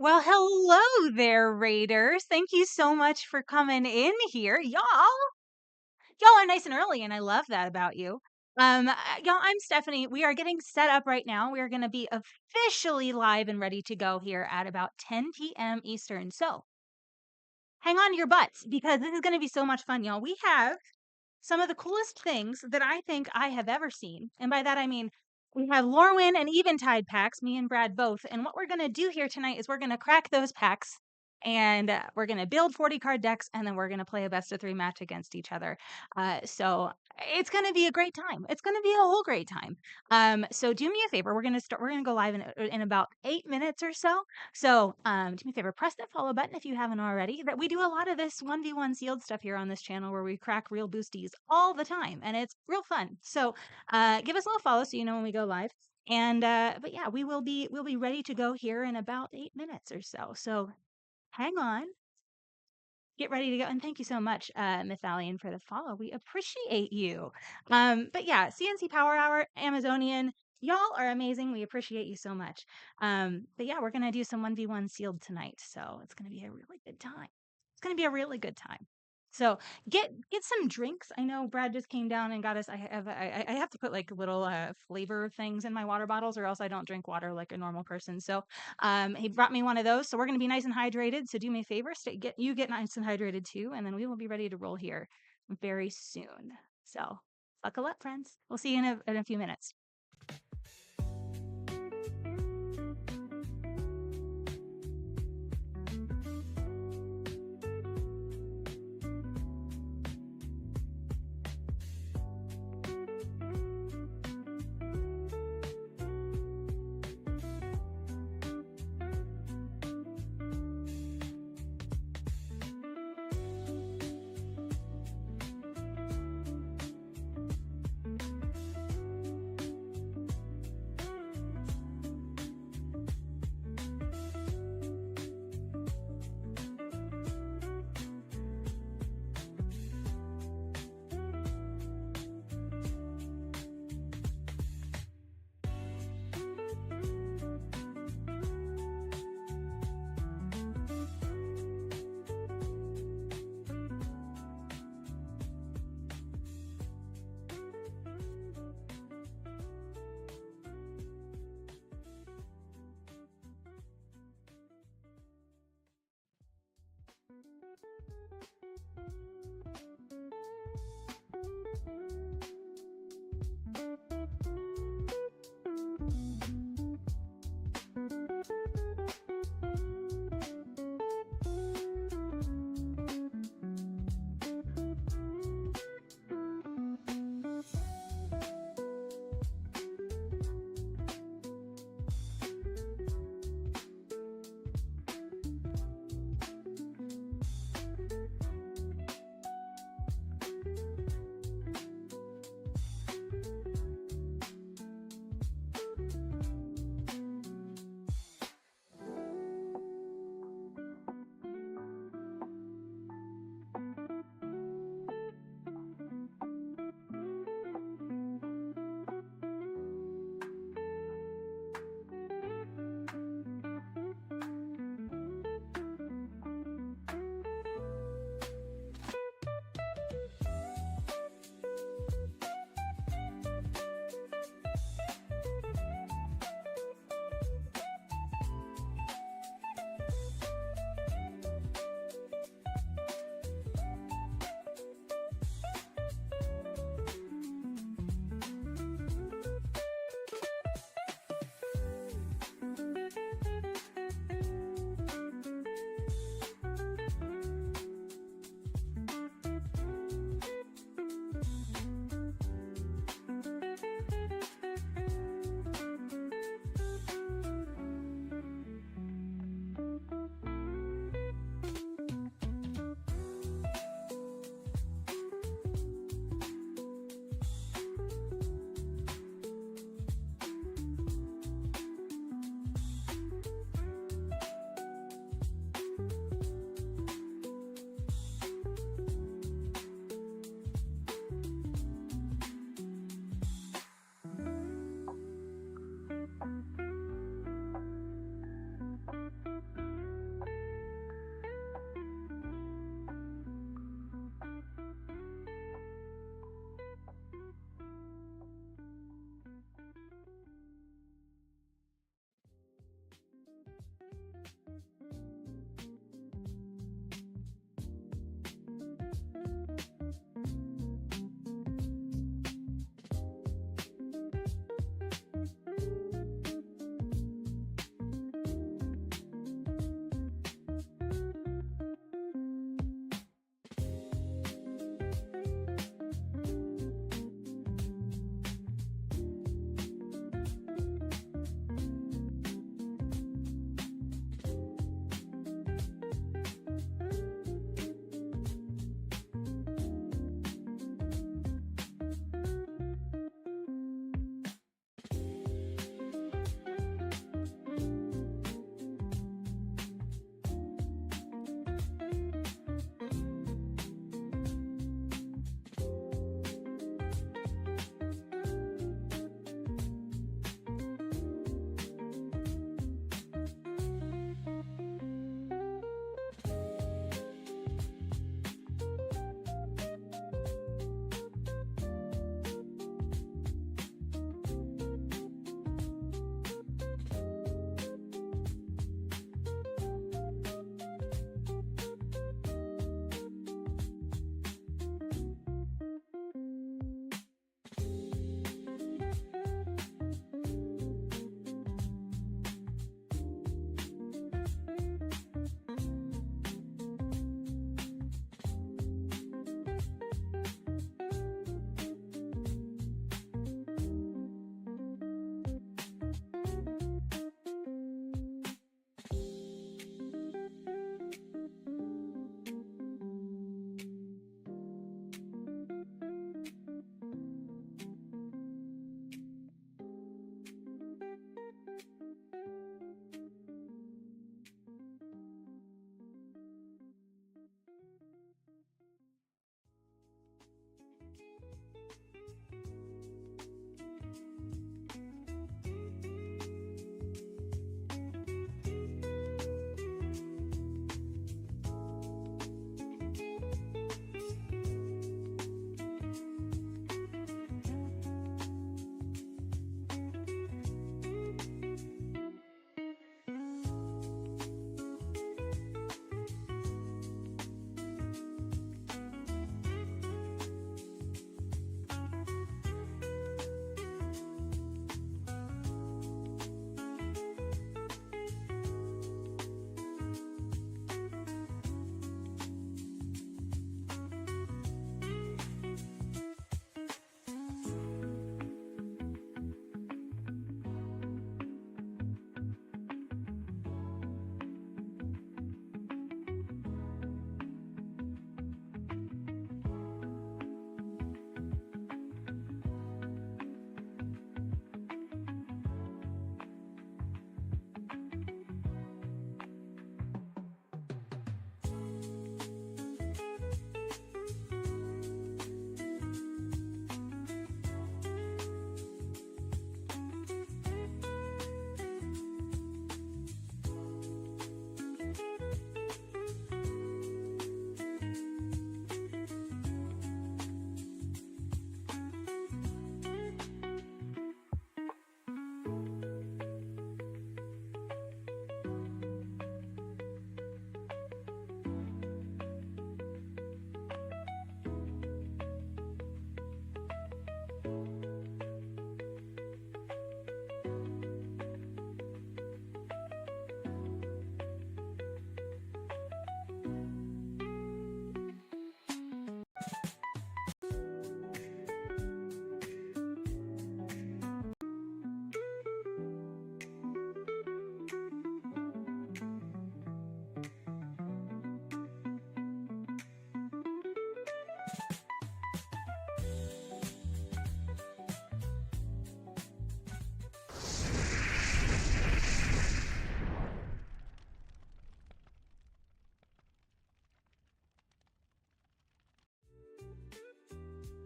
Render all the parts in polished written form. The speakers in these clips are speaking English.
Well, hello there, Raiders. Thank you so much for coming in here. Y'all are nice and early, and I love that about you. Y'all, I'm Stephanie. We are getting set up right now. We are going to be officially live and ready to go here at about 10 p.m. Eastern. So hang on to your butts because this is going to be so much fun, y'all. We have some of the coolest things that I think I have ever seen. And by that, I mean, we have Lorwyn and Eventide packs, me and Brad both. And what we're going to do here tonight is we're going to crack those packs and we're going to build 40 card decks and then we're going to play a best of 3 match against each other. So it's going to be a great time. It's going to be a whole great time. So do me a favor. We're going to go live in about 8 minutes or so. So do me a favor, press that follow button if you haven't already. That we do a lot of this 1v1 sealed stuff here on this channel where we crack real boosties all the time and it's real fun. So give us a little follow so you know when we go live. And but yeah, we'll be ready to go here in about 8 minutes or so. So hang on. Get ready to go. And thank you so much, Mythalian, for the follow. We appreciate you. But yeah, CNC Power Hour, Amazonian, y'all are amazing. We appreciate you so much. But yeah, we're gonna do some 1v1 sealed tonight. So it's gonna be a really good time. It's gonna be a really good time. So get some drinks. I know Brad just came down and got us. I have to put like little flavor things in my water bottles, or else I don't drink water like a normal person. So he brought me one of those. So we're gonna be nice and hydrated. So do me a favor, get nice and hydrated too, and then we will be ready to roll here very soon. So buckle up, friends. We'll see you in a few minutes.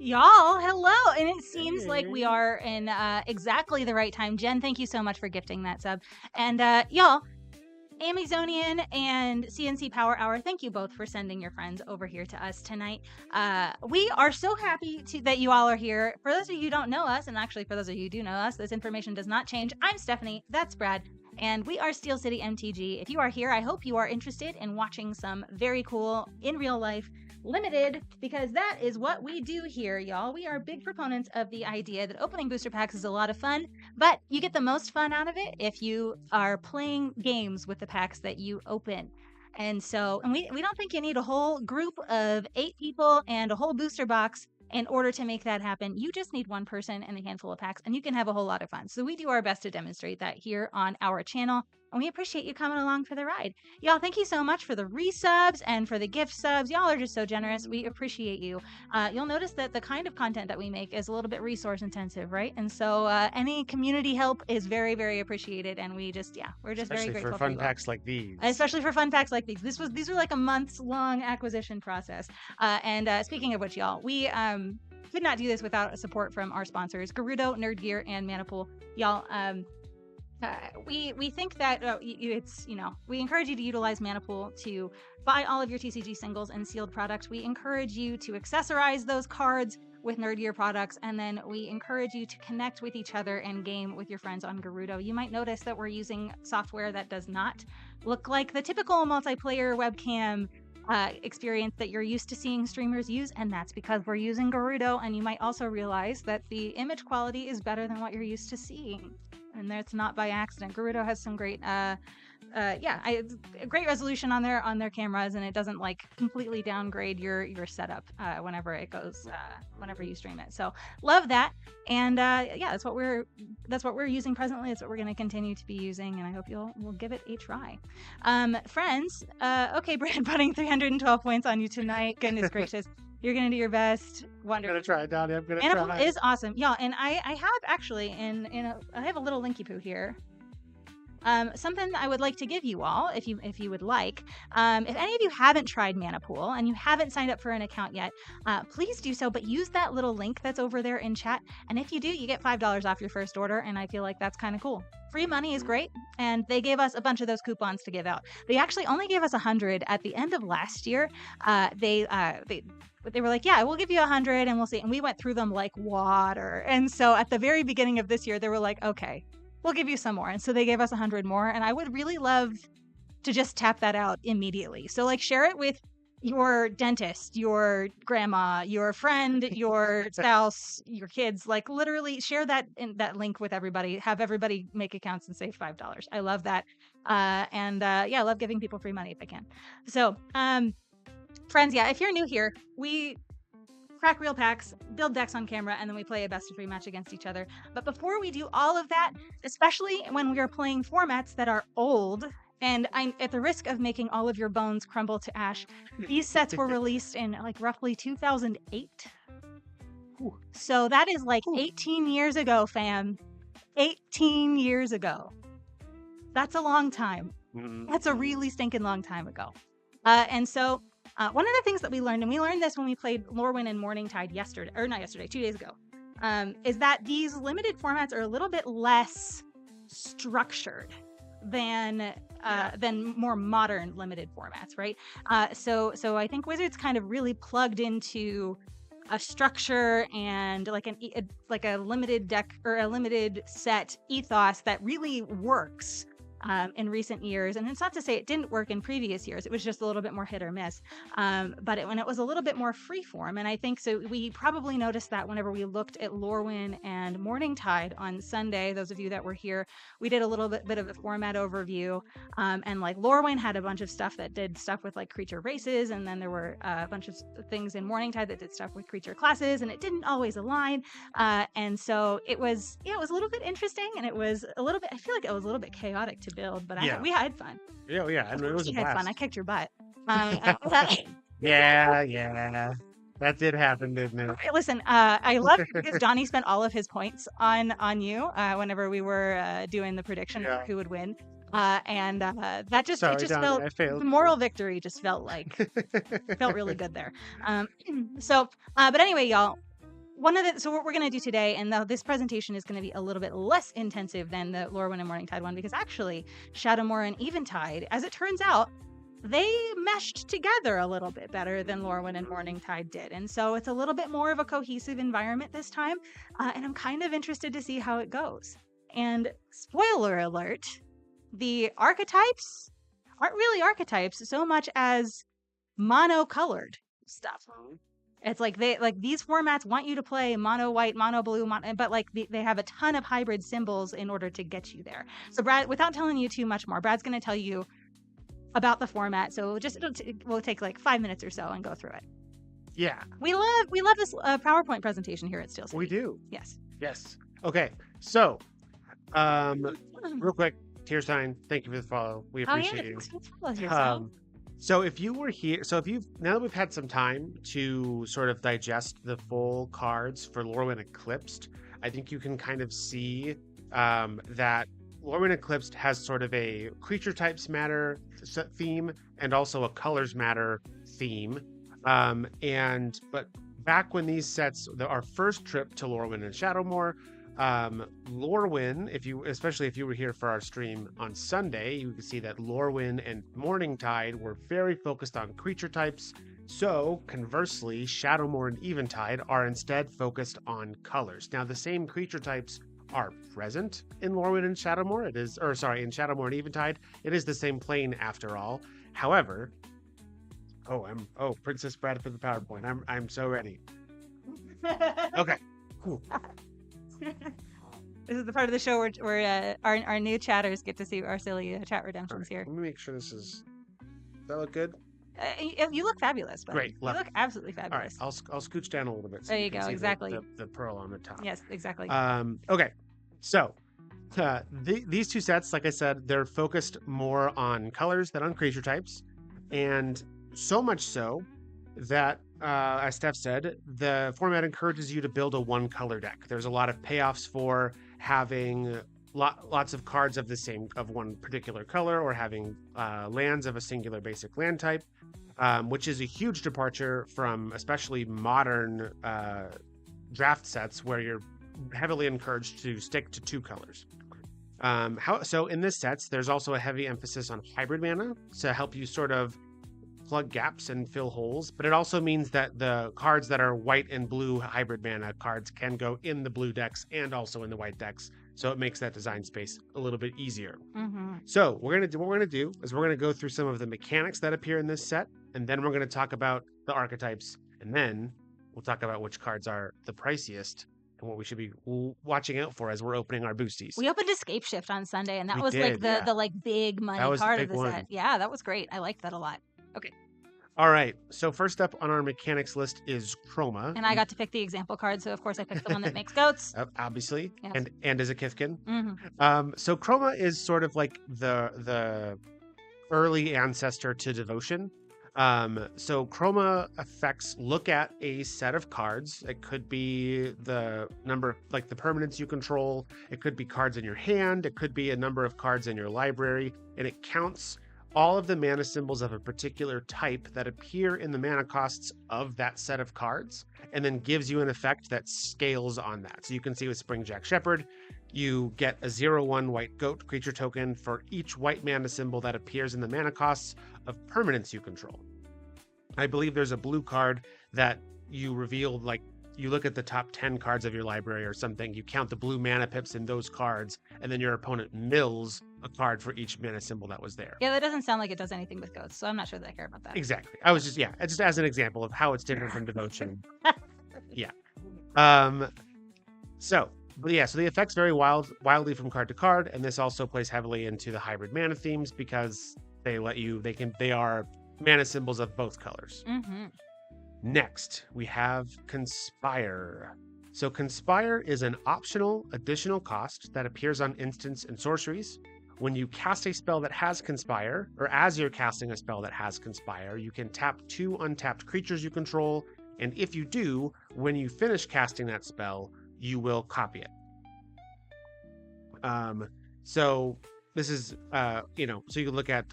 Y'all, hello. And it seems like we Hey. are in exactly the right time. Jen, thank you so much for gifting that sub. And y'all, Amazonian and CNC Power Hour, thank you both for sending your friends over here to us tonight. We are so happy that you all are here. For those of you who don't know us, and actually for those of you who do know us, this information does not change. I'm Stephanie, that's Brad, and we are SteelCityMTG. If you are here, I hope you are interested in watching some very cool, in real life, limited, because that is what we do here, y'all. We are big proponents of the idea that opening booster packs is a lot of fun, but you get the most fun out of it if you are playing games with the packs that you open. And so, and we don't think you need a whole group of 8 people and a whole booster box in order to make that happen. You just need one person and a handful of packs, and you can have a whole lot of fun. So we do our best to demonstrate that here on our channel, and we appreciate you coming along for the ride. Y'all, thank you so much for the resubs and for the gift subs. Y'all are just so generous. We appreciate you. You'll notice that the kind of content that we make is a little bit resource intensive, right? And so any community help is very, very appreciated. And we just, we're just Especially very grateful for fun packs like these. Especially for fun packs like these. These are like a months long acquisition process. And speaking of which, y'all, we could not do this without support from our sponsors, Gerudo, Nerd Gear, and Maniple. Y'all, we think that it's, we encourage you to utilize Maniple to buy all of your TCG singles and sealed products. We encourage you to accessorize those cards with Nerd Gear products, and then we encourage you to connect with each other and game with your friends on Gerudo. You might notice that we're using software that does not look like the typical multiplayer webcam experience that you're used to seeing streamers use, and that's because we're using Gerudo. And you might also realize that the image quality is better than what you're used to seeing, and that's not by accident. Gerudo has some great great resolution on their cameras, and it doesn't like completely downgrade your setup whenever it goes whenever you stream it. So love that. And that's what we're using presently. It's what we're going to continue to be using, and I hope we'll give it a try. Friends, okay, Brad, putting 312 points on you tonight. Goodness gracious. You're gonna do your best. Wonderful. I'm gonna try, Donnie. I'm gonna Maniple try. is awesome, y'all. And I have actually I have a little linky poo here. Something I would like to give you all, if you would like. If any of you haven't tried Manipool and you haven't signed up for an account yet, please do so. But use that little link that's over there in chat. And if you do, you get $5 off your first order. And I feel like that's kind of cool. Free money is great, and they gave us a bunch of those coupons to give out. They actually only gave us 100 at the end of last year. They were like, yeah, we'll give you 100 and we'll see. And we went through them like water. And so at the very beginning of this year, they were like, okay, we'll give you some more. And so they gave us 100 more. And I would really love to just tap that out immediately. So like share it with your dentist, your grandma, your friend, your spouse, your kids. Like literally share that link with everybody. Have everybody make accounts and save $5. I love that. I love giving people free money if I can. So friends, if you're new here, we crack real packs, build decks on camera, and then we play a best of 3 match against each other. But before we do all of that, especially when we are playing formats that are old, and I'm at the risk of making all of your bones crumble to ash, these sets were released in like roughly 2008. Ooh. So that is like 18 years ago, fam. 18 years ago. That's a long time. That's a really stinking long time ago. And so one of the things that we learned, and we learned this when we played Lorwyn and Morningtide 2 days ago, is that these limited formats are a little bit less structured than more modern limited formats, right? So I think Wizards kind of really plugged into a structure and like a limited deck or a limited set ethos that really works in recent years. And it's not to say it didn't work in previous years. It was just a little bit more hit or miss. But when it was a little bit more freeform, and I think so we probably noticed that whenever we looked at Lorwyn and Morningtide on Sunday, those of you that were here, we did a little bit of a format overview. And like Lorwyn had a bunch of stuff that did stuff with like creature races, and then there were a bunch of things in Morningtide that did stuff with creature classes, and it didn't always align. And so it was a little bit interesting, and it was a little bit, I feel like it was a little bit chaotic to build, but we had fun. Yeah, I mean, it was a blast. Fun. I kicked your butt. Yeah. That did happen, didn't it? Listen, I love because Johnny spent all of his points on you whenever we were doing the prediction of who would win. That just Sorry, it just Donnie, felt I failed. the moral victory just felt like felt really good there. But anyway, y'all, So what we're going to do today, and this presentation is going to be a little bit less intensive than the Lorwyn and Morningtide one, because actually Shadowmoor and Eventide, as it turns out, they meshed together a little bit better than Lorwyn and Morningtide did. And so it's a little bit more of a cohesive environment this time. And I'm kind of interested to see how it goes. And spoiler alert, the archetypes aren't really archetypes so much as mono-colored stuff. It's like these formats want you to play mono white, mono blue, but like they have a ton of hybrid symbols in order to get you there. So Brad, without telling you too much more, Brad's going to tell you about the format. So we'll take like 5 minutes or so and go through it. Yeah. We love this PowerPoint presentation here at SteelCity. We do. Yes. Yes. Okay. So, real quick, tier sign. Thank you for the follow. We appreciate you. So if you were here, now that we've had some time to sort of digest the full cards for Lorwyn Eclipsed, I think you can kind of see that Lorwyn Eclipsed has sort of a creature types matter theme and also a colors matter theme. But back when these sets, our first trip to Lorwyn and Shadowmoor, Lorwyn, especially if you were here for our stream on Sunday, you can see that Lorwyn and Morningtide were very focused on creature types. So conversely, Shadowmoor and Eventide are instead focused on colors. Now, the same creature types are present in Lorwyn and Shadowmoor. In Shadowmoor and Eventide. It is the same plane after all. However, Princess Brad for the PowerPoint. I'm so ready. Okay. Cool. This is the part of the show where our new chatters get to see our silly chat redemptions here. Let me make sure does that look good? You look fabulous, buddy. Great. You look absolutely fabulous. All right, I'll scooch down a little bit. So there you go. Exactly. The pearl on the top. Yes, exactly. Okay. So these two sets, like I said, they're focused more on colors than on creature types, and so much so that, as Steph said, the format encourages you to build a one color deck. There's a lot of payoffs for having lots of cards of one particular color, or having lands of a singular basic land type, which is a huge departure from especially modern draft sets where you're heavily encouraged to stick to two colors. So in this sets, there's also a heavy emphasis on hybrid mana to help you sort of plug gaps and fill holes, but it also means that the cards that are white and blue hybrid mana cards can go in the blue decks and also in the white decks, so it makes that design space a little bit easier. So what we're gonna do is we're gonna go through some of the mechanics that appear in this set, and then we're gonna talk about the archetypes, and then we'll talk about which cards are the priciest and what we should be watching out for as we're opening our boosties. We opened Escape Shift on Sunday, and that was the like big money card of the set. Yeah, that was great. I liked that a lot. Okay. All right. So first up on our mechanics list is Chroma. And I got to pick the example card, so of course I picked the one that makes goats. Obviously. Yes. And is a Kifkin. So Chroma is sort of like the early ancestor to Devotion. So Chroma effects look at a set of cards. It could be the number, like the permanents you control. It could be cards in your hand. It could be a number of cards in your library. And it counts all of the mana symbols of a particular type that appear in the mana costs of that set of cards, and then gives you an effect that scales on that. So you can see with Springjack Shepherd, you get a 0/1 white goat creature token for each white mana symbol that appears in the mana costs of permanents you control. I believe there's a blue card that you reveal, like you look at the top 10 cards of your library or something, you count the blue mana pips in those cards, and then your opponent mills a card for each mana symbol that was there. Yeah, that doesn't sound like it does anything with goats, so I'm not sure that I care about that. Exactly. I was just as an example of how it's different from Devotion. Yeah. So the effects vary wildly from card to card, and this also plays heavily into the hybrid mana themes because they are mana symbols of both colors. Next, we have Conspire. So Conspire is an optional additional cost that appears on instants and sorceries. When you cast a spell that has Conspire, or as you're casting a spell that has Conspire, you can tap 2 untapped creatures you control, and if you do, when you finish casting that spell, you will copy it. So this is, so you can look at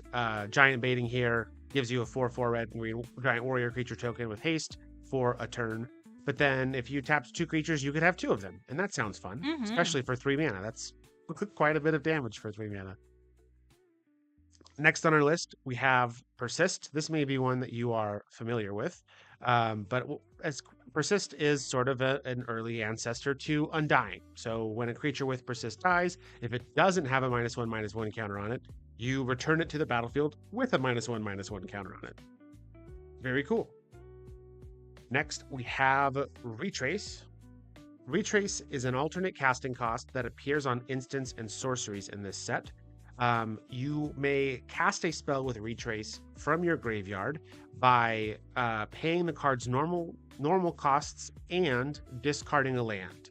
Giant Baiting here, gives you a 4/4 red and green giant warrior creature token with haste for a turn. But then if you tapped 2 creatures, you could have 2 of them. And that sounds fun, especially for 3 mana. That's quite a bit of damage for 3 mana. Next on our list, we have Persist. This may be one that you are familiar with, but as Persist is sort of an early ancestor to Undying. So when a creature with Persist dies, if it doesn't have a -1/-1 counter on it, you return it to the battlefield with a -1/-1 counter on it. Very cool. Next, we have Retrace. Retrace is an alternate casting cost that appears on instants and sorceries in this set. You may cast a spell with Retrace from your graveyard by paying the card's normal costs and discarding a land.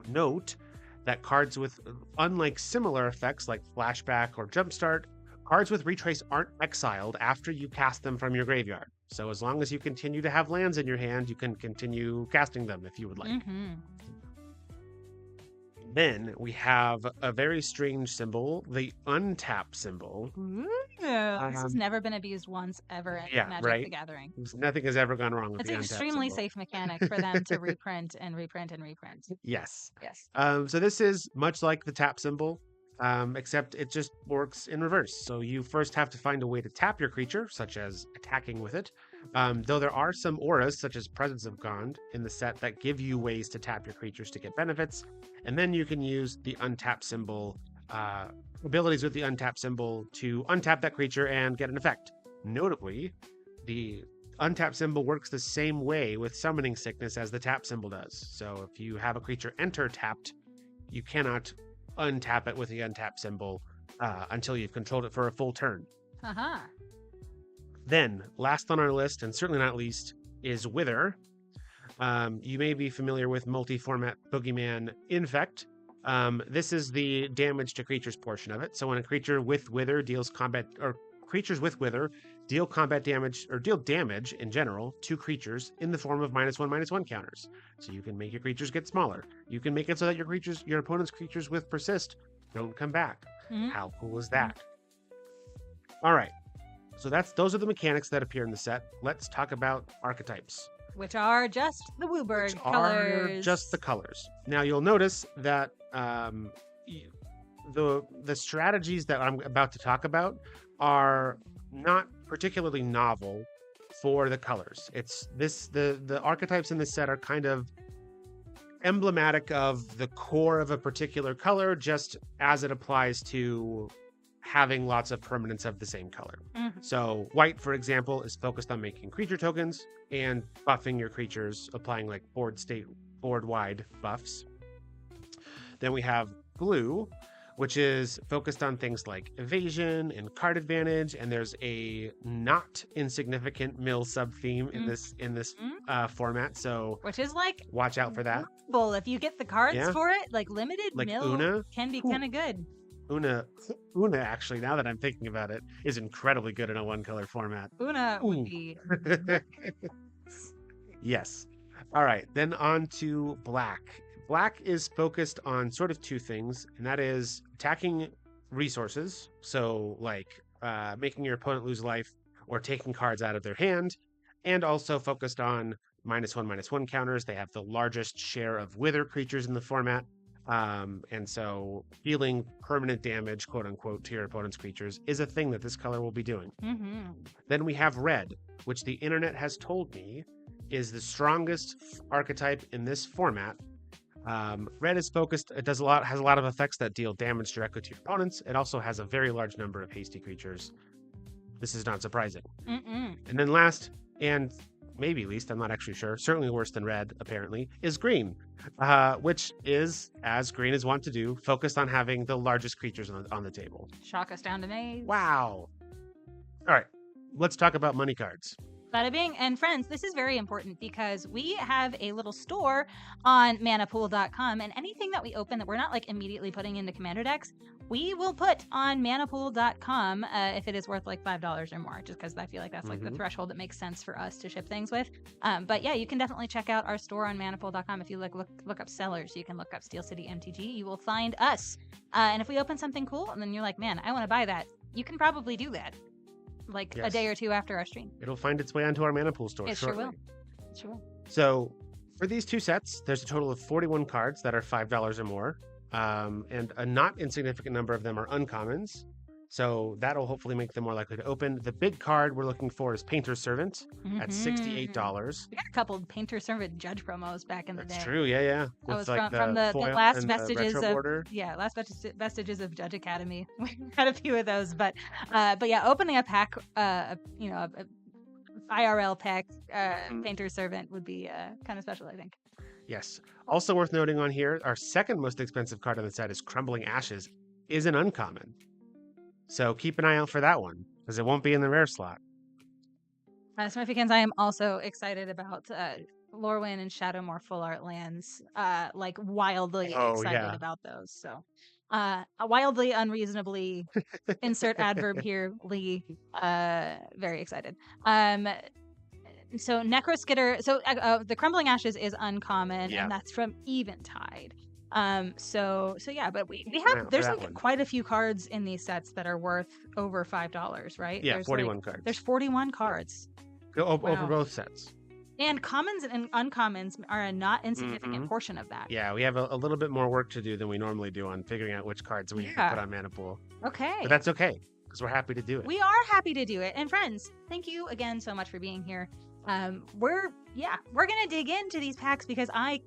Note that cards with, unlike similar effects like Flashback or Jumpstart, cards with Retrace aren't exiled after you cast them from your graveyard. So as long as you continue to have lands in your hand, you can continue casting them if you would like. Then we have a very strange symbol, the untap symbol. This has never been abused once ever in Magic the Gathering. Nothing has ever gone wrong with it's the an untap extremely symbol. safe mechanic for them to reprint and reprint and reprint. Yes. Yes. So this is much like the tap symbol, except it just works in reverse. So you first have to find a way to tap your creature, such as attacking with it. Though there are some auras, such as Presence of God, in the set that give you ways to tap your creatures to get benefits. And then you can use the untap symbol, abilities with the untap symbol to untap that creature and get an effect. Notably, the untap symbol works the same way with Summoning Sickness as the tap symbol does. So if you have a creature enter tapped, you cannot untap it with the untap symbol until you've controlled it for a full turn. Then, last on our list, and certainly not least, is Wither. You may be familiar with multi-format Boogeyman Infect. This is the damage to creatures portion of it. So when a creature with Wither deals combat, or creatures with Wither deal combat damage, or deal damage in general to creatures in the form of -1/-1 counters. So you can make your creatures get smaller. You can make it so that your opponent's creatures with Persist don't come back. How cool is that? All right. So those are the mechanics that appear in the set. Let's talk about archetypes. Which are just the Wooburg colors. Just the colors. Now you'll notice that the strategies that I'm about to talk about are not particularly novel for the colors. It's the archetypes in this set are kind of emblematic of the core of a particular color, just as it applies to having lots of permanents of the same color. So white, for example, is focused on making creature tokens and buffing your creatures, applying like board-wide buffs. Then we have blue, which is focused on things like evasion and card advantage, and there's a not insignificant mill sub-theme in this format, so which is like watch out for that. Well, if you get the cards for it, like limited like mill Una can be kind of good. Una, actually, now that I'm thinking about it, is incredibly good in a one-color format. Una would be. Yes. All right, then on to black. Black is focused on sort of 2 things, and that is attacking resources, so like making your opponent lose life or taking cards out of their hand, and also focused on -1/-1 counters. They have the largest share of Wither creatures in the format. And so dealing permanent damage, quote unquote, to your opponent's creatures is a thing that this color will be doing. Then we have red, which the internet has told me is the strongest archetype in this format. Red is focused, has a lot of effects that deal damage directly to your opponents. It also has a very large number of hasty creatures. This is not surprising. And then last, and maybe least, I'm not actually sure, certainly worse than red, apparently, is green, which is, as green is wont to do, focused on having the largest creatures on the table. Shock us down to maze. Wow. All right, let's talk about money cards. Bada bing. And friends, this is very important because we have a little store on manapool.com, and anything that we open that we're not like immediately putting into commander decks, we will put on manapool.com if it is worth like $5 or more, just because I feel like that's like the threshold that makes sense for us to ship things with. But yeah, you can definitely check out our store on manapool.com. If you look up sellers, you can look up SteelCityMTG. You will find us. And if we open something cool and then you're like, man, I want to buy that, you can probably do that. Like a day or two after our stream. It'll find its way onto our Manapool store. It shortly. sure will. So for these two sets, there's a total of 41 cards that are $5 or more, and a not insignificant number of them are uncommons. So that'll hopefully make them more likely to open. The big card we're looking for is Painter's Servant at $68. We got a couple of Painter Servant Judge promos back in the That's day. true, yeah. That With was like from the foil last and the vestiges retro of border. vestiges of Judge Academy. We had a few of those, but yeah, opening a pack, you know, a IRL pack, Painter Servant would be kind of special, I think. Yes. Also worth noting on here, our second most expensive card on the set is Crumbling Ashes, is an uncommon. So keep an eye out for that one, because it won't be in the rare slot. Significance, I am also excited about Lorwyn and Shadowmoor Full Art Lands. Like wildly excited about those. So wildly, unreasonably, insert adverb here, Lee. Very excited. So Necroskitter, so the Crumbling Ashes is uncommon, and that's from Eventide. So yeah, but we have there's like quite a few cards in these sets that are worth over $5, right? Yeah, there's 41 cards. There's 41 cards. Over both sets. And commons and uncommons are a not insignificant portion of that. Yeah, we have a little bit more work to do than we normally do on figuring out which cards we can put on Mana Pool. Okay. But that's okay, because we're happy to do it. We are happy to do it. And friends, thank you again so much for being here. We're gonna dig into these packs because I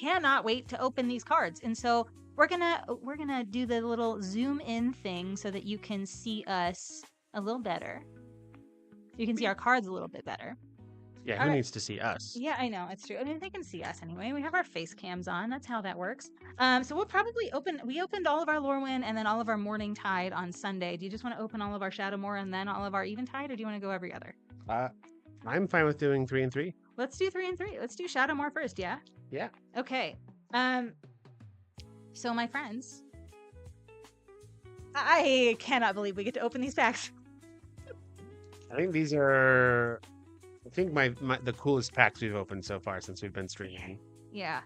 cannot wait to open these cards. And so we're gonna do the little zoom in thing so that you can see us a little better. You can see our cards a little bit better. Yeah, who needs to see us? Yeah, I know, it's true. I mean, they can see us anyway. We have our face cams on. That's how that works. So we'll probably we opened all of our Lorwyn and then all of our Morningtide on Sunday. Do you just want to open all of our Shadowmoor and then all of our Eventide, or do you want to go every other? I'm fine with doing 3 and 3. Let's do 3 and 3. Let's do Shadowmoor first, yeah? Yeah. Okay. So my friends, I cannot believe we get to open these packs. I think these are, the coolest packs we've opened so far since we've been streaming. Yeah.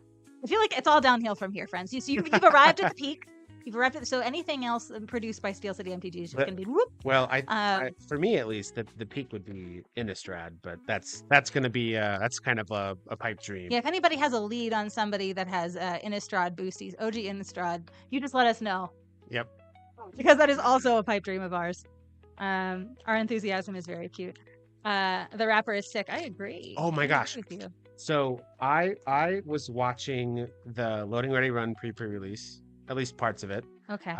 I feel like it's all downhill from here, friends. You've arrived at the peak. You've arrived at so anything else produced by SteelCityMTG is just gonna be whoop. Well, for me at least, the peak would be Innistrad, but that's gonna be that's kind of a pipe dream. Yeah, if anybody has a lead on somebody that has Innistrad boosties, OG Innistrad, you just let us know. Yep. Because that is also a pipe dream of ours. Our enthusiasm is very cute. The wrapper is sick. I agree. Oh my gosh. With you. So I was watching the Loading Ready Run pre-release, at least parts of it. Okay.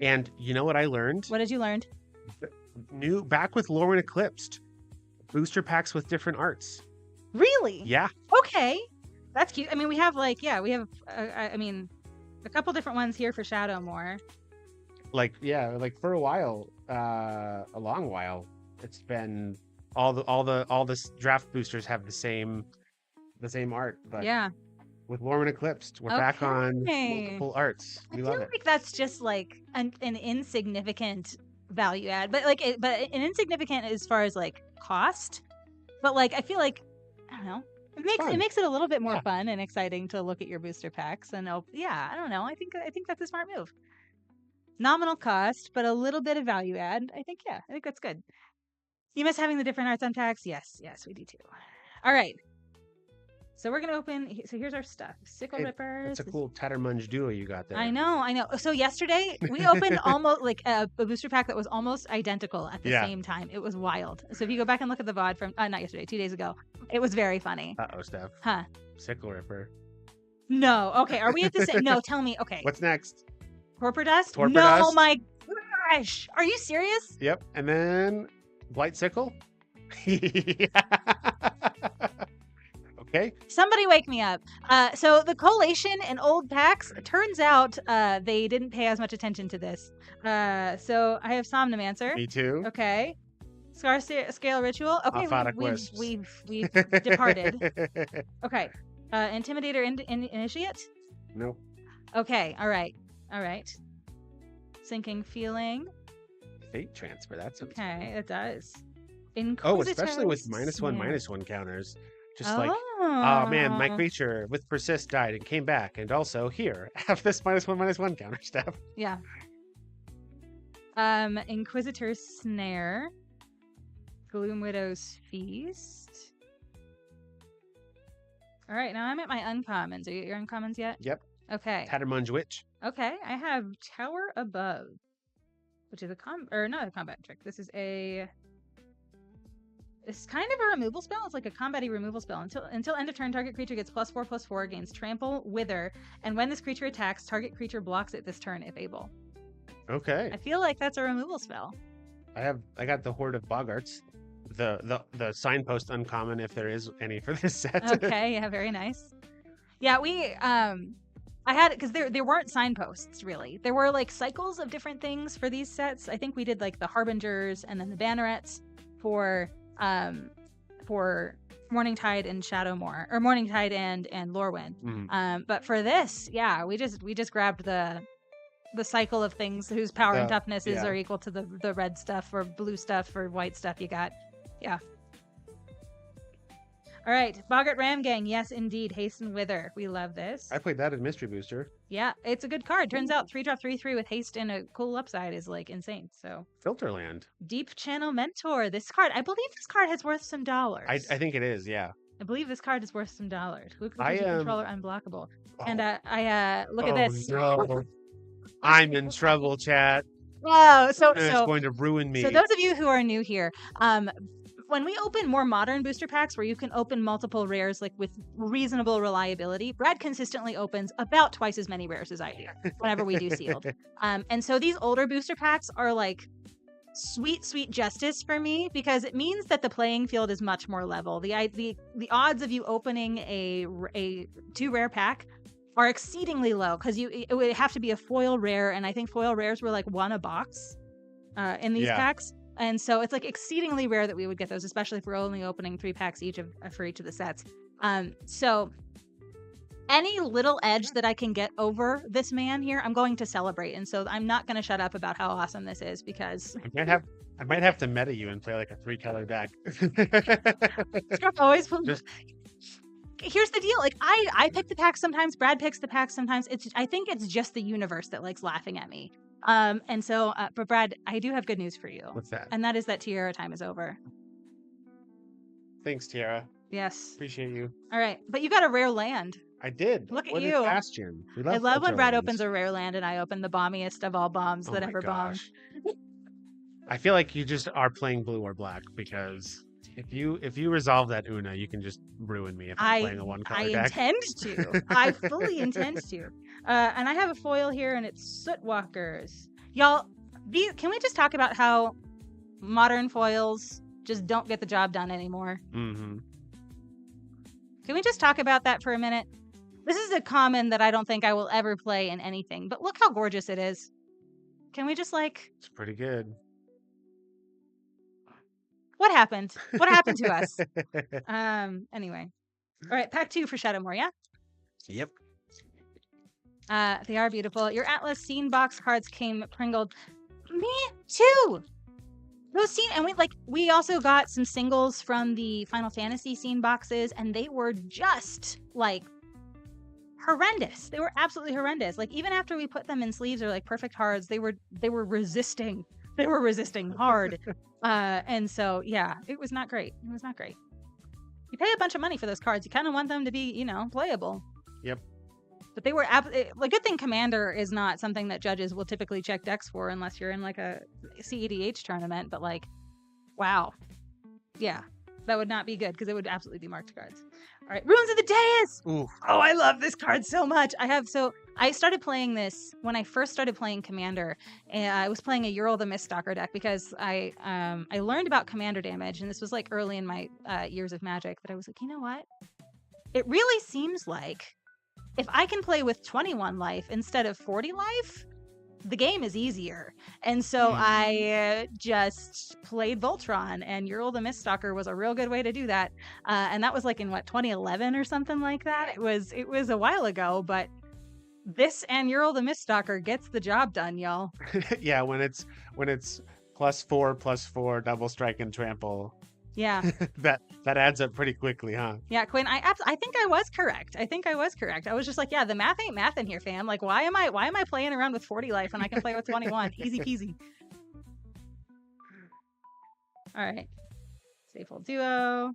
And you know what I learned? What did you learn? Back with Lorwyn Eclipsed, booster packs with different arts. Really? Yeah. Okay. That's cute. I mean, we have a couple different ones here for Shadowmoor. Like for a while, a long while, it's been all the draft boosters have the same art, but yeah. With Lorwyn Eclipsed, we're back on multiple arts. We love it. I feel like that's just like an insignificant value add, but an insignificant as far as like cost. But like I feel like I don't know. It makes it a little bit more fun and exciting to look at your booster packs and I don't know. I think that's a smart move. Nominal cost, but a little bit of value add. I think that's good. You miss having the different arts on packs? Yes, we do too. All right. So we're going to open. So here's our stuff. Sickle Rippers. That's a cool Tattermunge duo you got there. I know. So yesterday we opened almost like a booster pack that was almost identical at the same time. It was wild. So if you go back and look at the VOD from, not yesterday, 2 days ago, it was very funny. Uh-oh, Steph. Huh? Sickle Ripper. No. Okay. Are we at the same? No, tell me. Okay. What's next? Torpor Dust? Torpor no, Dust? my gosh. Are you serious? Yep. And then Blight Sickle? Okay. Somebody wake me up. So the collation and old packs, turns out they didn't pay as much attention to this. So I have Somnomancer. Me too. Okay. Scar Scale Ritual. Okay, we've departed. Okay. Intimidator Initiate? Nope. Okay, all right. Sinking Feeling. Fate Transfer, that's okay, it does. Especially with -1/-1 counters. Just oh man, my creature with Persist died and came back, and also here, have this -1/-1 counter step. Yeah. Inquisitor's Snare. Gloom Widow's Feast. All right, now I'm at my uncommons. Are you at your uncommons yet? Yep. Okay. Tattermunge Witch. Okay, I have Tower Above, which is not a combat trick. This is it's kind of a removal spell. It's like a combat-y removal spell. Until end of turn, target creature gets +4/+4, gains Trample, Wither, and when this creature attacks, target creature blocks it this turn if able. Okay. I feel like that's a removal spell. I got the Horde of Boggarts. The signpost uncommon if there is any for this set. Okay, yeah, very nice. Yeah, we I had it because there weren't signposts really. There were like cycles of different things for these sets. I think we did like the Harbingers and then the Bannerets for Morningtide and Shadowmoor, or Morningtide and Lorwyn. Mhm. But for this, yeah, we just grabbed the cycle of things whose power and toughnesses are equal to the red stuff or blue stuff or white stuff you got. Yeah. All right, Boggart Ramgang. Yes, indeed. Haste and Wither. We love this. I played that in Mystery Booster. Yeah, it's a good card. Turns out 3-drop 3/3 with haste and a cool upside is like insane. So Filterland. Deep Channel Mentor. This card, I believe this card has worth some dollars. I think it is, yeah. I believe this card is worth some dollars. Look I at am controller unblockable. Oh. And I look at this. No. I'm in trouble, chat. Oh, so It's going to ruin me. So those of you who are new here, when we open more modern booster packs where you can open multiple rares like with reasonable reliability, Brad consistently opens about twice as many rares as I do whenever we do sealed. And so these older booster packs are like sweet justice for me because it means that the playing field is much more level. The odds of you opening a 2 rare pack are exceedingly low because it would have to be a foil rare, and I think foil rares were like 1 a box in these packs. And so it's like exceedingly rare that we would get those, especially if we're only opening 3 packs each for each of the sets. So any little edge that I can get over this man here, I'm going to celebrate. And so I'm not going to shut up about how awesome this is because I might have to meta you and play like a 3-color deck. always. Here's the deal. Like I pick the pack sometimes. Brad picks the pack sometimes. I think it's just the universe that likes laughing at me. And so, but Brad, I do have good news for you. What's that? And that is that Tiara time is over. Thanks, Tiara. Yes. Appreciate you. All right. But you got a rare land. I did. Look at what you. Bastion. I love when Brad opens a rare land and I open the bombiest of all bombs that ever bombed. I feel like you just are playing blue or black because if you resolve that Una, you can just ruin me if I'm playing a 1-color deck. I intend to. I fully intend to. And I have a foil here, and it's Sootwalkers. Y'all, can we just talk about how modern foils just don't get the job done anymore? Mm-hmm. Can we just talk about that for a minute? This is a common that I don't think I will ever play in anything, but look how gorgeous it is. Can we just It's pretty good. What happened? What happened to us? Anyway. All right, pack 2 for Shadowmoor, yeah? Yep. They are beautiful. Your Atlas scene box cards came pringled. Me too. Those scene, and we also got some singles from the Final Fantasy scene boxes, and they were just horrendous. They were absolutely horrendous. Like even after we put them in sleeves or perfect hards, they were resisting. They were resisting hard. And so yeah, it was not great. It was not great. You pay a bunch of money for those cards. You kind of want them to be, playable. Yep. But they were good thing Commander is not something that judges will typically check decks for unless you're in a CEDH tournament. But wow, yeah, that would not be good because it would absolutely be marked cards. All right, Ruins of the Dais. Ooh. Oh, I love this card so much. I started playing this when I first started playing Commander, and I was playing a Ural the Miststalker deck because I learned about Commander damage, and this was early in my years of Magic that I was like, you know what? It really seems like if I can play with 21 life instead of 40 life, the game is easier. And so I just played Voltron, and Ural the Miststalker was a real good way to do that. And that was in 2011 or something like that. It was a while ago, but this and Ural the Miststalker gets the job done, y'all. Yeah, when it's +4/+4 double strike and trample. Yeah. that adds up pretty quickly, huh? Yeah, Quinn, I think I was correct. I was just yeah, the math ain't math in here, fam. Why am I playing around with 40 life when I can play with 21? Easy peasy. All right. Safehold Duo.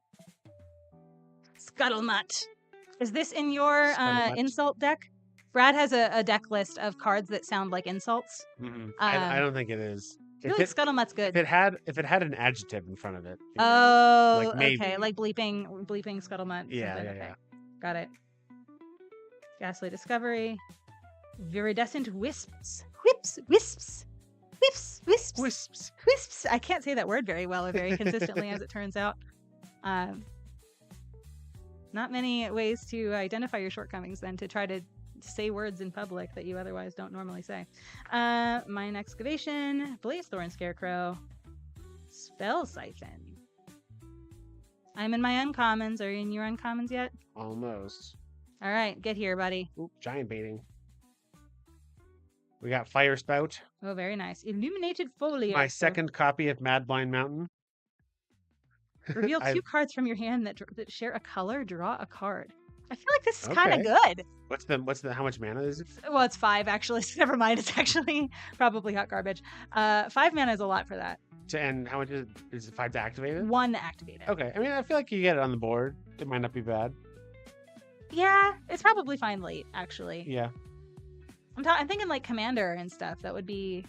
Scuttlenut. Is this in your Scuttlebutt. insult deck? Brad has a deck list of cards that sound like insults. I don't think it is. I feel like Scuttlemutt's good. If it had an adjective in front of it. Oh, like maybe. okay. Like bleeping Scuttlemutt. Yeah, something. yeah, Okay. yeah. Got it. Ghastly Discovery. Viridescent Wisps. Wisps. I can't say that word very well or very consistently, as it turns out. Not many ways to identify your shortcomings than to try to say words in public that you otherwise don't normally say. Mine Excavation, Blazethorn Scarecrow, Spell Siphon. I'm in my uncommons. Are you in your uncommons yet? Almost. All right, get here, buddy. Oop, giant baiting. We got Fire Spout. Oh, very nice. Illuminated Foliage. My second copy of Mad Blind Mountain. Reveal 2 cards from your hand that share a color. Draw a card. I feel like this is kind of good. How much mana is it? Well, it's 5 actually. So never mind. It's actually probably hot garbage. 5 mana is a lot for that. And how much is it? 5 to activate it? 1 to activate it. Okay. I mean, I feel like you get it on the board. It might not be bad. Yeah, it's probably fine late, actually. Yeah. I'm thinking like Commander and stuff. That would be.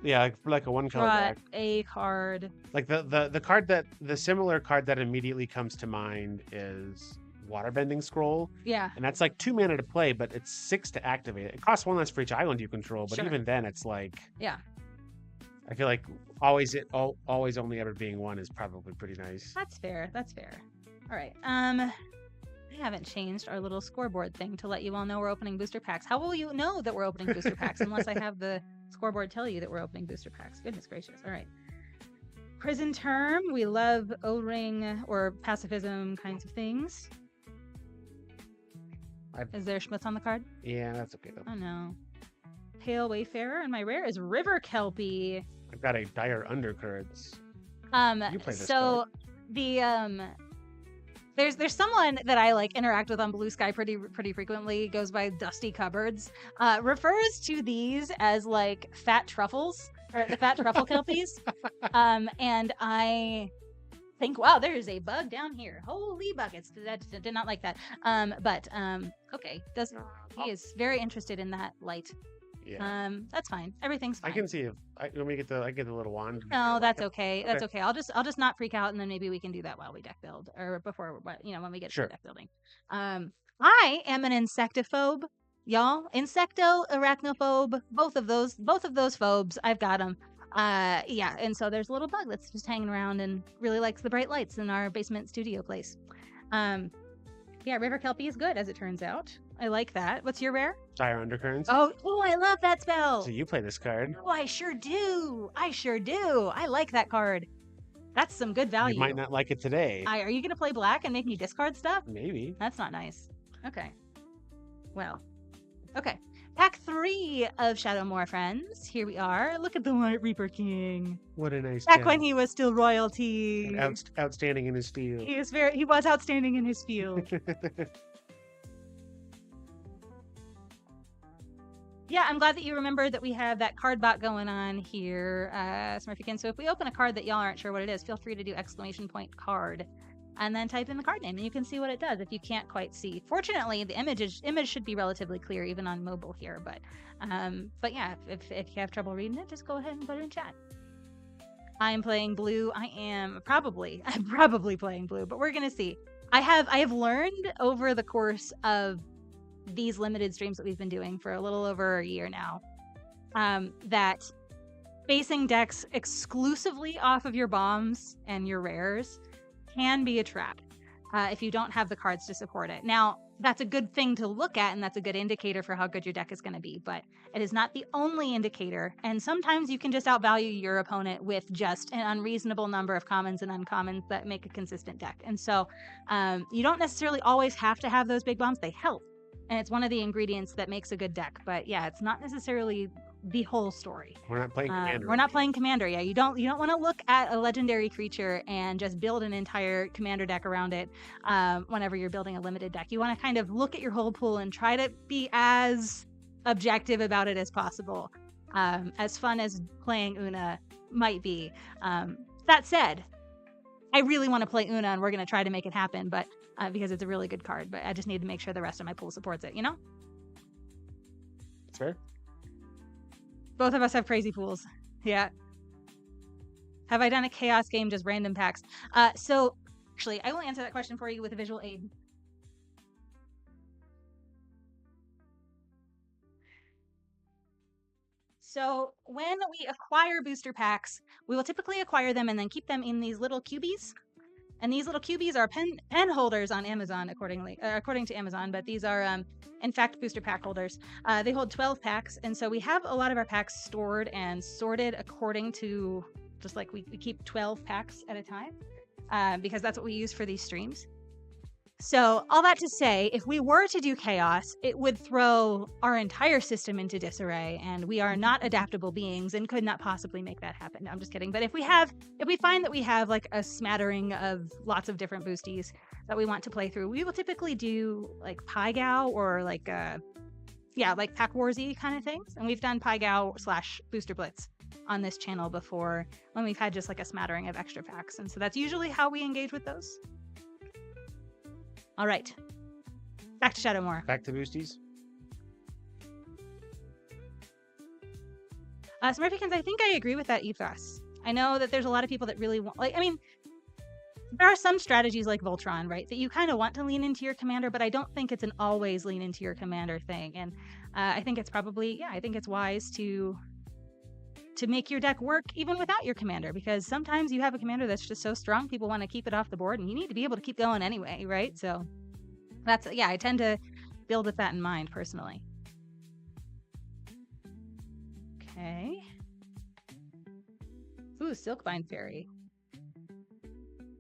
Yeah, like for like a 1 color deck. A card. Like the similar card that immediately comes to mind is Waterbending Scroll. Yeah. And that's like 2 mana to play, but it's 6 to activate it. It costs 1 less for each island you control, but Sure. even then it's like. Yeah. I feel like always only ever being 1 is probably pretty nice. That's fair. All right. I haven't changed our little scoreboard thing to let you all know we're opening booster packs. How will you know that we're opening booster packs unless I have the scoreboard tell you that we're opening booster packs? Goodness gracious. All right. Prison Term. We love O-ring or pacifism kinds of things. Is there Schmutz on the card? Yeah, that's okay though. Oh no. Pale Wayfarer, and my rare is River Kelpie. I've got a Dire Undercurrents. You play this so card. the there's someone that I like interact with on Blue Sky pretty frequently, goes by Dusty Cupboards, refers to these as like fat truffles, or the fat truffle kelpies. And I think, wow, there's a bug down here. Holy buckets. Did not like that. Okay. He is very interested in that light. Yeah. That's fine. Everyth's fine. I can see if I get the little wand. No, that's okay. That's okay. I'll just not freak out, and then maybe we can do that while we deck build, or before, when we get to deck building. I am an insectophobe, y'all. Insecto, arachnophobe, both of those phobes. I've got them. Yeah, and so there's a little bug that's just hanging around and really likes the bright lights in our basement studio place. Yeah, River Kelpie is good, as it turns out. I like that. What's your rare? Dire Undercurrents. Oh, I love that spell. So you play this card. Oh, I sure do. I like that card. That's some good value. You might not like it today. Are you going to play black and make me discard stuff? Maybe. That's not nice. Okay. Well. Okay. Pack 3 of Shadowmoor, friends. Here we are. Look at the White Reaper King. What a nice Back when he was still royalty. Outstanding in his field. He was outstanding in his field. Yeah, I'm glad that you remembered that we have that card bot going on here, Smurfykin. So if we open a card that y'all aren't sure what it is, feel free to do !card and then type in the card name, and you can see what it does if you can't quite see. Fortunately, the image should be relatively clear even on mobile here, but yeah, if you have trouble reading it, just go ahead and put it in chat. I am playing blue. I'm probably playing blue, but we're gonna see. I have learned over the course of these limited streams that we've been doing for a little over a year now, that basing decks exclusively off of your bombs and your rares can be a trap if you don't have the cards to support it. Now, that's a good thing to look at, and that's a good indicator for how good your deck is going to be, but it is not the only indicator, and sometimes you can just outvalue your opponent with just an unreasonable number of commons and uncommons that make a consistent deck. And so you don't necessarily always have to have those big bombs. They help, and it's one of the ingredients that makes a good deck, but yeah, it's not necessarily the whole story. We're not playing Commander. We're not playing Commander. Yeah, you don't want to look at a legendary creature and just build an entire Commander deck around it whenever you're building a limited deck. You want to kind of look at your whole pool and try to be as objective about it as possible. As fun as playing Una might be. That said, I really want to play Una, and we're going to try to make it happen, but because it's a really good card, but I just need to make sure the rest of my pool supports it, you know? That's fair. Both of us have crazy pools. Yeah. Have I done a chaos game, just random packs? So actually, I will answer that question for you with a visual aid. So when we acquire booster packs, we will typically acquire them and then keep them in these little cubies. And these little cubies are pen holders on Amazon, according to Amazon, but these are, in fact, booster pack holders. They hold 12 packs, and so we have a lot of our packs stored and sorted according to, just like we keep 12 packs at a time, because that's what we use for these streams. So all that to say, if we were to do chaos, it would throw our entire system into disarray, and we are not adaptable beings and could not possibly make that happen. No, I'm just kidding. But if we find that we have like a smattering of lots of different boosties that we want to play through, we will typically do like Pai-Gow or like like Pack Warsy kind of things. And we've done Pai-Gow / Booster Blitz on this channel before when we've had just like a smattering of extra packs. And so that's usually how we engage with those. All right, back to Shadowmoor. Back to boosties. Smurfikins, I think I agree with that ethos. I know that there's a lot of people that really want, there are some strategies like Voltron, right, that you kind of want to lean into your commander, but I don't think it's an always lean into your commander thing. And I think it's probably, I think it's wise to make your deck work even without your commander, because sometimes you have a commander that's just so strong, people want to keep it off the board, and you need to be able to keep going anyway, right? So that's, I tend to build with that in mind personally. Okay. Ooh, Silkbind Fairy.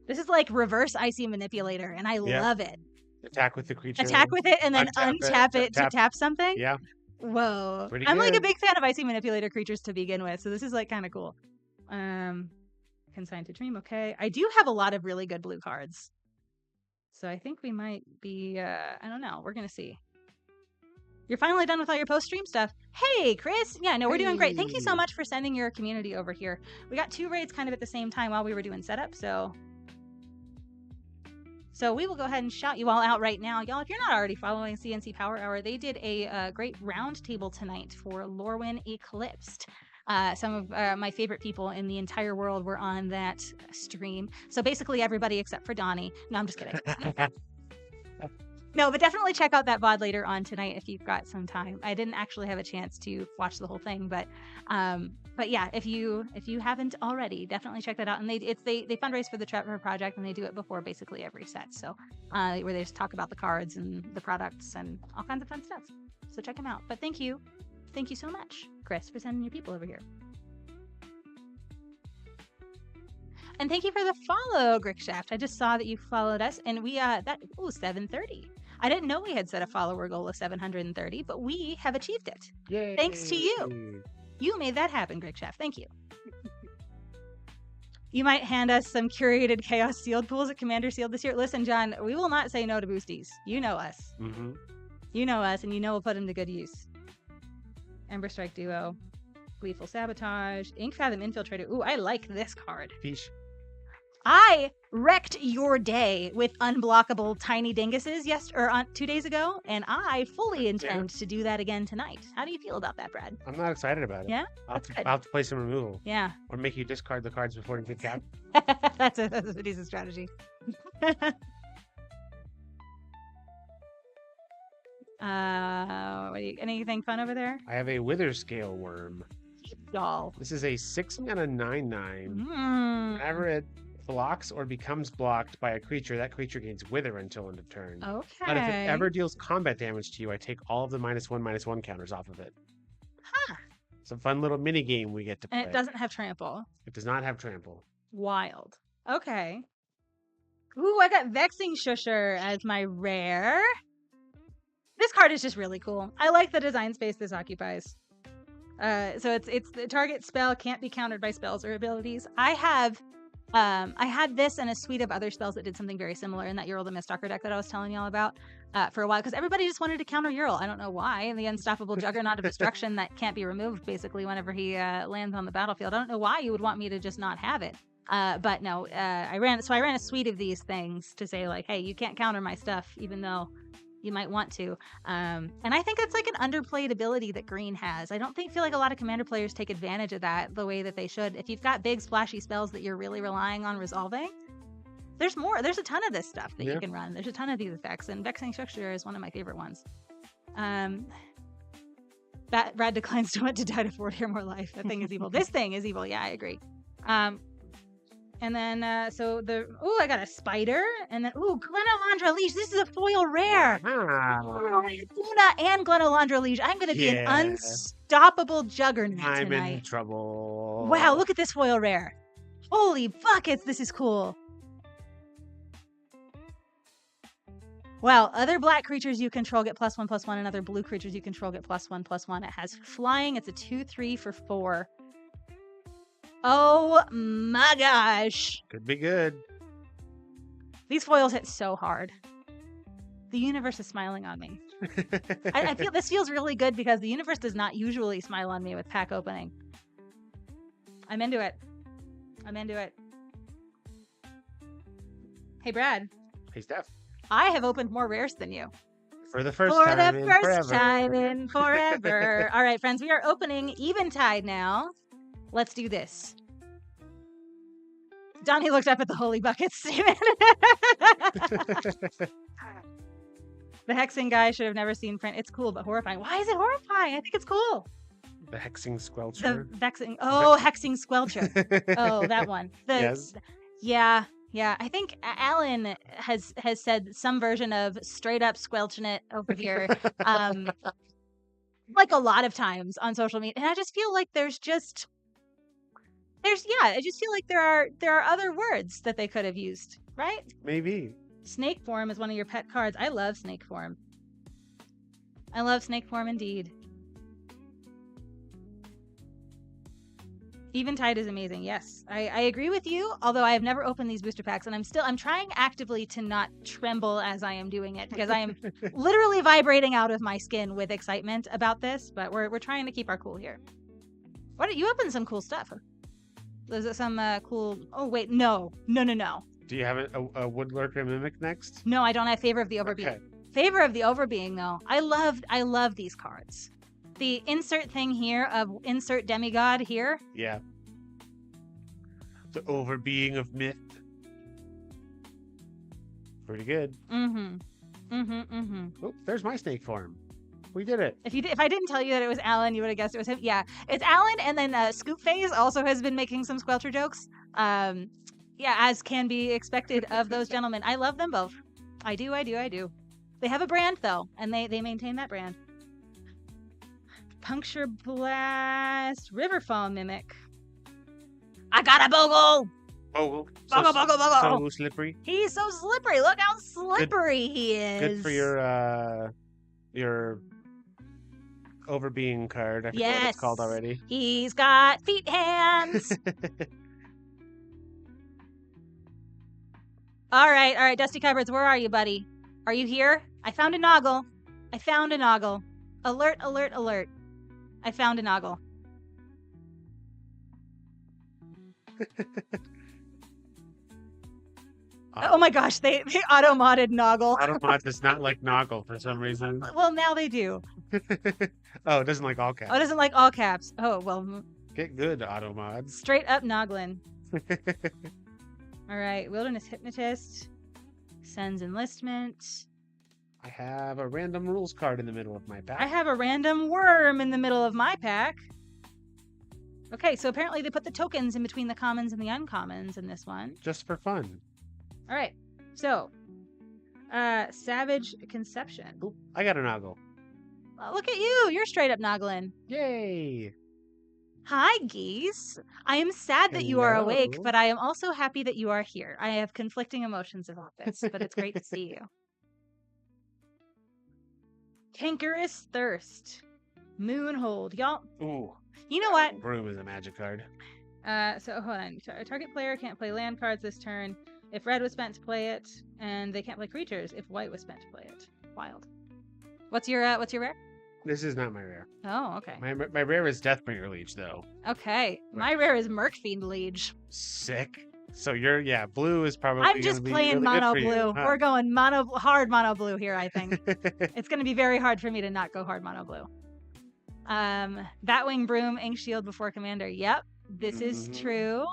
This is like reverse Icy Manipulator, and I love it. Attack with the creature. Attack with it and then untap it to tap something? Yeah. Whoa. Pretty I'm good. like a big fan of Icy Manipulator creatures to begin with, so this is like kind of cool. Consigned to Dream, okay. I do have a lot of really good blue cards. So I think we might be, I don't know, we're going to see. You're finally done with all your post-stream stuff. Hey, Chris. Yeah, no, we're doing great. Thank you so much for sending your community over here. We got 2 raids kind of at the same time while we were doing setup, so we will go ahead and shout you all out right now. Y'all, if you're not already following CNC Power Hour, they did a great round table tonight for Lorwyn Eclipsed. Some of my favorite people in the entire world were on that stream. So basically everybody except for Donnie. No, I'm just kidding. No, but definitely check out that VOD later on tonight if you've got some time. I didn't actually have a chance to watch the whole thing, but yeah, if you haven't already, definitely check that out. And they fundraise for the Trevor Project, and they do it before basically every set. So where they just talk about the cards and the products and all kinds of fun stuff. So check them out. But thank you so much, Chris, for sending your people over here. And thank you for the follow, Grickshaft. I just saw that you followed us, and we 730. I didn't know we had set a follower goal of 730, but we have achieved it. Yay. Thanks to you. You made that happen, Grickshaft. Thank you. You might hand us some curated Chaos Sealed pools at Commander Sealed this year. Listen, John, we will not say no to boosties. You know us. Mm-hmm. You know us, and you know we'll put them to good use. Ember Strike Duo, Gleeful Sabotage, Ink Fathom Infiltrator. Ooh, I like this card. Peach. I wrecked your day with unblockable tiny dinguses 2 days ago, and I fully intend to do that again tonight. How do you feel about that, Brad? I'm not excited about it. Yeah? I'll have to play some removal. Yeah. Or make you discard the cards before you get tapped. That's a decent strategy. Anything fun over there? I have a Wither Scale Worm. Doll. This is a 6-mana 9/9. Whenever it blocks or becomes blocked by a creature, that creature gains Wither until end of turn. Okay. But if it ever deals combat damage to you, I take all of the -1/-1 counters off of it. Huh. It's a fun little mini game we get to play. And it doesn't have trample. It does not have trample. Wild. Okay. Ooh, I got Vexing Shusher as my rare. This card is just really cool. I like the design space this occupies. So it's the target spell can't be countered by spells or abilities. I had this and a suite of other spells that did something very similar in that Ural the Miststalker deck that I was telling y'all about for a while, because everybody just wanted to counter Ural. I don't know why. And the unstoppable juggernaut of destruction that can't be removed basically whenever he lands on the battlefield. I don't know why you would want me to just not have it. But no, I ran a suite of these things to say like, hey, you can't counter my stuff, even though you might want to. And I think it's like an underplayed ability that green has. I don't feel like a lot of commander players take advantage of that the way that they should. If you've got big splashy spells that you're really relying on resolving, there's a ton of this stuff that you can run. There's a ton of these effects, and Vexing Structure is one of my favorite ones. Brad declines to want to die to 40 or more life. That thing is evil. This thing is evil. Yeah, I agree. And then, I got a spider. And then, Glenalandra Liege. This is a foil rare. Luna and Glenalandra Liege. I'm going to be an unstoppable juggernaut tonight. I'm in trouble. Wow, look at this foil rare. Holy buckets, this is cool. Wow, other black creatures you control get +1/+1, and other blue creatures you control get +1/+1. It has flying. It's a 2/3 for 4. Oh my gosh. Could be good. These foils hit so hard. The universe is smiling on me. I feel this feels really good because the universe does not usually smile on me with pack opening. I'm into it. Hey, Brad. Hey, Steph. I have opened more rares than you. For the first time in forever. All right, friends, we are opening Eventide now. Let's do this. Donnie looked up at the holy bucket statement. The hexing guy should have never seen print. It's cool, but horrifying. Why is it horrifying? I think it's cool. The hexing squelcher. The vexing. Oh, hexing squelcher. Oh, that one. Yes. Yeah. I think Alan has said some version of straight up squelching it over here. Like a lot of times on social media. And I just feel like I just feel like there are other words that they could have used, right? Maybe. Snake form is one of your pet cards. I love snake form. I love snake form indeed. Eventide is amazing. Yes, I agree with you. Although I have never opened these booster packs, and I'm trying actively to not tremble as I am doing it because I am literally vibrating out of my skin with excitement about this. But we're trying to keep our cool here. You opened some cool stuff? Is it some cool? Oh wait, no. Do you have a Woodlurker Mimic next? No, I don't have Favor of the Overbeing. Okay. Favor of the Overbeing though. I love these cards. The insert thing here of insert demigod here. Yeah. The Overbeing of myth. Pretty good. Oh, there's my snake form. We did it. If I didn't tell you that it was Alan, you would have guessed it was him. Yeah, it's Alan, and then Scoop Phase also has been making some squelcher jokes. As can be expected of those gentlemen. I love them both. I do. They have a brand though, and they maintain that brand. Puncture Blast, Riverfall Mimic. I got a Bogle! Bogle. Bogle. So slippery. He's so slippery. Look how slippery he is. Good for your Overbeing card. I forget what it's called already. He's got feet hands. All right, Dusty Cupboards, where are you, buddy? Are you here? I found a Noggle. Alert. I found a Noggle. Oh my gosh, they auto-modded Noggle. Auto-mod does not like Noggle for some reason. Well, now they do. Oh, it doesn't like all caps. Oh, it doesn't like all caps. Oh, well. Get good, auto-mods. Straight up Noglin. All right, Wilderness Hypnotist. Sends Enlistment. I have a random rules card in the middle of my pack. I have a random worm in the middle of my pack. Okay, so apparently they put the tokens in between the commons and the uncommons in this one. Just for fun. All right, so Savage Conception. Ooh, I got a Noggle. Oh, look at you. You're straight up Noglin. Yay. Hi, geese. I am sad that you are awake, but I am also happy that you are here. I have conflicting emotions about this, but it's great to see you. Cankerous Thirst. Moonhold. Y'all. Ooh. You know what? Broom is a magic card. So hold on. Target player can't play land cards this turn if red was spent to play it, and they can't play creatures if white was spent to play it. Wild. What's your rare? This is not my rare. Oh, okay. My rare is Deathbringer Liege, though. Okay. My rare is Mercfiend Liege. Sick. So blue is probably I'm going to just be playing really good mono for you. blue. Huh? We're going hard mono blue here, I think. It's going to be very hard for me to not go hard mono blue. Batwing Broom, Ink Shield before Commander. Yep, this is true.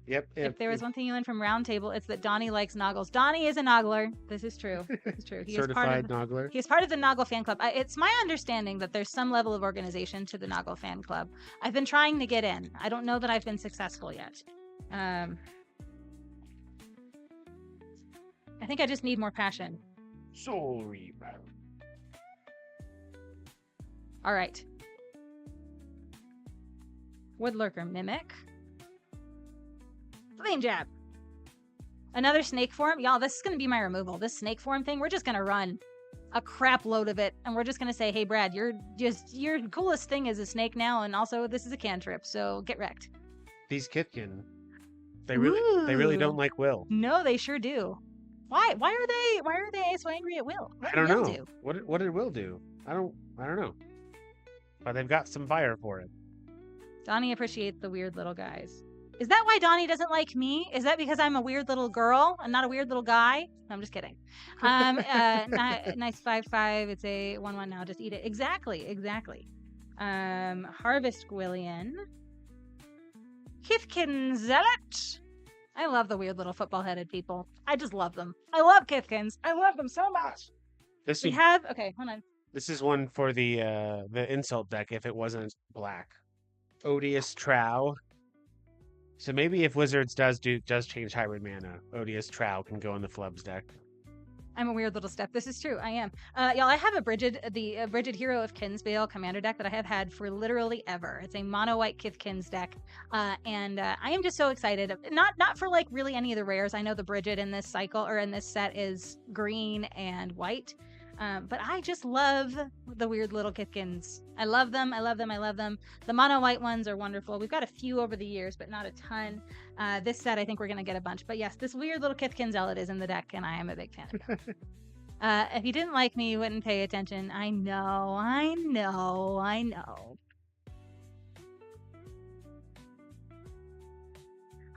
Yep. If there was one thing you learned from Roundtable, it's that Donnie likes Noggles. Donnie is a Noggler. This is true. This is true. He Certified is part of, Noggler. He is part of the Noggle fan club. It's my understanding that there's some level of organization to the Noggle fan club. I've been trying to get in. I don't know that I've been successful yet. I think I just need more passion. Soul Reaper. All right. Woodlurker Mimic. Flame Jab. Another snake form. Y'all, this is going to be my removal. This snake form thing, we're just going to run a crap load of it. And we're just going to say, hey, Brad, your coolest thing is a snake now. And also, this is a cantrip. So get wrecked. These Kithkin, they really don't like Will. No, they sure do. Why are they so angry at Will? I don't know. What did Will do? I don't know. But they've got some fire for it. Donnie appreciates the weird little guys. Is that why Donnie doesn't like me? Is that because I'm a weird little girl and not a weird little guy? No, I'm just kidding. Nice 5/5. It's a 1/1 now. Just eat it. Exactly. Harvest Gwillian. Kithkin Zealot. I love the weird little football-headed people. I just love them. I love Kithkins. I love them so much. Okay, hold on. This is one for the insult deck if it wasn't black. Odious Trow. So maybe if Wizards does change hybrid mana, Odious Trow can go in the Flubs deck. I'm a weird little step. This is true. I am. Y'all, I have a Brigid Hero of Kinsbale commander deck that I have had for literally ever. It's a mono-white Kithkins deck. And I am just so excited. Not for like really any of the rares. I know the Brigid in this cycle or in this set is green and white. But I just love the weird little Kithkins. I love them. The mono white ones are wonderful. We've got a few over the years, but not a ton. This set, I think we're going to get a bunch. But yes, this weird little Kithkin Zealot is in the deck, and I am a big fan of it. If you didn't like me, you wouldn't pay attention. I know.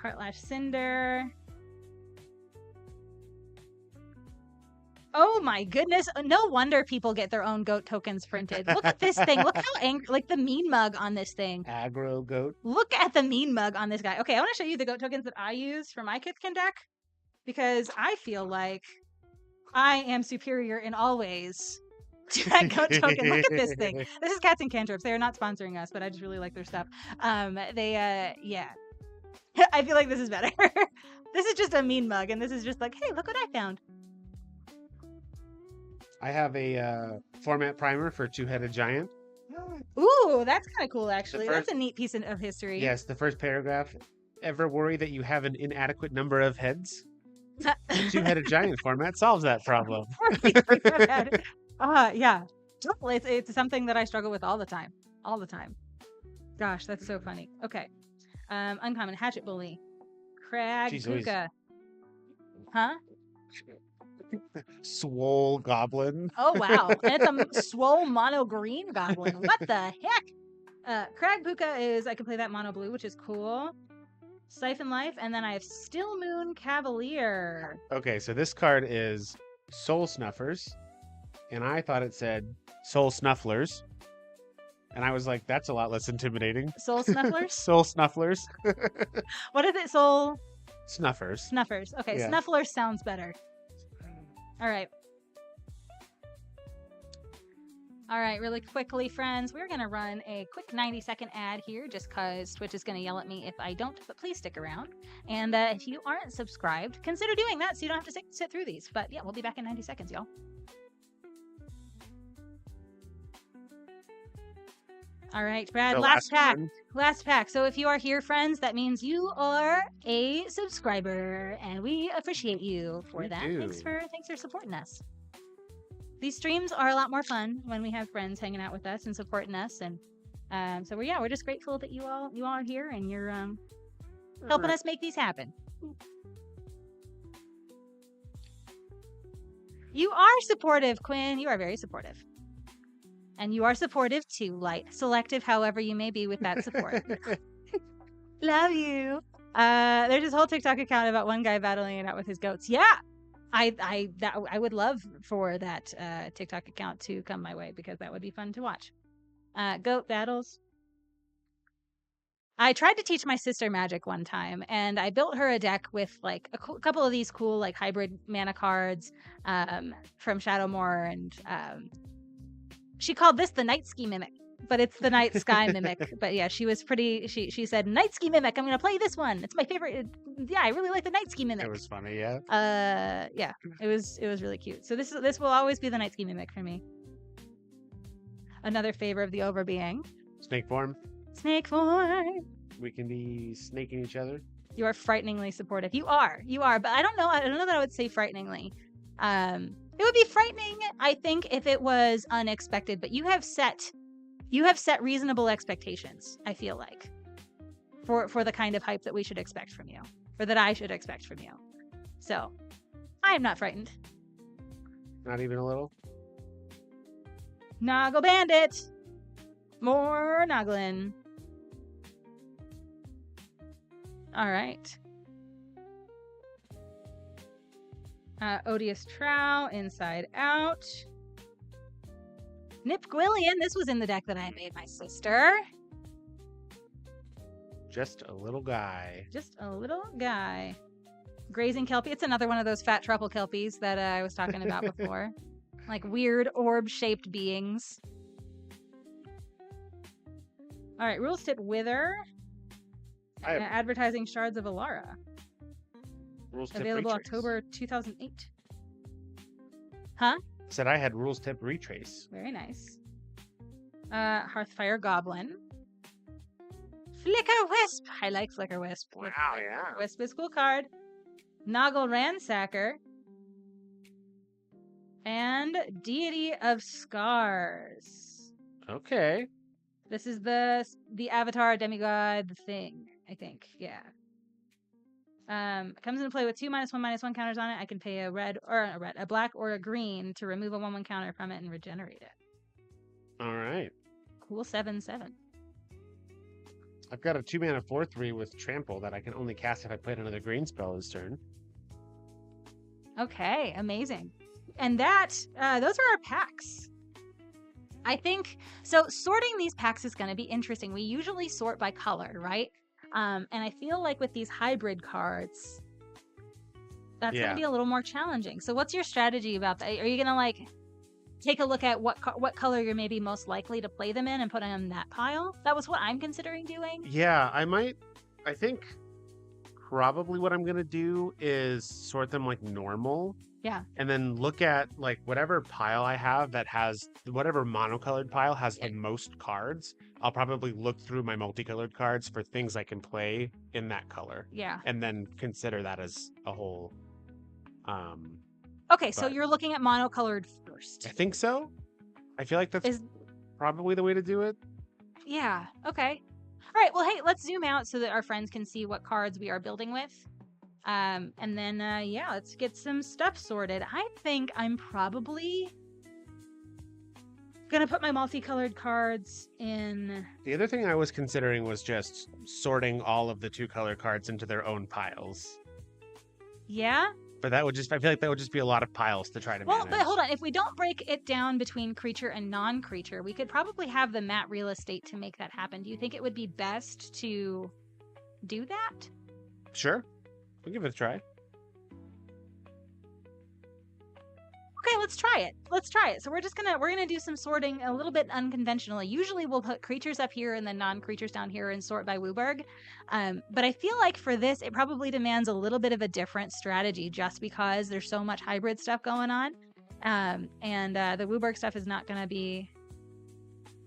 Heartlash Cinder. Oh my goodness. No wonder people get their own goat tokens printed. Look at this thing. Look how angry, like the mean mug on this thing. Aggro goat. Look at the mean mug on this guy. Okay, I want to show you the goat tokens that I use for my Kithkin deck because I feel like I am superior in all ways to that goat token. Look at this thing. This is Cats and Cantrips. They are not sponsoring us, but I just really like their stuff. Yeah. I feel like this is better. This is just a mean mug, and this is just like, hey, look what I found. I have a format primer for Two-Headed Giant. Ooh, that's kind of cool, actually. That's a neat piece of history. Yes, the first paragraph. Ever worry that you have an inadequate number of heads? Two-Headed Giant format solves that problem. Yeah. It's something that I struggle with all the time. Gosh, that's so funny. Okay. Uncommon Hatchet Bully. Crag Puka. Huh? Swole Goblin. Oh, wow. And it's a swole mono green goblin. What the heck? Crag Puka I can play that mono blue, which is cool. Siphon Life, and then I have Still Moon Cavalier. Okay, so this card is Soul Snuffers, and I thought it said Soul Snufflers. And I was like, that's a lot less intimidating. Soul Snufflers? Soul Snufflers. What is it? Soul Snuffers. Snuffers. Okay, yeah. Snufflers sounds better. All right, really quickly, friends, we're going to run a quick 90-second ad here just because Twitch is going to yell at me if I don't, but please stick around. And if you aren't subscribed, consider doing that so you don't have to sit through these. But yeah, we'll be back in 90 seconds, y'all. All right, Brad, last pack. So if you are here, friends, that means you are a subscriber, and we appreciate you for that. Thanks for supporting us. These streams are a lot more fun when we have friends hanging out with us and supporting us, and so we're just grateful that you all are here and you're helping us make these happen. You are supportive, Quinn. You are very supportive. And you are supportive too, light, selective, however you may be with that support. Love you. There's this whole TikTok account about one guy battling it out with his goats. Yeah, I would love for that TikTok account to come my way because that would be fun to watch. Goat battles. I tried to teach my sister Magic one time, and I built her a deck with like a couple of these cool like hybrid mana cards from Shadowmoor, and she called this the Night Ski Mimic, but it's the Night Sky Mimic. But yeah, she was pretty. She said Night Ski Mimic. I'm gonna play this one. It's my favorite. Yeah, I really like the Night Ski Mimic. It was funny, yeah. Yeah, it was really cute. So this will always be the Night Ski Mimic for me. Another favor of the Overbeing. Snake form. Snake form. We can be snaking each other. You are frighteningly supportive. You are, but I don't know that I would say frighteningly. It would be frightening, I think, if it was unexpected, but you have set reasonable expectations, I feel like, for the kind of hype that we should expect from you, or that I should expect from you. So, I am not frightened. Not even a little? Noggle Bandit! More noggling. Alright. Odious Trow, Inside Out. Nip Gwillian, this was in the deck that I made my sister. Just a little guy. Just a little guy. Grazing Kelpie. It's another one of those fat truffle Kelpies that I was talking about before. Like weird orb-shaped beings. Alright, Rules Tip Wither. Advertising Shards of Alara. Rules Tip Available Retrace. October 2008. Huh? Said I had Rules Tip Retrace. Very nice. Hearthfire Goblin. Flicker Wisp. I like Flicker Wisp. Wow, yeah. Wisp is a cool card. Noggle Ransacker. And Deity of Scars. Okay. This is the Avatar Demigod thing, I think. Yeah. Comes into play with 2/1/1 counters on it. I can pay a black or a green to remove a 1/1 counter from it and regenerate it. All right. Cool 7/7. I've got a 2-mana 4/3 with Trample that I can only cast if I played another green spell this turn. Okay, amazing. And that, those are our packs. I think, so sorting these packs is going to be interesting. We usually sort by color, right? And I feel like with these hybrid cards, that's going to be a little more challenging. So what's your strategy about that? Are you going to like take a look at what color you're maybe most likely to play them in and put them in that pile? That was what I'm considering doing. Yeah, I think probably what I'm going to do is sort them like normal. Yeah. And then look at like whatever pile I have that has whatever monocolored pile has the most cards. I'll probably look through my multicolored cards for things I can play in that color. Yeah. And then consider that as a whole. Okay, so you're looking at monocolored first. I think so. I feel like that's probably the way to do it. Yeah. Okay. All right. Well, hey, let's zoom out so that our friends can see what cards we are building with. And then, yeah, let's get some stuff sorted. I think I'm probably gonna put my multicolored cards in. The other thing I was considering was just sorting all of the 2-color cards into their own piles. Yeah? But I feel like that would just be a lot of piles to try to manage. Well, but hold on. If we don't break it down between creature and non-creature, we could probably have the mat real estate to make that happen. Do you think it would be best to do that? Sure. We'll give it a try. Okay, let's try it. So we're gonna do some sorting a little bit unconventionally. Usually we'll put creatures up here and then non-creatures down here and sort by Wooburg. But I feel like for this, it probably demands a little bit of a different strategy just because there's so much hybrid stuff going on. And the Wooburg stuff is not gonna be.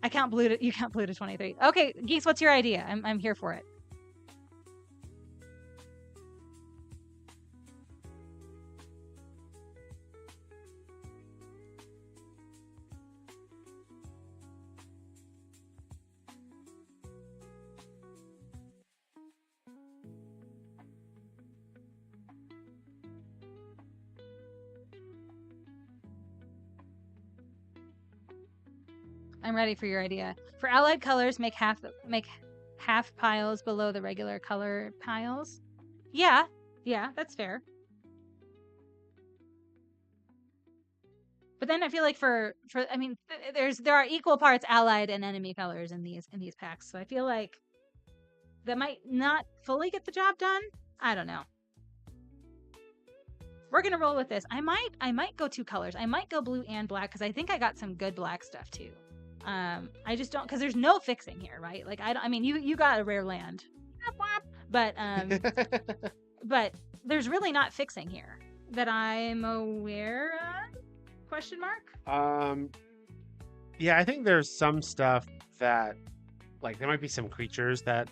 You count blue to 23. Okay, Geese, what's your idea? I'm here for it. I'm ready for your idea. For allied colors, make half half piles below the regular color piles. Yeah, that's fair. But then I feel like I mean, there are equal parts allied and enemy colors in these packs. So I feel like that might not fully get the job done. I don't know. We're gonna roll with this. I might go 2 colors. I might go blue and black because I think I got some good black stuff too. I just don't, because there's no fixing here, right? Like I mean, you got a rare land, but but there's really not fixing here that I'm aware of. Question mark? Yeah, I think there's some stuff that, like, there might be some creatures that,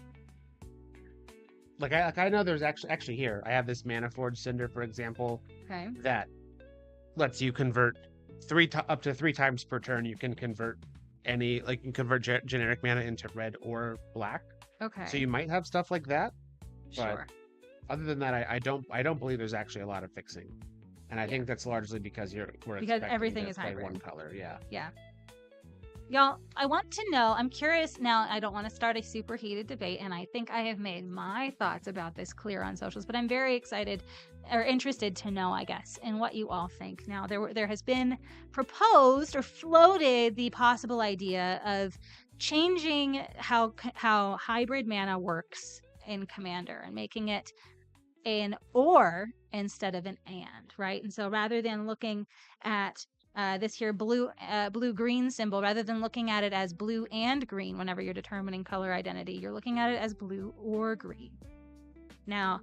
like, I know there's actually here. I have this Mana Forge Cinder, for example, Okay. that lets you convert up to 3 times per turn. You can convert any, like, you can convert generic mana into red or black. Okay. So you might have stuff like that. Sure. But other than that, I don't believe there's actually a lot of fixing. And I think that's largely because we're expecting everything to is play hybrid. one color. Yeah. Yeah. Y'all, I want to know, I'm curious now, I don't want to start a super heated debate, and I think I have made my thoughts about this clear on socials, but I'm very excited or interested to know, I guess, in what you all think. Now, there has been proposed or floated the possible idea of changing how hybrid mana works in Commander and making it an or instead of an and, right? And so rather than looking at this here blue-green symbol, rather than looking at it as blue and green whenever you're determining color identity, you're looking at it as blue or green. Now,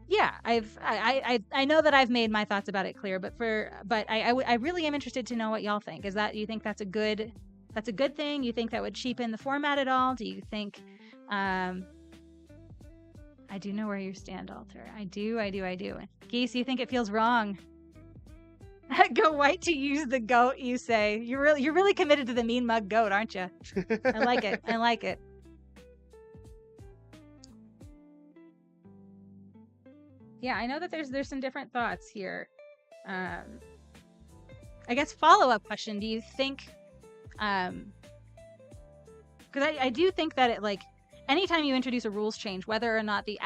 yeah, I know that I've made my thoughts about it clear, but I really am interested to know what y'all think. You think that's a good thing? You think that would cheapen the format at all? Do you think I do know where you stand, Alter. I do. Geese, you think it feels wrong? Go white to use the goat, you say. You're really committed to the mean mug goat, aren't you? I like it. I like it. Yeah, I know that there's some different thoughts here. I guess follow-up question, do you think because I do think that it, like, anytime you introduce a rules change, whether or not the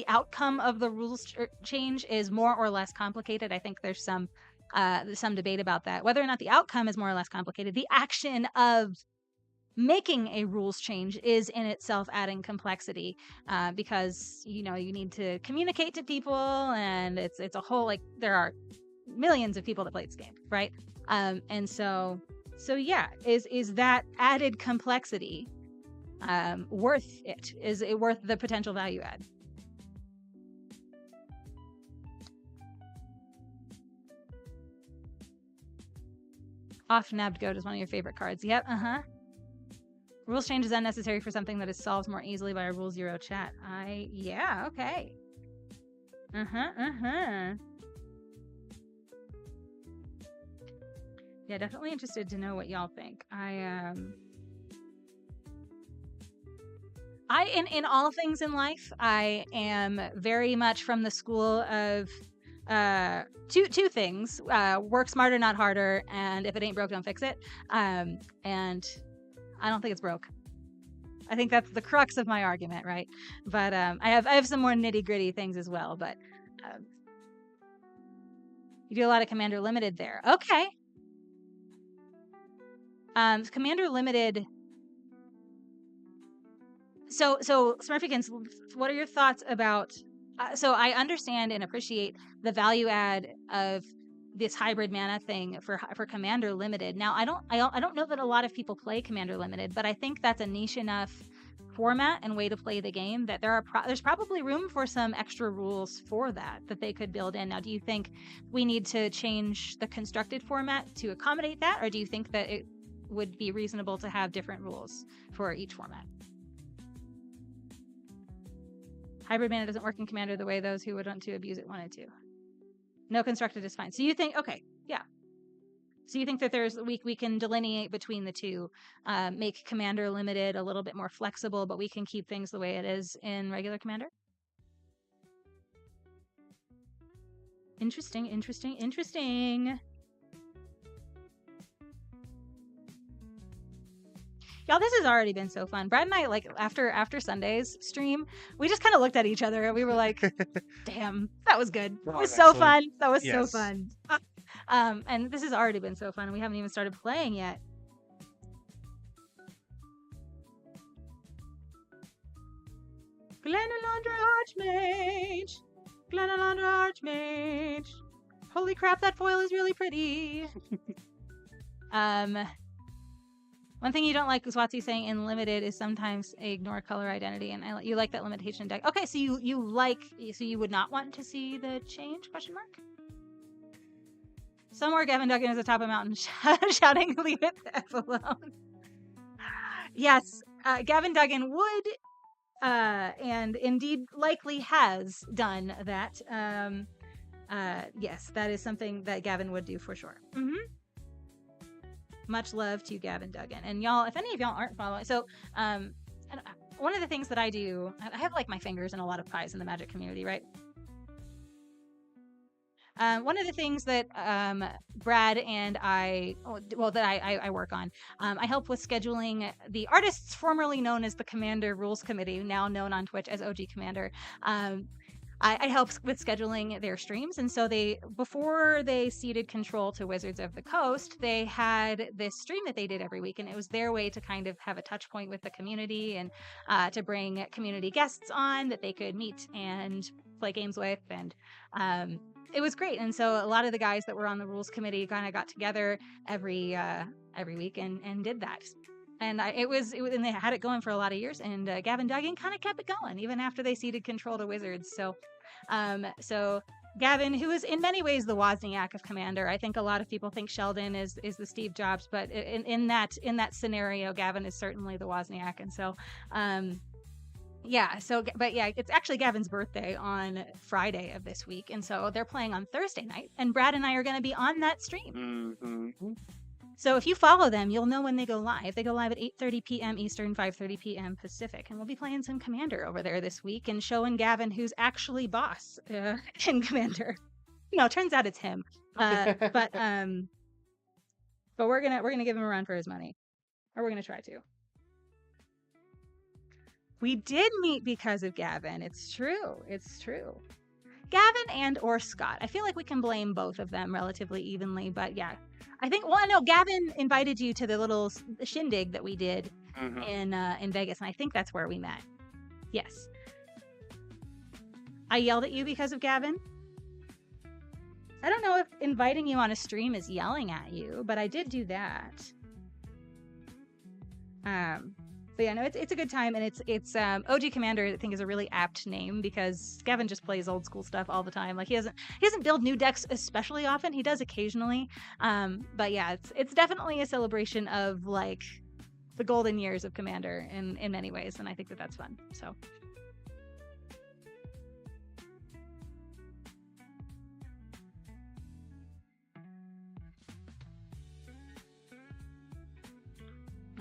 outcome of the rules change is more or less complicated, I think there's some debate about that. Whether or not the outcome is more or less complicated, the action of making a rules change is in itself adding complexity, because you need to communicate to people, and it's a whole, like, there are millions of people that play this game, right? And so yeah, is that added complexity worth it? Is it worth the potential value add? Off-nabbed goat is one of your favorite cards. Yep, Rules change is unnecessary for something that is solved more easily by a Rule Zero chat. Yeah, okay. Yeah, definitely interested to know what y'all think. In all things in life, I am very much from the school of two things: work smarter, not harder, and if it ain't broke, don't fix it. And I don't think it's broke. I think that's the crux of my argument, right? But I have some more nitty gritty things as well. But you do a lot of Commander Limited there, okay? Commander Limited. So Smurfykins, what are your thoughts about? So I understand and appreciate the value add of this hybrid mana thing for Commander Limited. Now I don't know that a lot of people play Commander Limited, but I think that's a niche enough format and way to play the game that there's probably room for some extra rules for that they could build in. Now, do you think we need to change the constructed format to accommodate that, or do you think that it would be reasonable to have different rules for each format? Hybrid mana doesn't work in Commander the way those who would want to abuse it wanted to. No constructed is fine. So you think, okay, yeah. So you think that we can delineate between the two, make Commander Limited a little bit more flexible, but we can keep things the way it is in regular Commander? Interesting. Y'all, this has already been so fun. Brad and I, like, after Sunday's stream, we just kind of looked at each other and we were like, damn, that was good. It was so fun. That was so fun. And this has already been so fun, and we haven't even started playing yet. Glenalandra Archmage! Glenalandra Archmage! Holy crap, that foil is really pretty! One thing you don't like, Swatsi saying in limited, is sometimes ignore color identity, and you like that limitation deck. Okay, so you would not want to see the change? Question mark. Somewhere Gavin Duggan is atop a mountain shouting, "Leave it the F alone." Yes, Gavin Duggan would, and indeed likely has done that. Yes, that is something that Gavin would do for sure. Much love to Gavin Duggan. And y'all, if any of y'all aren't following, so one of the things that I do, I have like my fingers in a lot of pies in the Magic community, right? One of the things that Brad and I work on, I help with scheduling the artists formerly known as the Commander Rules Committee, now known on Twitch as OG Commander. I help with scheduling their streams, and so before they ceded control to Wizards of the Coast, they had this stream that they did every week, and it was their way to kind of have a touch point with the community and to bring community guests on that they could meet and play games with, and it was great. And so a lot of the guys that were on the rules committee kind of got together every week and did that. And and they had it going for a lot of years. And Gavin Duggan kind of kept it going even after they ceded control to Wizards. So Gavin, who is in many ways the Wozniak of Commander, I think a lot of people think Sheldon is the Steve Jobs, but in that scenario, Gavin is certainly the Wozniak. And so it's actually Gavin's birthday on Friday of this week, and so they're playing on Thursday night, and Brad and I are going to be on that stream. So if you follow them, you'll know when they go live. They go live at 8:30 p.m. Eastern, 5:30 p.m. Pacific, and we'll be playing some Commander over there this week and showing Gavin who's actually boss in Commander. No, turns out it's him. But we're gonna give him a run for his money, or we're gonna try to. We did meet because of Gavin. It's true. Gavin and or Scott. I feel like we can blame both of them relatively evenly, but yeah. I think, Gavin invited you to the little shindig that we did in Vegas, and I think that's where we met. Yes. I yelled at you because of Gavin. I don't know if inviting you on a stream is yelling at you, but I did do that. But yeah, no, it's a good time, and it's OG Commander, I think, is a really apt name because Gavin just plays old school stuff all the time. Like he doesn't build new decks especially often. He does occasionally, but yeah, it's definitely a celebration of like the golden years of Commander in many ways, and I think that's fun. So.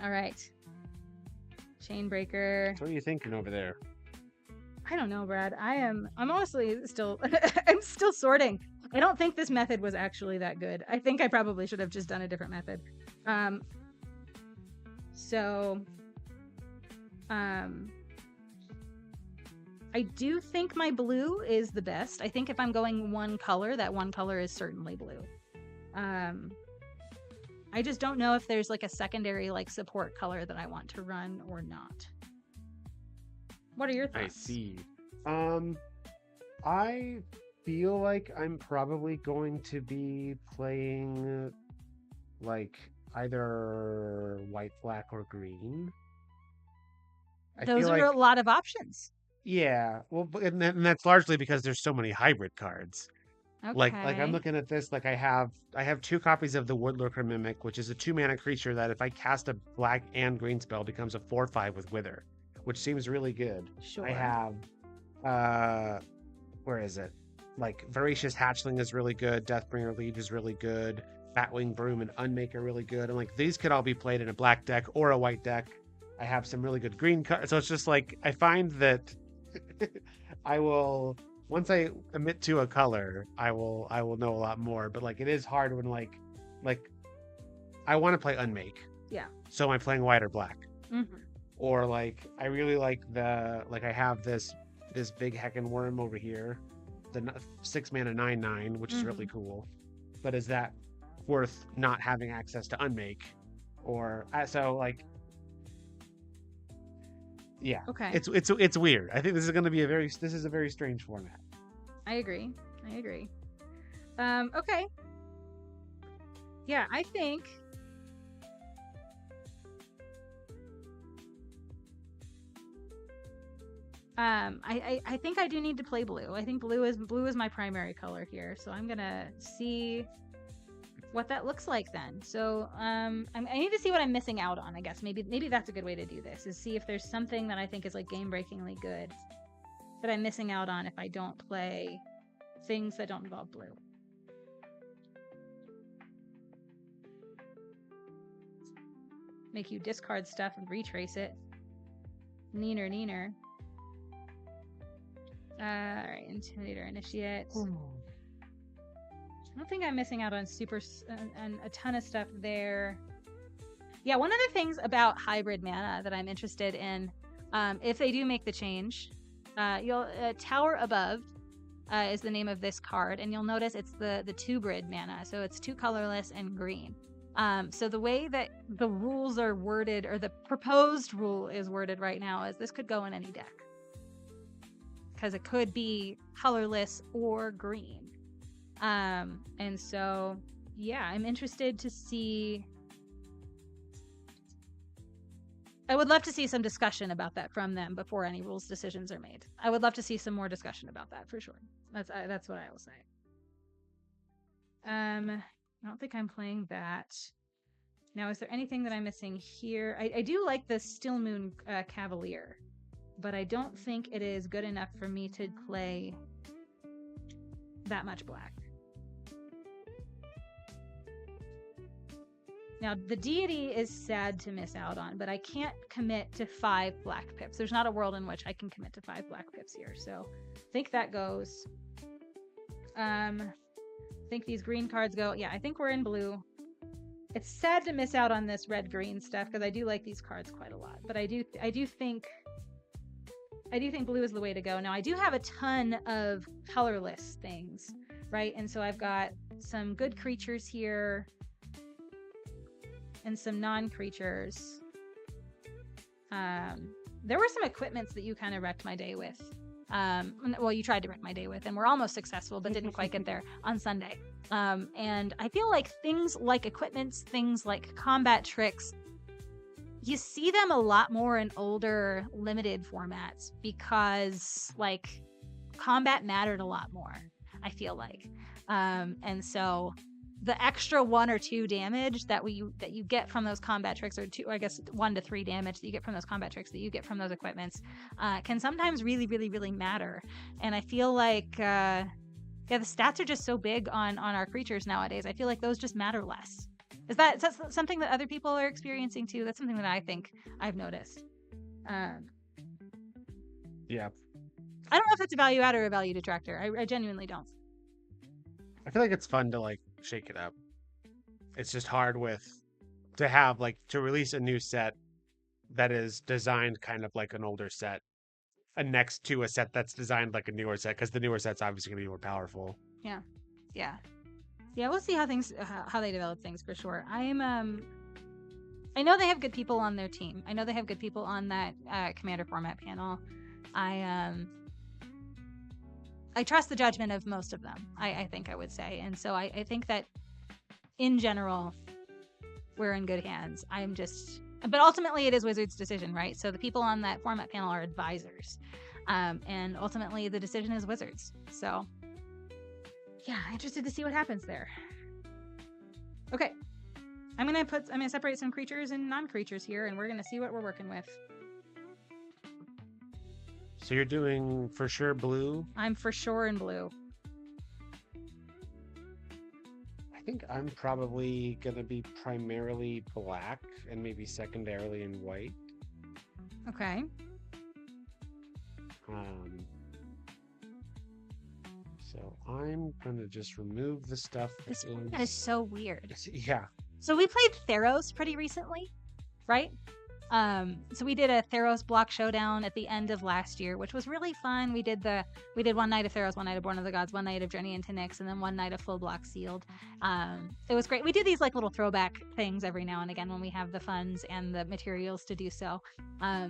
All right. Chainbreaker. So what are you thinking over there? I don't know, Brad. I'm honestly still I'm still sorting. I don't think this method was actually that good. I think I probably should have just done a different method. I do think my blue is the best. I think if I'm going one color, that one color is certainly blue. I just don't know if there's like a secondary like support color that I want to run or not. What are your thoughts? I see. I feel like I'm probably going to be playing like either white, black, or green. Those are a lot of options. Yeah, well, and that's largely because there's so many hybrid cards. Okay. Like I'm looking at this, like I have 2 copies of the Woodlurker Mimic, which is a 2-mana creature that if I cast a black and green spell becomes a 4/5 with Wither, which seems really good. Sure. I have where is it? Like Voracious Hatchling is really good, Deathbringer Liege is really good, Batwing Broom and Unmake are really good, and like these could all be played in a black deck or a white deck. I have some really good green cards, so it's just like I find that I will. Once I commit to a color, I will know a lot more. But like it is hard when like I want to play Unmake. Yeah. So am I playing white or black? Or like I really like I have this big heckin' worm over here, the 6 mana 9/9, which is really cool. But is that worth not having access to unmake? Or so like yeah, Okay. it's weird. I think this is going to be this is a very strange format. I agree. Okay. Yeah, I think I think I do need to play blue. I think blue is my primary color here. So I'm gonna see what that looks like then. So I need to see what I'm missing out on, I guess. Maybe that's a good way to do this, is see if there's something that I think is like game-breakingly good that I'm missing out on if I don't play things that don't involve blue. Make you discard stuff and retrace it. Neener. Alright, Intimidator, Initiate. I don't think I'm missing out on a ton of stuff there. Yeah, one of the things about hybrid mana that I'm interested in, if they do make the change, Tower Above is the name of this card, and you'll notice it's the 2 grid mana, so it's 2 colorless and green. So the way that the rules are worded, or the proposed rule is worded right now, is this could go in any deck. Because it could be colorless or green. And so, yeah, I'm interested to see. I would love to see some discussion about that from them before any rules decisions are made. I would love to see some more discussion about that for sure. That's what I will say. I don't think I'm playing that. Now, is there anything that I'm missing here? I do like the Stillmoon Cavalier, but I don't think it is good enough for me to play that much black. Now, the Deity is sad to miss out on, but I can't commit to 5 black pips. There's not a world in which I can commit to 5 black pips here, so I think that goes. I think these green cards go. Yeah, I think we're in blue. It's sad to miss out on this red-green stuff because I do like these cards quite a lot, but I do think blue is the way to go. Now, I do have a ton of colorless things, right? And so I've got some good creatures here and some non-creatures. There were some equipments that you kind of wrecked my day with. Well, you tried to wreck my day with, and we're almost successful, but didn't quite get there on Sunday. And I feel like things like equipments, things like combat tricks, you see them a lot more in older limited formats because like combat mattered a lot more, I feel like. And so the extra 1 or 2 damage that you get from those combat tricks, or 2, I guess 1 to 3 damage that you get from those combat tricks that you get from those equipments, can sometimes really, really, really matter. And I feel like the stats are just so big on our creatures nowadays. I feel like those just matter less. Is that something that other people are experiencing too? That's something that I think I've noticed. Yeah. I don't know if it's a value add or a value detractor. I genuinely don't. I feel like it's fun to like shake it up. It's just hard to release a new set that is designed kind of like an older set, and next to a set that's designed like a newer set, because the newer set's obviously going to be more powerful. Yeah. We'll see how they develop things for sure. I know they have good people on their team. I know they have good people on that commander format panel. I trust the judgment of most of them, I think I would say. And so I think that in general, we're in good hands. But ultimately it is Wizards' decision, right? So the people on that format panel are advisors. And ultimately the decision is Wizards. So yeah, interested to see what happens there. Okay. I'm gonna separate some creatures and non-creatures here, and we're gonna see what we're working with. So you're doing for sure blue? I'm for sure in blue. I think I'm probably gonna be primarily black and maybe secondarily in white. Okay. So I'm gonna just remove the stuff. This is so weird. Yeah. So we played Theros pretty recently, right? So we did a Theros block showdown at the end of last year, which was really fun. We did one night of Theros, one night of Born of the Gods, one night of Journey into Nyx, and then one night of full block sealed. It was great. We do these like little throwback things every now and again when we have the funds and the materials to do so. I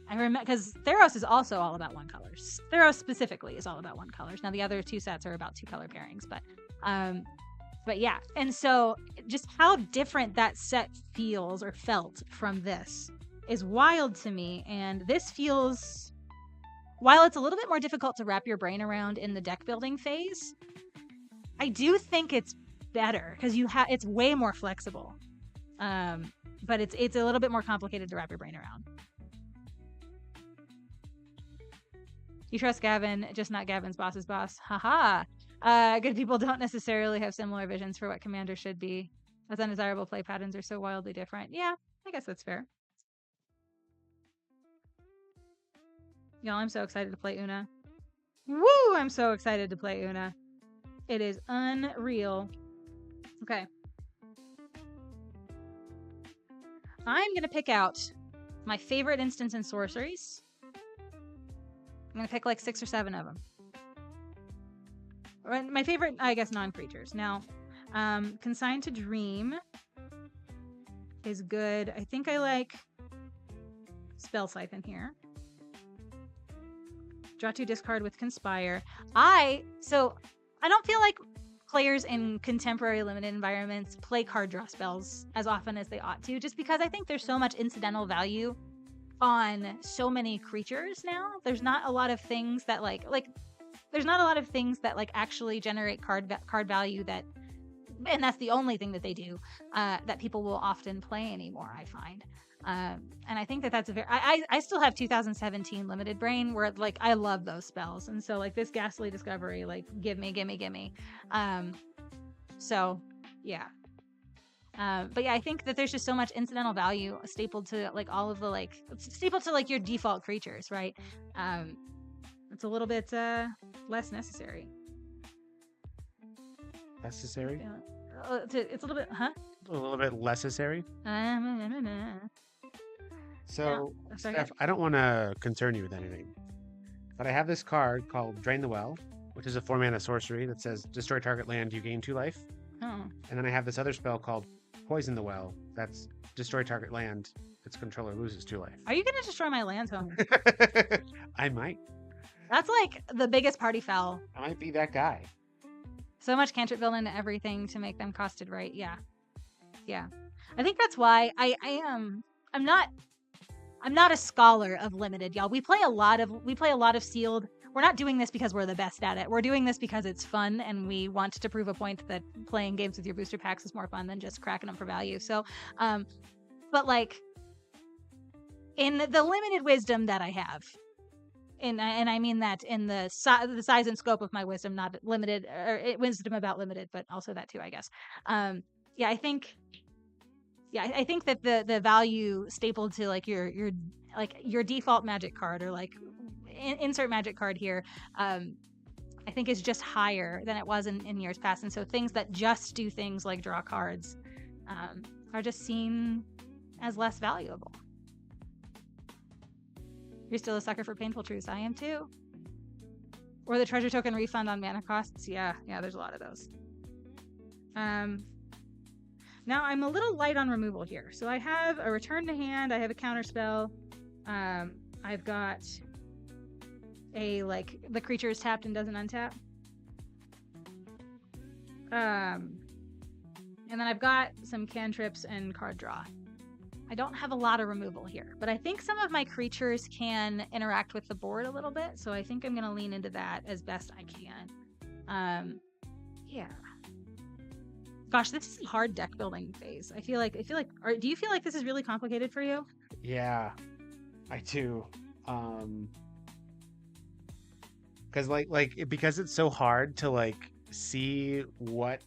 remember because Theros is also all about one colors. Theros specifically is all about one colors. Now the other two sets are about two color pairings, but yeah, and so just how different that set feels or felt from this is wild to me. And this feels, while it's a little bit more difficult to wrap your brain around in the deck building phase, I do think it's better because it's way more flexible. But it's a little bit more complicated to wrap your brain around. You trust Gavin, just not Gavin's boss's boss. Haha. Good people don't necessarily have similar visions for what Commander should be, as undesirable play patterns are so wildly different. Yeah, I guess that's fair. Y'all, I'm so excited to play Una. Woo! I'm so excited to play Una. It is unreal. Okay. I'm going to pick out my favorite instants and sorceries. I'm going to pick like 6 or 7 of them. My favorite, I guess, non-creatures. Now, Consigned to Dream is good. I think I like Spell Scythe in here. Draw 2, discard with Conspire. I don't feel like players in contemporary limited environments play card draw spells as often as they ought to, just because I think there's so much incidental value on so many creatures now. There's not a lot of things that there's not a lot of things that actually generate card value and that's the only thing that they do that people will often play anymore, I find. And I think that's I still have 2017 limited brain where I love those spells, and so this Ghastly Discovery, give me. So yeah. But yeah, I think that there's just so much incidental value stapled to all of the stapled to your default creatures, right? It's a little bit less necessary. Necessary? It's a little bit, huh? A little bit necessary. So, Steph, I don't want to concern you with anything, but I have this card called Drain the Well, which is a 4-mana sorcery that says destroy target land, you gain 2 life. Oh. And then I have this other spell called Poison the Well. That's destroy target land, its controller loses 2 life. Are you going to destroy my lands, home? I might. That's the biggest party foul. I might be that guy. So much cantrip built into everything to make them costed right. Yeah. I think that's why I'm not a scholar of limited, y'all. We play a lot of sealed. We're not doing this because we're the best at it. We're doing this because it's fun and we want to prove a point that playing games with your booster packs is more fun than just cracking them for value. So, but in the limited wisdom that I have, and I mean that in the size and scope of my wisdom, not limited, or wisdom about limited, but also that too, I guess. I think that the value stapled to your default magic card or insert magic card here, I think is just higher than it was in years past. And so things that just do things like draw cards are just seen as less valuable. You're still a sucker for painful truths. I am too. Or the treasure token refund on mana costs. Yeah, there's a lot of those. Now I'm a little light on removal here. So I have a return to hand, I have a counter spell. I've got a the creature is tapped and doesn't untap. And then I've got some cantrips and card draw. I don't have a lot of removal here, but I think some of my creatures can interact with the board a little bit, so I think I'm going to lean into that as best I can. Yeah. Gosh, this is a hard deck building phase. Do you feel like this is really complicated for you? Yeah, I do. Because it's so hard to see what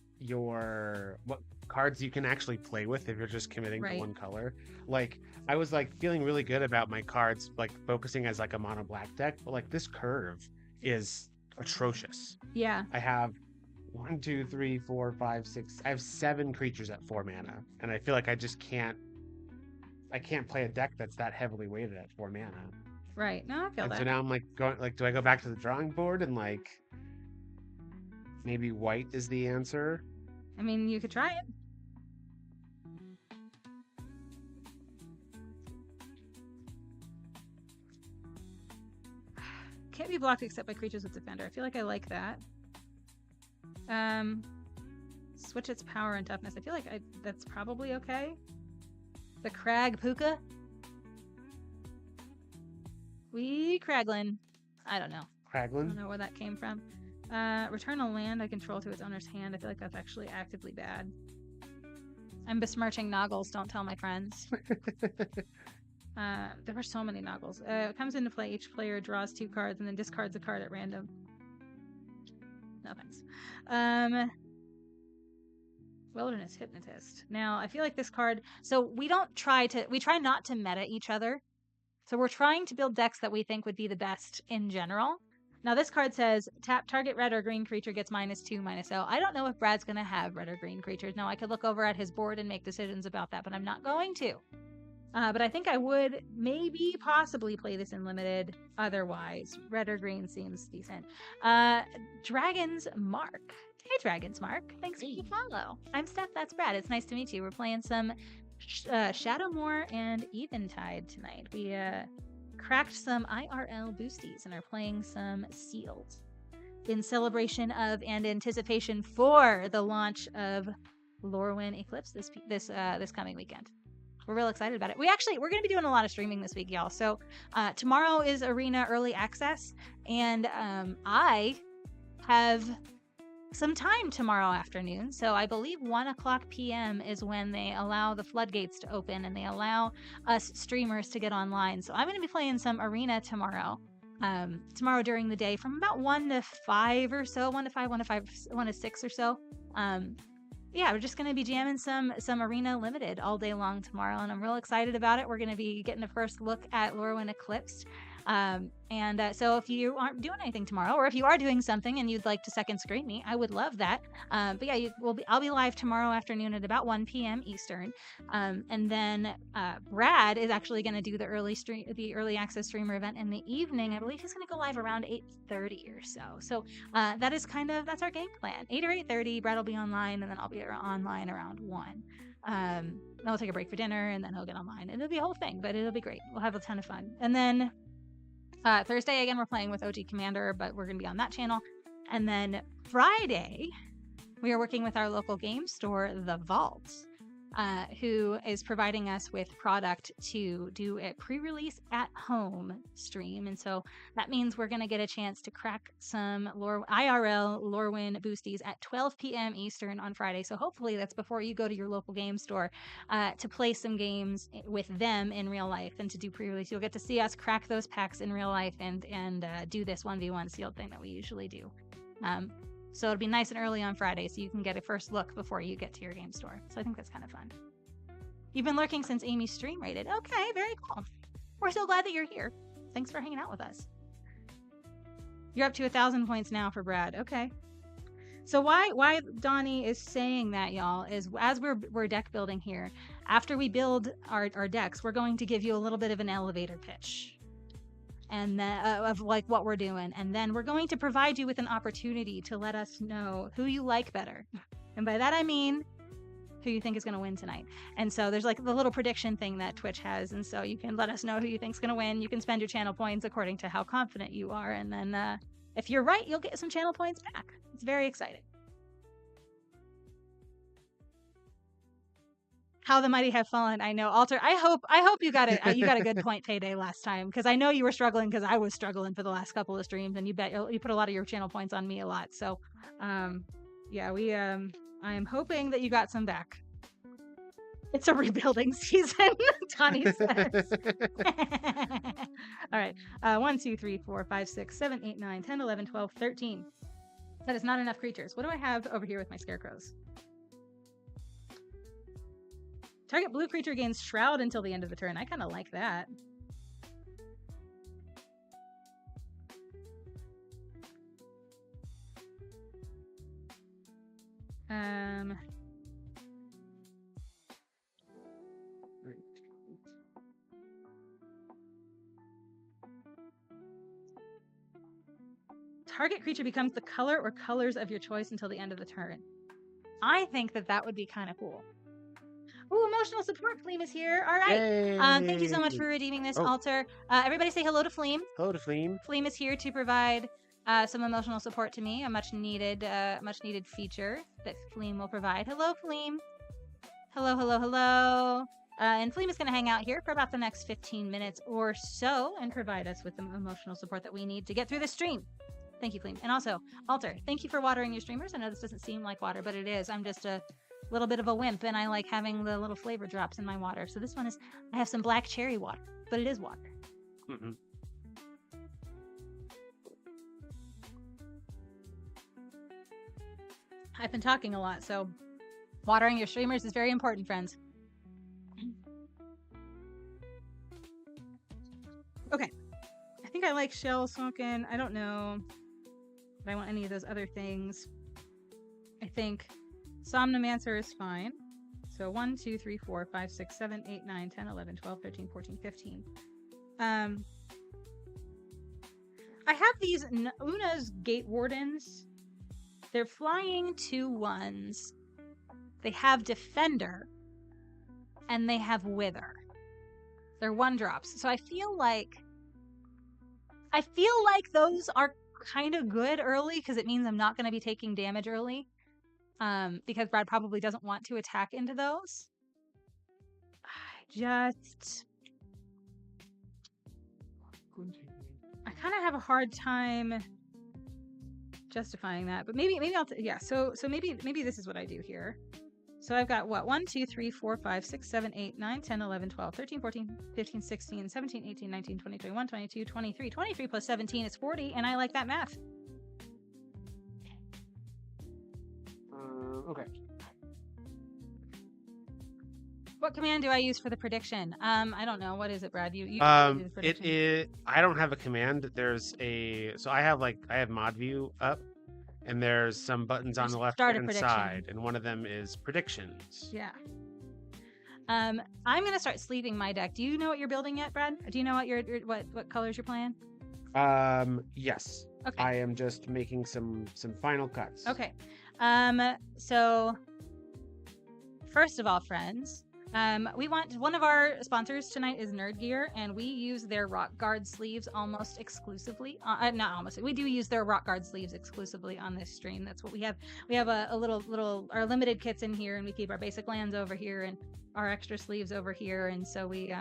cards you can actually play with if you're just committing to one color. I was feeling really good about my cards focusing as a mono black deck, but this curve is atrocious. Yeah. I have 1, 2, 3, 4, 5, 6. I have 7 creatures at 4 mana, and I feel like I just can't I can't play a deck that's that heavily weighted at 4 mana. Right. No, I feel And so that. now I'm like going like, do I go back to the drawing board and like maybe white is the answer? I mean, you could try it. Can't be blocked except by creatures with defender. I feel like I like that. Switch its power and toughness. I feel like that's probably okay. The Crag Puka. Wee Kraglin. I don't know. I don't Kraglin? know where that came from. Return a land I control to its owner's hand. I feel like that's actually actively bad. I'm besmirching Noggles, don't tell my friends. There were so many Noggles. It comes into play, each player draws 2 cards and then discards a card at random. No thanks. Wilderness Hypnotist. Now, I feel like this card... So we try not to meta each other. So we're trying to build decks that we think would be the best in general. Now this card says, tap target red or green creature gets -2/-0. I don't know if Brad's going to have red or green creatures. Now I could look over at his board and make decisions about that, but I'm not going to. But I think I would maybe possibly play this in limited. Otherwise, red or green seems decent. Dragon's Mark. Hey, Dragon's Mark. Thanks for the follow. I'm Steph. That's Brad. It's nice to meet you. We're playing some Shadowmoor and Eventide tonight. We cracked some IRL boosties and are playing some Sealed in celebration of and anticipation for the launch of Lorwyn Eclipse this coming weekend. We're real excited about it. We're going to be doing a lot of streaming this week, y'all. So tomorrow is Arena Early Access, and I have some time tomorrow afternoon. So I believe 1:00 p.m. is when they allow the floodgates to open and they allow us streamers to get online. So I'm going to be playing some Arena tomorrow. Tomorrow during the day from about 1 to 5 or so, 1 to 6 or so. Yeah, we're just going to be jamming some Arena Limited all day long tomorrow, and I'm real excited about it. We're going to be getting a first look at Lorwyn Eclipse. So if you aren't doing anything tomorrow, or if you are doing something and you'd like to second screen me, I would love that. But yeah, I'll be live tomorrow afternoon at about 1 p.m. Eastern. And then Brad is actually going to do the early access streamer event in the evening. I believe he's going to go live around 8:30 or so. So that's our game plan. 8 or 8:30, Brad will be online, and then I'll be online around 1. Then we'll take a break for dinner, and then he'll get online. It'll be a whole thing, but it'll be great. We'll have a ton of fun. And then Thursday, again, we're playing with OG Commander, but we're going to be on that channel. And then Friday, we are working with our local game store, The Vault, who is providing us with product to do a pre-release at-home stream. And so that means we're going to get a chance to crack some IRL Lorwyn boosties at 12 p.m. Eastern on Friday. So hopefully that's before you go to your local game store to play some games with them in real life and to do pre-release. You'll get to see us crack those packs in real life and do this 1v1 sealed thing that we usually do. So it'll be nice and early on Friday so you can get a first look before you get to your game store. So I think that's kind of fun. You've been lurking since Amy's stream rated. Okay, very cool. We're so glad that you're here. Thanks for hanging out with us. You're up to 1,000 points now for Brad. Okay. So why Donnie is saying that, y'all, is as we're deck building here, after we build our decks, we're going to give you a little bit of an elevator pitch. And of like what we're doing, and then we're going to provide you with an opportunity to let us know who you like better, and by that I mean who you think is going to win tonight. And so there's like the little prediction thing that Twitch has, and so you can let us know who you think is going to win. You can spend your channel points according to how confident you are, and then if you're right, you'll get some channel points back. It's very exciting. How the mighty have fallen. I know. Alter, I hope you got a good point payday last time, because I know you were struggling, because I was struggling for the last couple of streams, and you put a lot of your channel points on me a lot. So yeah, I am hoping that you got some back. It's a rebuilding season, Tani says. All right. 1, 2, 3, 4, 5, 6, 7, 8, 9, 10, 11, 12, 13. That is not enough creatures. What do I have over here with my scarecrows? Target blue creature gains Shroud until the end of the turn. I kind of like that. target creature becomes the color or colors of your choice until the end of the turn. I think that would be kind of cool. Ooh, emotional support. Fleem is here. All right. Thank you so much Yay! for redeeming this Oh, altar. Everybody say hello to Fleem. hello to Fleem. Fleem is here to provide some emotional support to me, a much needed feature that Fleem will provide. Hello, Fleem. Hello, hello, hello. And Fleem is going to hang out here for about the next 15 minutes or so and provide us with the emotional support that we need to get through the stream. Thank you, Fleem. And also, Alter, thank you for watering your streamers. I know this doesn't seem like water, but it is. I'm just a little bit of a wimp, and I like having the little flavor drops in my water. So this one is, I have some black cherry water, but it is water. Mm-hmm. I've been talking a lot, so watering your streamers is very important, friends. Okay. I think I like Shell Sunken. I don't know if I want any of those other things. I think Somnomancer is fine. So 1, 2, 3, 4, 5, 6, 7, 8, 9, 10, 11, 12, 13, 14, 15. I have these Una's Gate Wardens. They're flying 2/1s. They have Defender. And they have Wither. They're 1-drops. So I feel like those are kind of good early because it means I'm not going to be taking damage early. Because Brad probably doesn't want to attack into those. I kind of have a hard time justifying that, but maybe I'll so maybe this is what I do here. So I've got what? 1, 2, 3, 4, 5, 6, 7, 8, 9, 10, 11, 12, 13, 14, 15, 16, 17, 18, 19, 20, 21, 22, 23. 23 plus 17 is 40, and I like that math. Okay. What command do I use for the prediction? I don't know. What is it, Brad? You do the prediction. It is. I don't have a command. There's a. So I have mod view up, and there's some buttons on the left hand side, and one of them is predictions. Yeah. I'm gonna start sleeving my deck. Do you know what you're building yet, Brad? Do you know what colors you're playing? Yes. Okay. I am just making some final cuts. Okay. So first of all, friends, we want one of our sponsors tonight is Nerd Gear, and we use their Rock Guard sleeves almost exclusively. Not almost. We do use their Rock Guard sleeves exclusively on this stream. That's what we have. We have a little our limited kits in here, and we keep our basic lands over here and our extra sleeves over here. And so we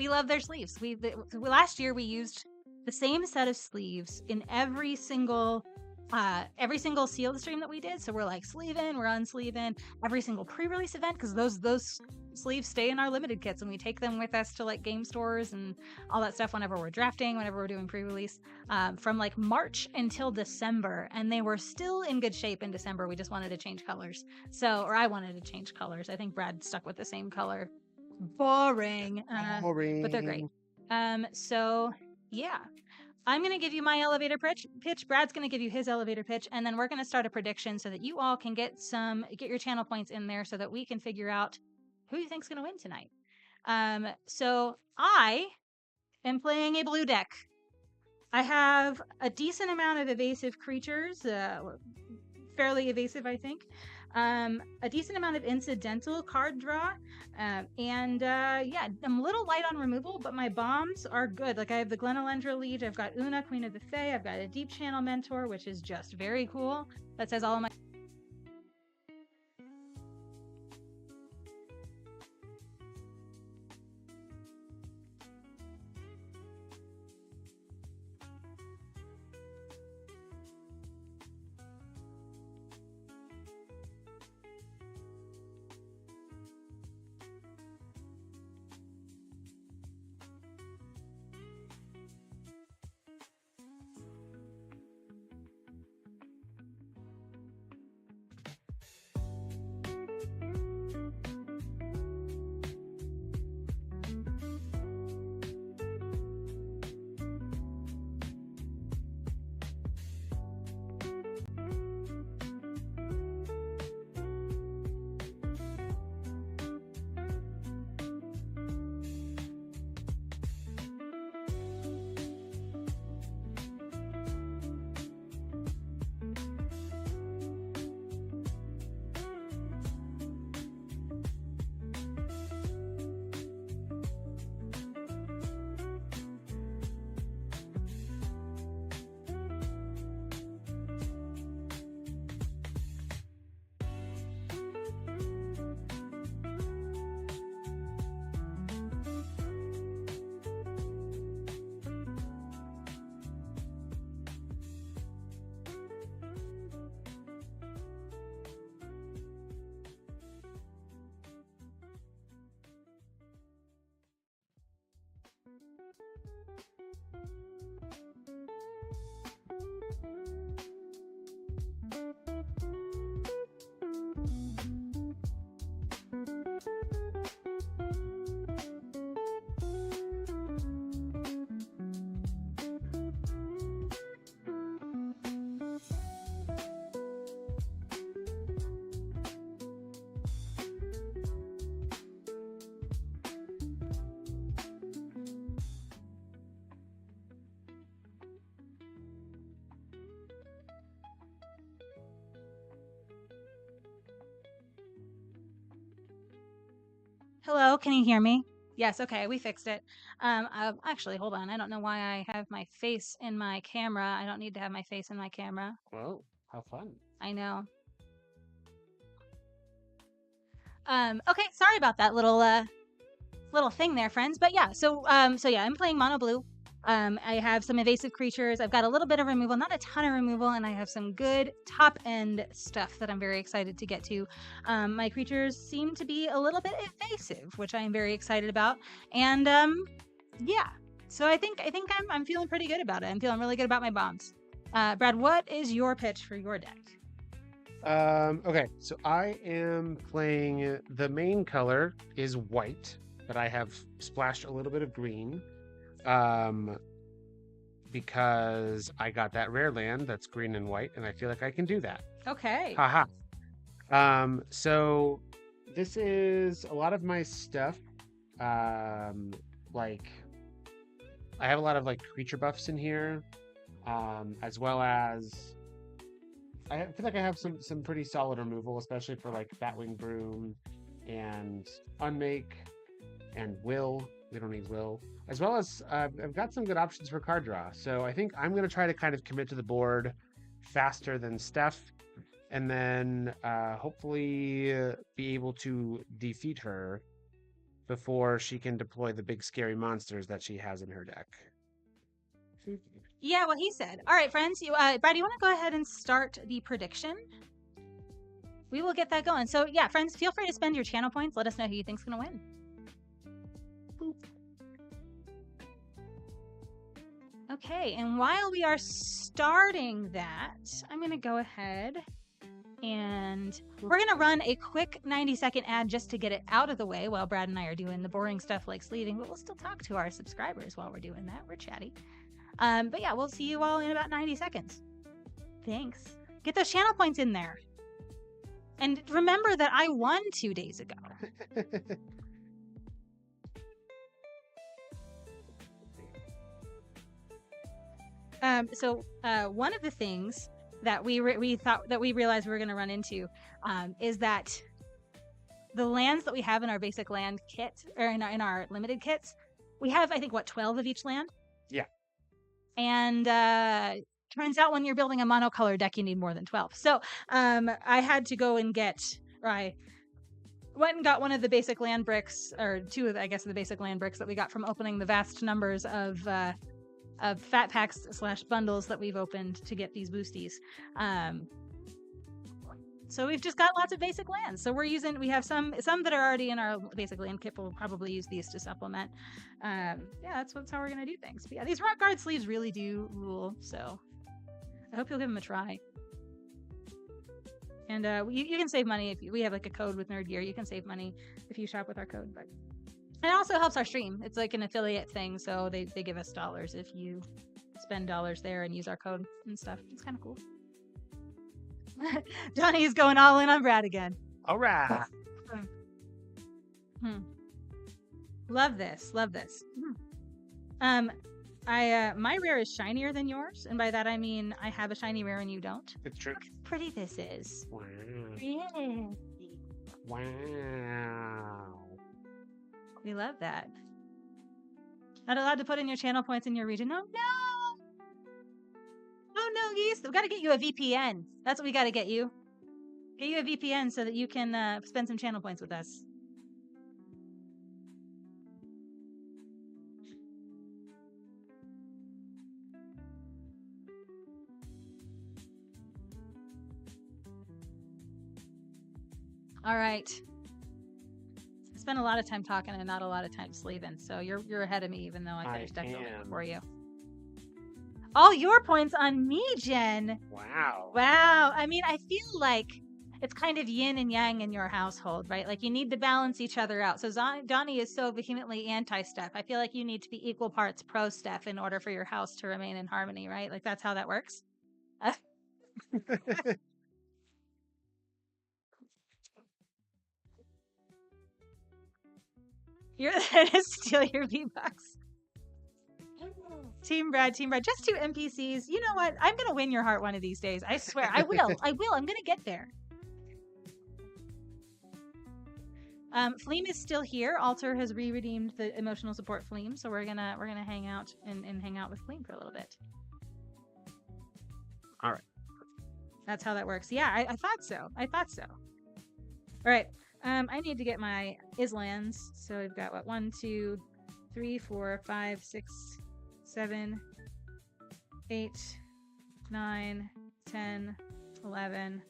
love their sleeves. Last year we used the same set of sleeves in every single sealed stream that we did. So we're like sleeve in, we're unsleeving every single pre-release event because those sleeves stay in our limited kits and we take them with us to like game stores and all that stuff whenever we're drafting, whenever we're doing pre-release, from like March until December, and they were still in good shape in December. We just wanted to change colors. Or I wanted to change colors. I think Brad stuck with the same color. Boring. But they're great. So yeah. I'm going to give you my elevator pitch. Brad's going to give you his elevator pitch, and then we're going to start a prediction so that you all can get your channel points in there so that we can figure out who you think's going to win tonight. So I am playing a blue deck. I have a decent amount of evasive creatures, fairly evasive, I think. A decent amount of incidental card draw, and I'm a little light on removal, but my bombs are good. Like I have the Glenelendra Liege, I've got Una, Queen of the Fae, I've got a Deep Channel Mentor, which is just very cool. That says all of my Hello, can you hear me? Yes, okay, we fixed it. Actually, hold on. I don't know why I have my face in my camera. I don't need to have my face in my camera. Whoa, how fun. I know. Okay, sorry about that little thing there, friends. But yeah, so yeah, I'm playing mono blue. I have some evasive creatures. I've got a little bit of removal, not a ton of removal, and I have some good top end stuff that I'm very excited to get to. My creatures seem to be a little bit evasive, which I am very excited about. And yeah, so I think I'm feeling pretty good about it. I'm feeling really good about my bombs. Brad, what is your pitch for your deck? Okay, so I am playing, the main color is white, but I have splashed a little bit of green. Because I got that rare land that's green and white, and I feel like I can do that. Okay. Haha. So this is a lot of my stuff. Like I have a lot of like creature buffs in here, as well as I feel like I have some pretty solid removal, especially for like Batwing Broom and Unmake and Will. We don't need Will. As well as I've got some good options for card draw. So I think I'm going to try to kind of commit to the board faster than Steph, and then hopefully be able to defeat her before she can deploy the big scary monsters that she has in her deck. Yeah, what he said. All right, friends. Brad, you want to go ahead and start the prediction? We will get that going. So yeah, friends, feel free to spend your channel points. Let us know who you think's going to win. Boop. Okay, and while we are starting that, I'm going to go ahead and we're going to run a quick 90-second ad just to get it out of the way while Brad and I are doing the boring stuff like sleeving, but we'll still talk to our subscribers while we're doing that. We're chatty. But yeah, we'll see you all in about 90 seconds. Thanks. Get those channel points in there. And remember that I won 2 days ago. So one of the things that we realized we were going to run into is that the lands that we have in our basic land kit, or in our limited kits, we have, I think, 12 of each land? Yeah. And turns out when you're building a monocolor deck, you need more than 12. So I had to go and I went and got one of the basic land bricks, or two of, I guess, the basic land bricks that we got from opening the vast numbers of fat packs / bundles that we've opened to get these boosties. So we've just got lots of basic lands. So we have some that are already in our basic land kit, but we'll probably use these to supplement. Yeah, that's how we're gonna do things. But yeah, these rock guard sleeves really do rule. So I hope you'll give them a try. And you can save money we have like a code with Nerd Gear. You can save money if you shop with our code, but it also helps our stream. It's like an affiliate thing, so they give us dollars if you spend dollars there and use our code and stuff. It's kind of cool. Johnny's going all in on Brad again. All right. Love this. My rare is shinier than yours, and by that I mean I have a shiny rare and you don't. It's true. Look how pretty this is. Wow. Yeah. Wow. We love that. Not allowed to put in your channel points in your region. Oh no! Oh no, geese! We gotta get you a VPN. That's what we gotta get you. Get you a VPN so that you can spend some channel points with us. All right. Spend a lot of time talking and not a lot of time sleeving, so you're ahead of me, even though I finished deck building before you. All your points on me, Jen. Wow. I mean, I feel like it's kind of yin and yang in your household, right? Like you need to balance each other out. So Donnie is so vehemently anti-Steph. I feel like you need to be equal parts pro-Steph in order for your house to remain in harmony, right? Like that's how that works. You're there to steal your V-Bucks. Team Brad. Just 2 NPCs. You know what? I'm going to win your heart one of these days. I swear. I will. I'm going to get there. Fleem is still here. Alter has re-redeemed the emotional support Fleem, so we're gonna hang out and hang out with Fleem for a little bit. All right. That's how that works. Yeah, I thought so. I thought so. All right. I need to get my Islands. So we've got what? 1, 2, 3, 4, 5, 6, 7, 8, 9, 10, 11,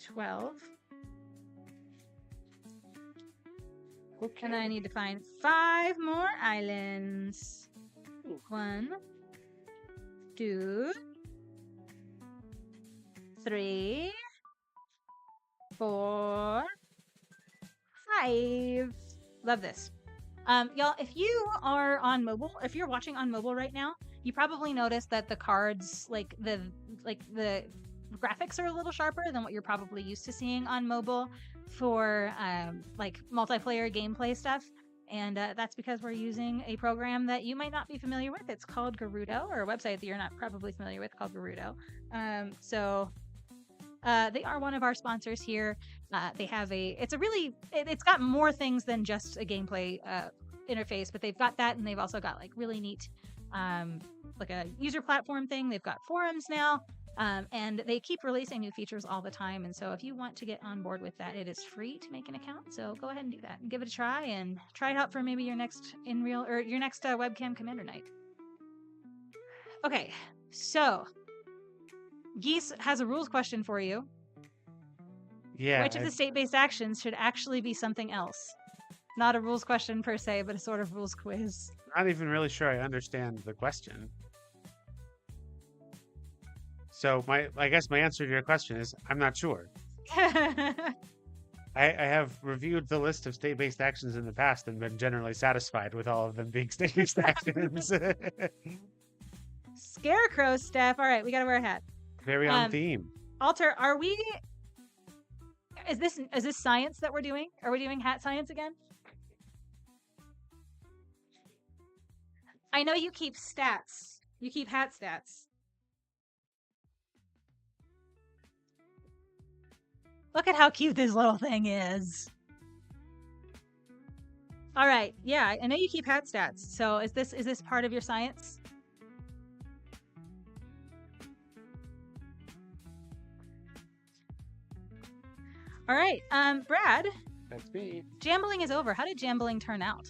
12. Okay. And I need to find 5 more islands. 1, 2, 3, 4, 5. Love this. Y'all, if you are on mobile, if you're watching on mobile right now, you probably noticed that the cards, like the graphics are a little sharper than what you're probably used to seeing on mobile for like multiplayer gameplay stuff. And that's because we're using a program that you might not be familiar with. It's called Gerudo, or a website that you're not probably familiar with called Gerudo. They are one of our sponsors here. They have it's got more things than just a gameplay interface, but they've got that, and they've also got like really neat like a user platform thing. They've got forums now, and they keep releasing new features all the time. And so if you want to get on board with that, it is free to make an account. So go ahead and do that and give it a try, and try it out for maybe your next webcam commander night. Okay, so Geese has a rules question for you. Yeah. Which of the state-based actions should actually be something else? Not a rules question per se, but a sort of rules quiz. Not even really sure I understand the question. So I guess my answer to your question is I'm not sure. I have reviewed the list of state-based actions in the past and been generally satisfied with all of them being state-based actions. Scarecrow, Steph. All right, we gotta wear a hat. Very on theme. Alter, are we? Is this science that we're doing? Are we doing hat science again? I know you keep stats. You keep hat stats. Look at how cute this little thing is. All right, yeah, I know you keep hat stats. So is this part of your science? All right, Brad. That's me. Jambling is over. How did jambling turn out?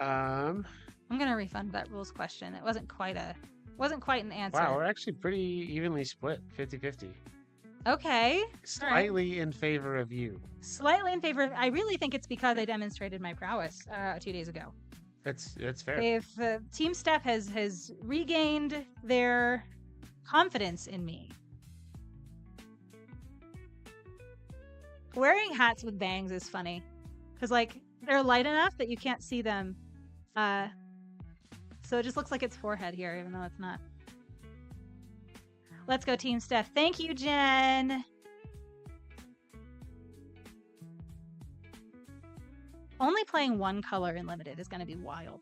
I'm gonna refund that rules question. It wasn't quite an answer. Wow, we're actually pretty evenly split, 50-50. Okay. Slightly in favor of you. Slightly in favor. I really think it's because I demonstrated my prowess 2 days ago. That's fair. If Team Steph has regained their confidence in me. Wearing hats with bangs is funny, because like they're light enough that you can't see them, so it just looks like it's forehead here, even though it's not. Let's go, Team Steph. Thank you, Jen. Only playing one color in limited is going to be wild.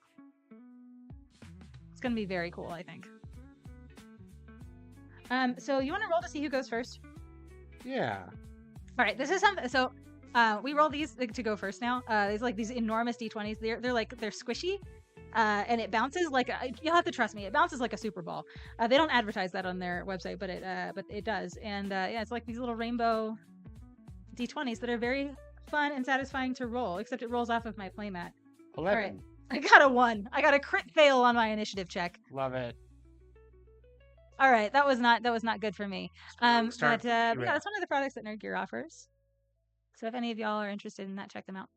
It's going to be very cool, I think. So you want to roll to see who goes first? Yeah. All right, this is something. So we roll these to go first now. There's like these enormous d20s. They're squishy, and it bounces like you'll have to trust me. It bounces like a Super Ball. They don't advertise that on their website, but it does. And yeah, it's like these little rainbow d20s that are very fun and satisfying to roll. Except it rolls off of my playmat. 11. All right, I got a 1. I got a crit fail on my initiative check. Love it. All right, that was not good for me. Yeah, that's one of the products that Nerd Gear offers. So if any of y'all are interested in that, check them out.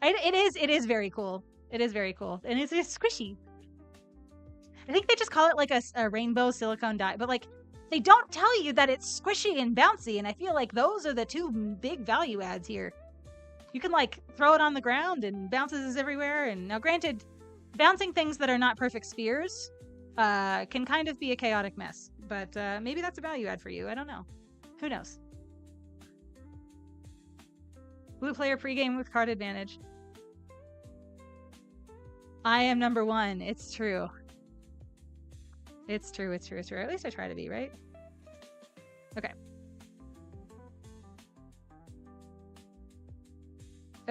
It is very cool. It is very cool, and it's squishy. I think they just call it like a rainbow silicone dye, but like they don't tell you that it's squishy and bouncy. And I feel like those are the two big value adds here. You can like throw it on the ground and bounces everywhere. And now, granted, bouncing things that are not perfect spheres can kind of be a chaotic mess, but maybe that's a value add for you. I don't know. Who knows? Blue player pregame with card advantage. I am number 1. It's true. It's true. At least I try to be, right? Okay.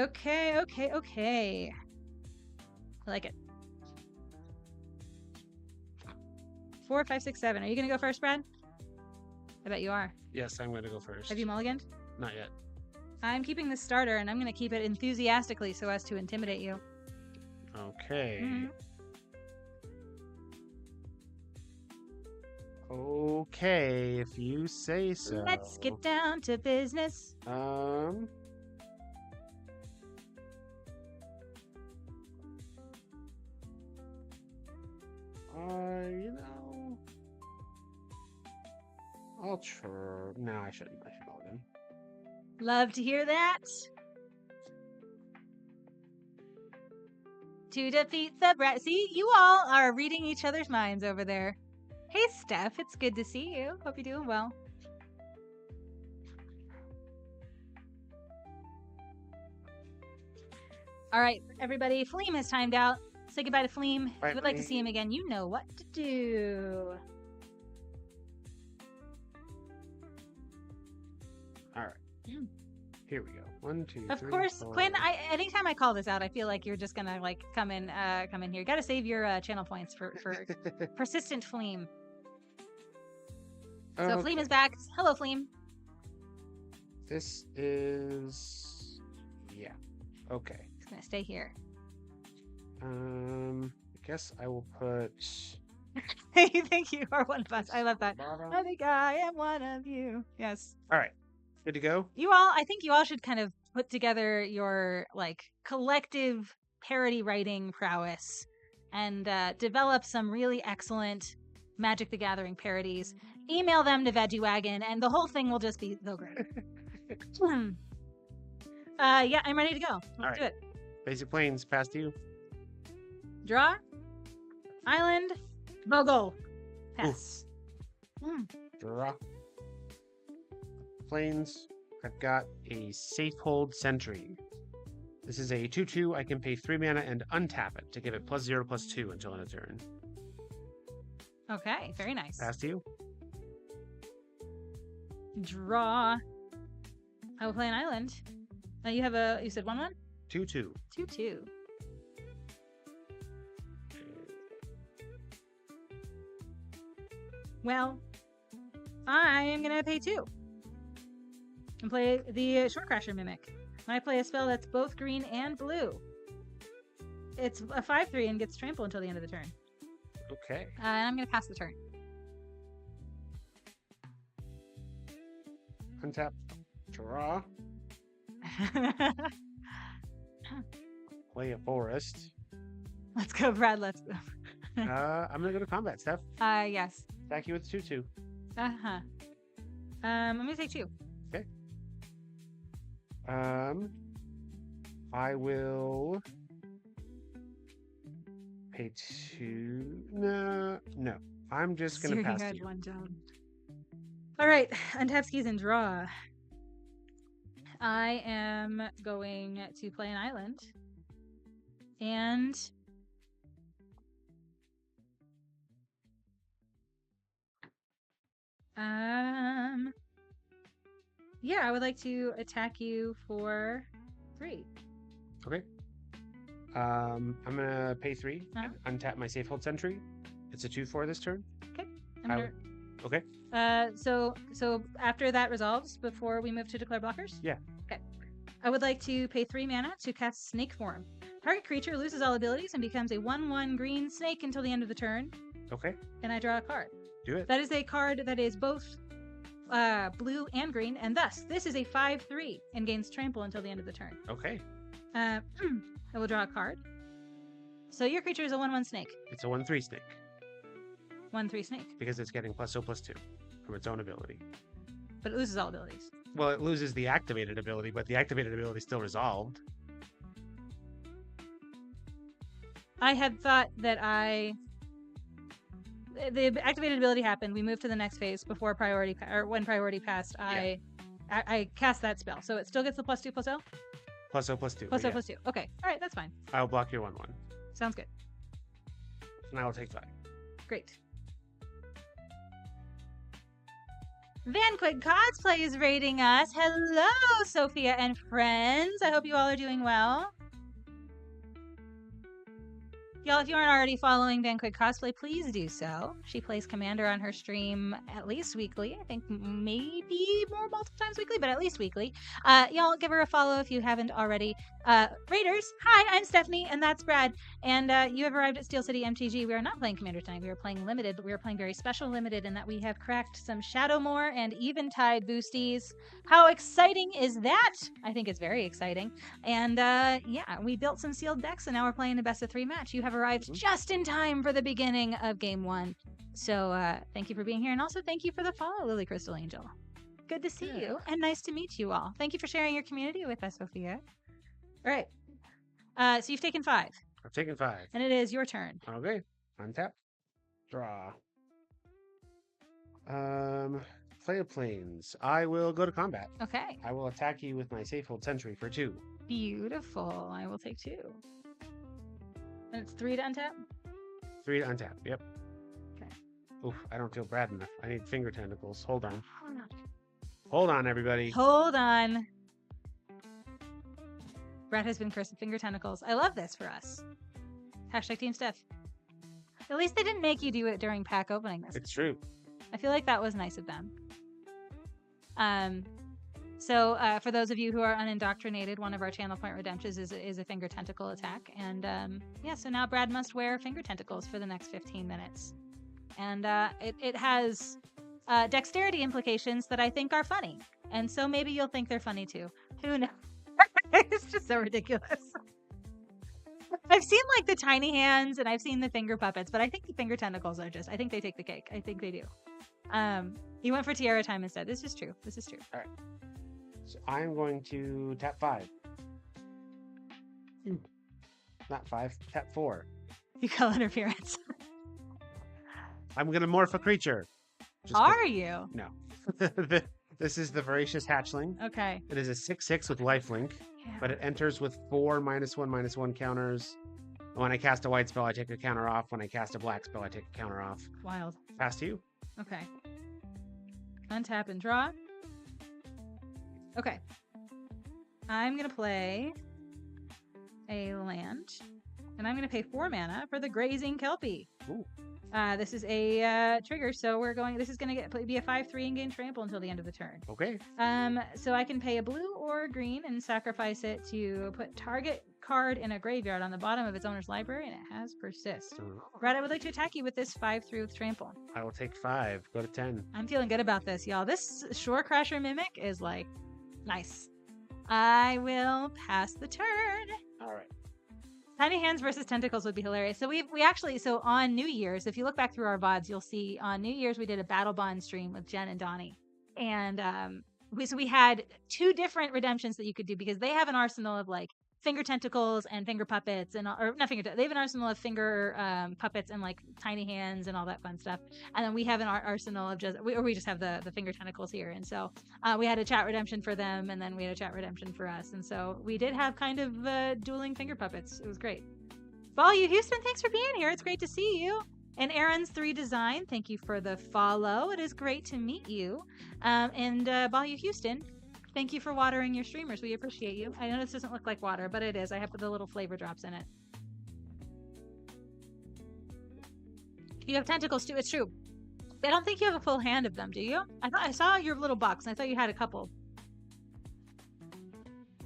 Okay, okay, okay. I like it. 4, 5, 6, 7. Are you gonna go first, Brad? I bet you are. Yes, I'm going to go first. Have you mulliganed? Not yet. I'm keeping the starter, and I'm gonna keep it enthusiastically so as to intimidate you. Okay. Mm-hmm. Okay, if you say so. Let's get down to business. You know, I'll try. No, I shouldn't. I should mulligan. Love to hear that. To defeat the Brad. See, you all are reading each other's minds over there. Hey, Steph, it's good to see you. Hope you're doing well. All right, everybody. Fleem is timed out. Say goodbye to Fleem. If you would like to see him again, you know what to do. All right. Here we go. 1, 2, 3. Of course, 4. Quinn. Anytime I call this out, I feel like you're just gonna like come in here. Got to save your channel points for persistent Fleem. So okay. Fleem is back. Hello, Fleem. This is okay. It's gonna stay here. I guess I will put. You think you are one of us? I love that. I think I am one of you. Yes. All right. Good to go. I think you all should kind of put together your like collective parody writing prowess and develop some really excellent Magic the Gathering parodies. Email them to VeggieWagon, and the whole thing will just be so great. Yeah, I'm ready to go. Let's do it. Basic Plains, past you. Draw. Island. Vogel. Pass. Draw. Plains. I've got a Safe Hold Sentry. This is a 2/2. I can pay 3 mana and untap it to give it +0/+2 until end of turn. Okay, very nice. Pass to you. Draw. I will play an island. You have you said 1/1? 2/2. 2/2. Well, I am gonna pay 2 and play the Shortcrasher Mimic. When I play a spell that's both green and blue, it's a 5/3 and gets trample until the end of the turn. Okay. And I'm gonna pass the turn. Untap. Draw. Play a forest. Let's go, Brad. Let's go. I'm gonna go to combat, Steph. Yes. Attack you with 2/2. I'm gonna take 2. Okay. I will pay 2. No. I'm just gonna pass to you. One job. All right, untap skis and draw. I am going to play an island, and yeah, I would like to attack you for 3. Okay. I'm gonna pay 3 and untap my Safe Hold Sentry. It's a 2/4 this turn. Okay. Okay. So after that resolves, before we move to declare blockers? Yeah. Okay. I would like to pay 3 mana to cast Snake Form. Target creature loses all abilities and becomes a 1/1 green snake until the end of the turn. Okay. And I draw a card. Do it. That is a card that is both blue and green, and thus this is a 5/3 and gains trample until the end of the turn. Okay. I will draw a card. So your creature is a 1/1 snake. It's a 1/3 snake. 1/3 snake. Because it's getting +0/+2 from its own ability. But it loses all abilities. Well, it loses the activated ability, but the activated ability is still resolved. I had thought that the activated ability happened. We moved to the next phase before priority, or when priority passed. I cast that spell, so it still gets the +2/+0. +0/+2. +0/+2. Okay, all right, that's fine. I'll block your 1/1. Sounds good. And I will take 5. Great. Vanquick Cosplay is rating us. Hello, Sophia and friends. I hope you all are doing well. Y'all, if you aren't already following Vanquick Cosplay, please do so. She plays Commander on her stream at least weekly. I think maybe multiple times weekly, but at least weekly. Y'all, give her a follow if you haven't already. Raiders, hi, I'm Stephanie, and that's Brad. And you have arrived at SteelCityMTG. We are not playing Commander tonight. We are playing Limited, but we are playing very special Limited in that we have cracked some Shadowmoor and Eventide boosties. How exciting is that? I think it's very exciting. And yeah, we built some sealed decks, and now we're playing a best of 3 match. You have arrived just in time for the beginning of game 1. So thank you for being here, and also thank you for the follow, Lily Crystal Angel. Good to see you, and nice to meet you all. Thank you for sharing your community with us, Sophia. All right. So you've taken 5. I've taken 5. And it is your turn. Okay. Untap. Draw. Play of Plains. I will go to combat. Okay. I will attack you with my Safe Hold Sentry for 2. Beautiful. I will take 2. And it's 3 to untap? 3 to untap. Yep. Okay. Oof, I don't feel Brad enough. I need finger tentacles. Hold on. Hold on, everybody. Hold on. Brad has been cursed with finger tentacles. I love this for us. Hashtag Team Steph. At least they didn't make you do it during pack opening this. It's true. I feel like that was nice of them. So for those of you who are unindoctrinated, one of our channel point redemptions is a finger tentacle attack. And yeah, so now Brad must wear finger tentacles for the next 15 minutes. And it has dexterity implications that I think are funny. And so maybe you'll think they're funny too. Who knows? It's just so ridiculous. I've seen like the tiny hands and I've seen the finger puppets, but I think the finger tentacles are I think they take the cake. I think they do. You went for tiara time instead. This is true. This is true. All right. So I'm going to tap 5. Not 5. Tap 4. You call interference. I'm going to morph a creature. Are you? No. This is the Voracious Hatchling. Okay. It is a 6/6 with lifelink, but it enters with 4 -1/-1 counters. When I cast a white spell, I take a counter off. When I cast a black spell, I take a counter off. Wild. Pass to you. Okay. Untap and draw. Okay. I'm going to play a land, and I'm going to pay 4 mana for the Grazing Kelpie. Ooh. This is a trigger, so this is going to be a 5/3 and gain trample until the end of the turn. Okay. So I can pay a blue or a green and sacrifice it to put target card in a graveyard on the bottom of its owner's library, and it has persist. Brad, I would like to attack you with this 5/3 with trample. I will take 5. Go to 10. I'm feeling good about this, y'all. This Shore Crasher Mimic is like nice. I will pass the turn. All right. Tiny hands versus tentacles would be hilarious. So we actually, so on New Year's, if you look back through our VODs, you'll see on New Year's we did a Battle Bond stream with Jen and Donnie. And we had 2 different redemptions that you could do because they have an arsenal of like finger tentacles and finger puppets they have an arsenal of finger puppets and like tiny hands and all that fun stuff. And then we have an arsenal of we just have the finger tentacles here. And so we had a chat redemption for them, and then we had a chat redemption for us. And so we did have kind of dueling finger puppets. It was great. Ball you Houston, thanks for being here. It's great to see you. And Aaron's 3 Design, thank you for the follow. It is great to meet you. And Ball you Houston, thank you for watering your streamers. We appreciate you. I know this doesn't look like water, but it is. I have the little flavor drops in it. You have tentacles too. It's true. I don't think you have a full hand of them, do you? I saw your little box, and I thought you had a couple.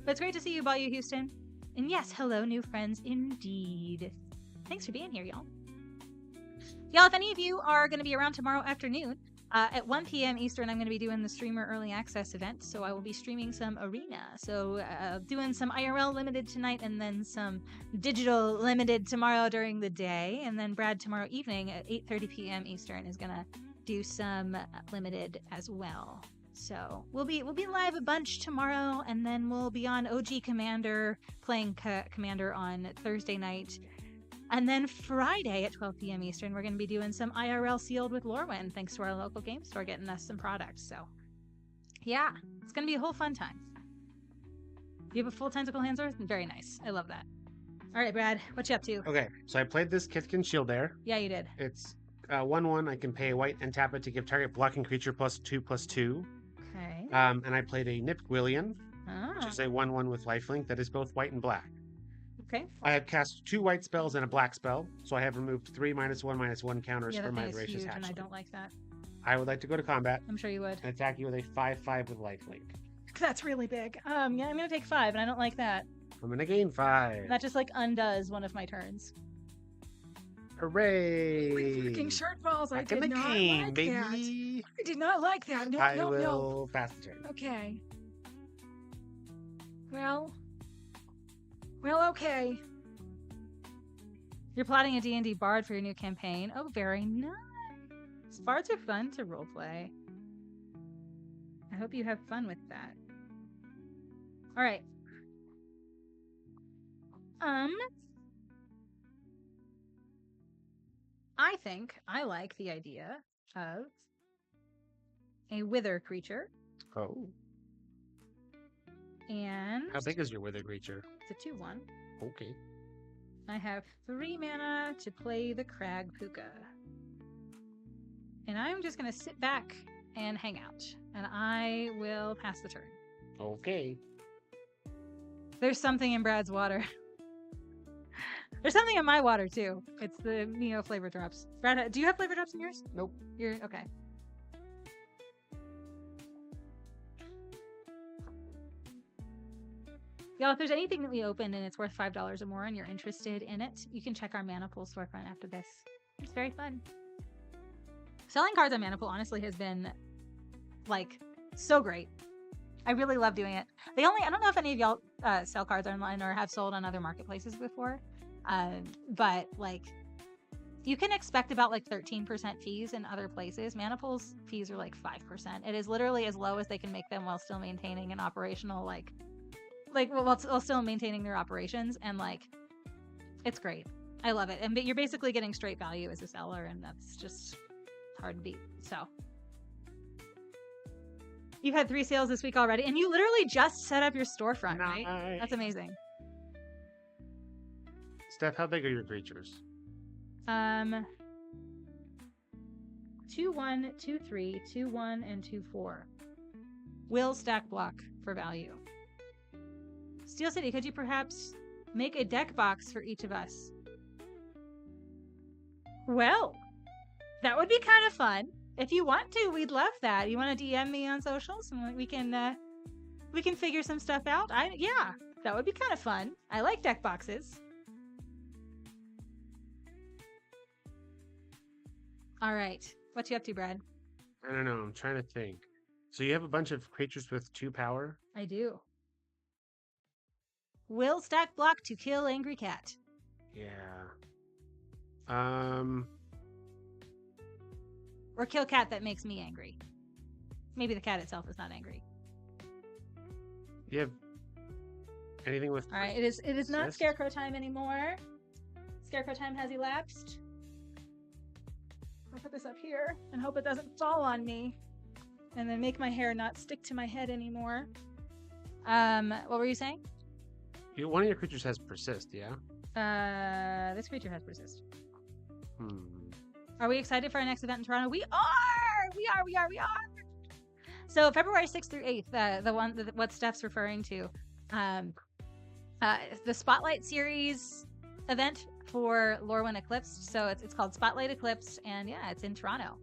But it's great to see you, Bayou Houston. And yes, hello, new friends indeed. Thanks for being here, y'all. Y'all, if any of you are going to be around tomorrow afternoon, at 1 p.m. Eastern, I'm going to be doing the Streamer Early Access event, so I will be streaming some Arena. So doing some IRL Limited tonight, and then some Digital Limited tomorrow during the day, and then Brad tomorrow evening at 8:30 p.m. Eastern is going to do some Limited as well. So we'll be live a bunch tomorrow, and then we'll be on OG Commander playing Commander on Thursday night. And then Friday at 12 p.m. Eastern, we're going to be doing some IRL Sealed with Lorwyn, thanks to our local game store getting us some products. So, yeah, it's going to be a whole fun time. You have a full tentacle hand sword? Very nice. I love that. All right, Brad, what you up to? Okay, so I played this Kithkin Shield there. Yeah, you did. It's 1/1. I can pay a white and tap it to give target blocking creature +2/+2. Okay. And I played a Nipgwillion, which Ah, is a 1/1 with lifelink that is both white and black. okay. I have cast 2 white spells and a black spell, so I have removed 3 -1/-1 counters Yeah, for that my thing is Voracious huge, and I Hatchling. don't like that. I would like to go to combat I'm sure you would. and attack you with a 5/5 with lifelink. That's really big. Yeah, I'm gonna take 5, and I don't like that. I'm gonna gain 5. That just like undoes one of my turns. Hooray! Freaking shirt balls! I Back in did the not game, like baby. that. I did not like that. No, I no, no. will pass the turn. Okay. Well, okay. You're plotting a D&D bard for your new campaign. Oh, very nice. Bards are fun to roleplay. I hope you have fun with that. All right. I think I like the idea of a wither creature. Oh. And How big is your wither creature? it's a 2/1. Okay. I have 3 mana to play the Crag Puka. And I'm just going to sit back and hang out. And I will pass the turn. Okay. There's something in Brad's water. There's something in my water, too. It's the Neo flavor drops. Brad, do you have flavor drops in yours? Nope. You're okay. Y'all, if there's anything that we opened and it's worth $5 or more and you're interested in it, you can check our Mana Pool storefront after this. It's very fun. Selling cards on Mana Pool honestly has been like so great. I really love doing it. I don't know if any of y'all sell cards online or have sold on other marketplaces before, but like you can expect about like 13% fees in other places. Mana Pool's fees are like 5%. It is literally as low as they can make them while still maintaining an operational while still maintaining their operations, and like it's great. I love it. And you're basically getting straight value as a seller, and that's just hard to beat. So you've had 3 sales this week already, and you literally just set up your storefront, Nice. right? That's amazing. Steph, how big are your creatures? 2/1, 2/3, 2/1, and 2/4. Will stack block for value. Steel City, could you perhaps make a deck box for each of us? Well, that would be kind of fun. If you want to, we'd love that. You want to DM me on socials and we can figure some stuff out. Yeah, that would be kind of fun. I like deck boxes. All right. What you up to, Brad? I don't know. I'm trying to think. So you have a bunch of creatures with 2 power? I do. Will stack block to kill angry cat. Yeah. Or kill cat that makes me angry. Maybe the cat itself is not angry. You have anything with... All right, it is not persist? Scarecrow time anymore. Scarecrow time has elapsed. I'll put this up here and hope it doesn't fall on me. And then make my hair not stick to my head anymore. What were you saying? One of your creatures has persist, yeah? This creature has persist. Hmm. Are we excited for our next event in Toronto? We are! We are! So February 6th through 8th, what Steph's referring to, the Spotlight Series event for Lorwyn Eclipsed. So it's called Spotlight Eclipsed, and yeah, it's in Toronto.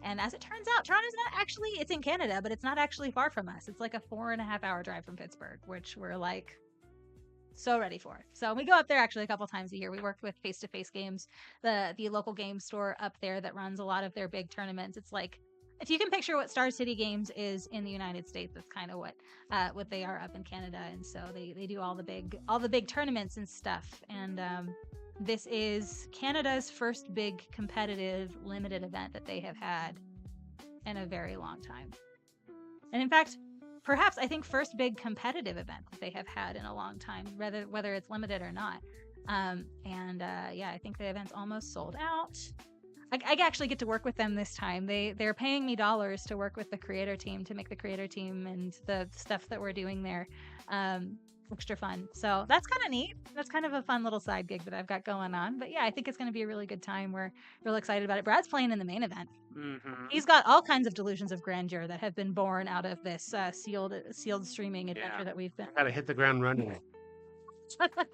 And as it turns out, Toronto's not actually, it's in Canada, but it's not actually far from us. It's like a 4.5-hour drive from Pittsburgh, which we're like so ready for. So we go up there actually a couple times a year. We worked with Face-to-Face Games, the local game store up there that runs a lot of their big tournaments. It's like, if you can picture what Star City Games is in the United States, that's kind of what they are up in Canada. And so they do all the big tournaments and stuff. And this is Canada's first big competitive limited event that they have had in a very long time. And in fact, perhaps I think first big competitive event that they have had in a long time, whether it's limited or not. Yeah, I think the event's almost sold out. I actually get to work with them this time. They're paying me dollars to work with the creator team, to make the creator team and the stuff that we're doing there. extra fun. So that's kind of neat. That's kind of a fun little side gig that I've got going on. But yeah, I think it's going to be a really good time. We're real excited about it. Brad's playing in the main event. He's got all kinds of delusions of grandeur that have been born out of this sealed streaming adventure that we've been. Gotta hit the ground running.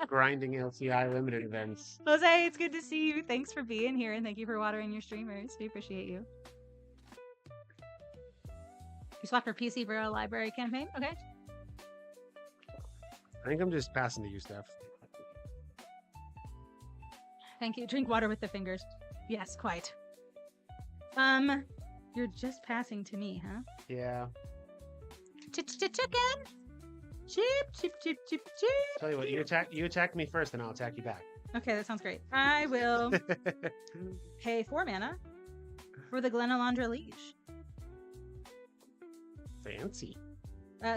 Grinding LCI limited events. Jose, it's good to see you. Thanks for being here, and thank you for watering your streamers. We appreciate you. You swapped your PC for a library campaign? Okay. I think I'm just passing to you, Steph. Thank you. Drink water with the fingers. Yes, quite. You're just passing to me, huh? Yeah. Chicken. Chip. Tell you what, you attack me first, and I'll attack you back. Okay, that sounds great. I will pay 4 mana for the Glenalandra Liege. Fancy.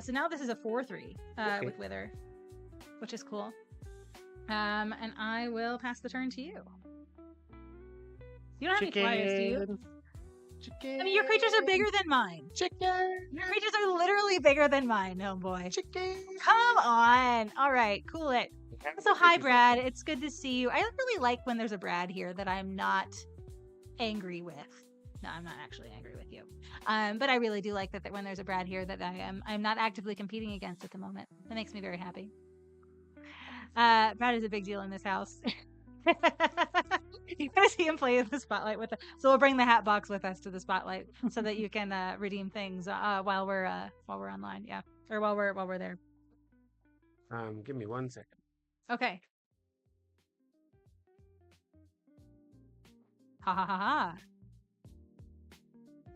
So now this is a 4/3 Okay. with Wither, which is cool. And I will pass the turn to you. You don't have any flyers, do you? Chicken. I mean, your creatures are bigger than mine. Chicken. Your creatures are literally bigger than mine. Oh boy. Chicken. Come on. All right, cool it. So hi, Brad. It's good to see you. I really like when there's a Brad here that I'm not angry with. No, I'm not actually angry with you. But I really do like that when there's a Brad here that I'm not actively competing against at the moment. That makes me very happy. Brad is a big deal in this house. You're gonna see him play in the spotlight with us. So we'll bring the hat box with us to the spotlight so that you can redeem things while we're online. Yeah, or while we're there. Give me 1 second. Okay. Ha ha ha ha.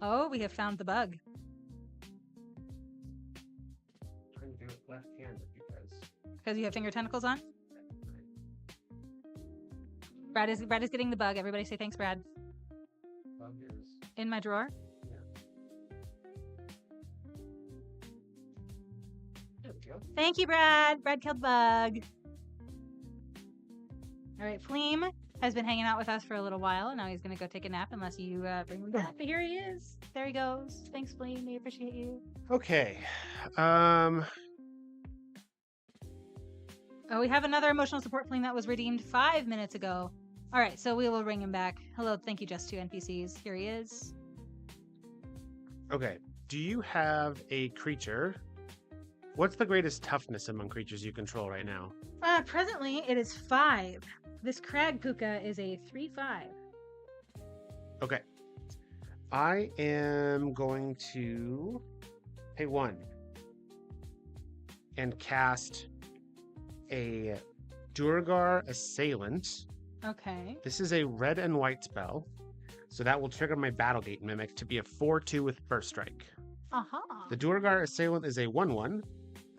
Oh, we have found the bug. Trying to do it left-handed Because you have finger tentacles on? Brad is getting the bug. Everybody say thanks, Brad. bug is In my drawer. there we go. Thank you, Brad. Brad killed the bug. All right, Fleem has been hanging out with us for a little while. Now he's going to go take a nap unless you bring him back. But here he is. There he goes. Thanks, Fleem. We appreciate you. Okay. Oh, we have another emotional support Fleem that was redeemed 5 minutes ago. All right, so we will bring him back. Hello, thank you, just 2 NPCs. Here he is. Okay. Do you have a creature? What's the greatest toughness among creatures you control right now? Presently, it is 5. This Crag Puka is a 3/5. Okay. I am going to pay 1 and cast a Durgar Assailant. Okay. This is a red and white spell, so that will trigger my Battlegate Mimic to be a 4/2 with first strike. The Durgar Assailant is a 1/1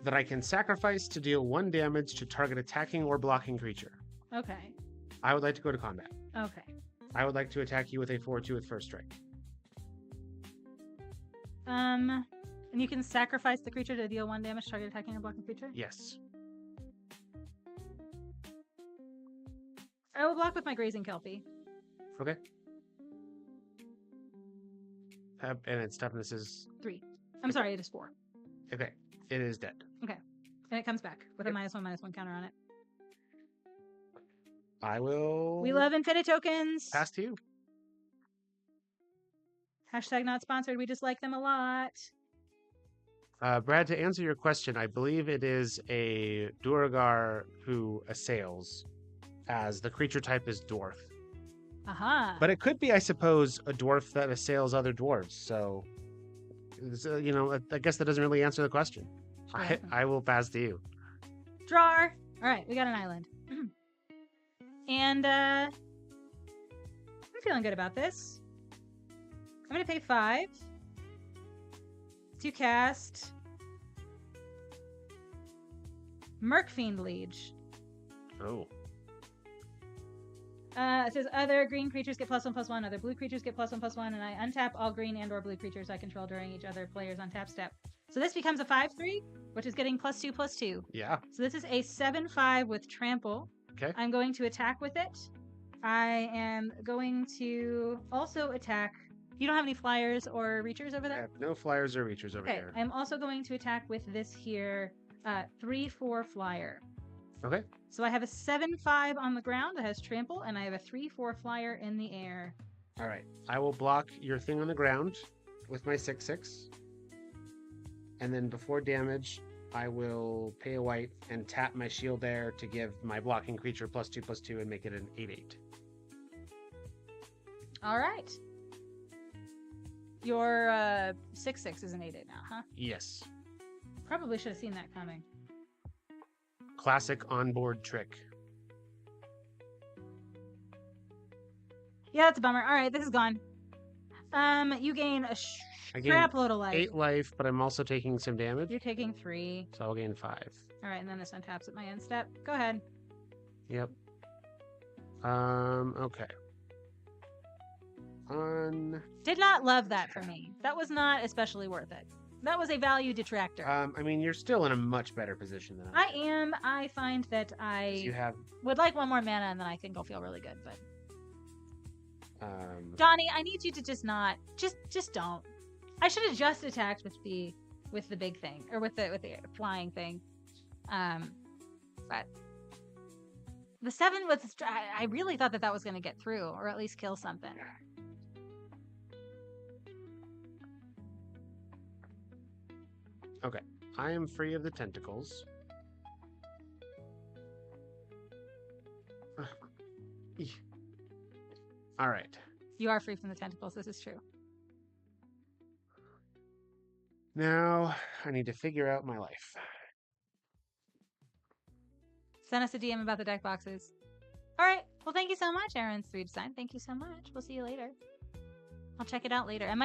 that I can sacrifice to deal 1 damage to target attacking or blocking creature. Okay. I would like to go to combat. Okay. I would like to attack you with a 4/2 with first strike. And you can sacrifice the creature to deal 1 damage to target attacking or blocking creature? Yes. I will block with my Grazing Kelpie. Okay. And its toughness is 3. I'm sorry, it is 4. okay. It is dead. And it comes back with a -1/-1 counter on it. I will. We love Infinite Tokens. Pass to you. Hashtag not sponsored. We just like them a lot. Brad, to answer your question, I believe it is a Durgar who assails, as the creature type is dwarf. Aha. But it could be, I suppose, a dwarf that assails other dwarves. So, I guess that doesn't really answer the question. I will pass to you. Drawer. All right, we got an island. And I'm feeling good about this. I'm going to pay 5 to cast Merkfiend Liege. Oh. It says other green creatures get +1/+1, other blue creatures get +1/+1, and I untap all green and or blue creatures I control during each other player's untap step. So this becomes a 5/3, which is getting +2/+2. Yeah. So this is a 7/5 with trample. Okay. I'm going to attack with it. I am going to also attack. You don't have any flyers or reachers over I there? have no flyers or reachers over Okay, here. I'm also going to attack with this here 3/4 flyer. Okay. So I have a 7/5 on the ground that has trample, and I have a 3/4 flyer in the air. All right. I will block your thing on the ground with my 6/6. And then before damage, I will pay a white and tap my shield there to give my blocking creature +2/+2 and make it an 8/8. All right. Your 6/6 is an 8/8 now, huh? Yes. Probably should have seen that coming. Classic onboard trick. Yeah, that's a bummer. All right, this is gone. You gain a crap load of life. 8 life, but I'm also taking some damage. You're taking 3. So I'll gain 5. All right, and then this untaps at my end step. Go ahead. Yep. Okay. Did not love that for me. That was not especially worth it. That was a value detractor. I mean, you're still in a much better position than I am. I find that I would like one more mana, and then I think I'll feel really good. But Johnny, I need you to just not, just don't. I should have just attacked with the big thing, or with the flying thing. But the 7 was, I really thought that was going to get through, or at least kill something. Okay, I am free of the tentacles. All right. You are free from the tentacles. This is true. Now I need to figure out my life. Send us a DM about the deck boxes. All right. Well, thank you so much, Aaron's 3 design. Thank you so much. We'll see you later. I'll check it out later. It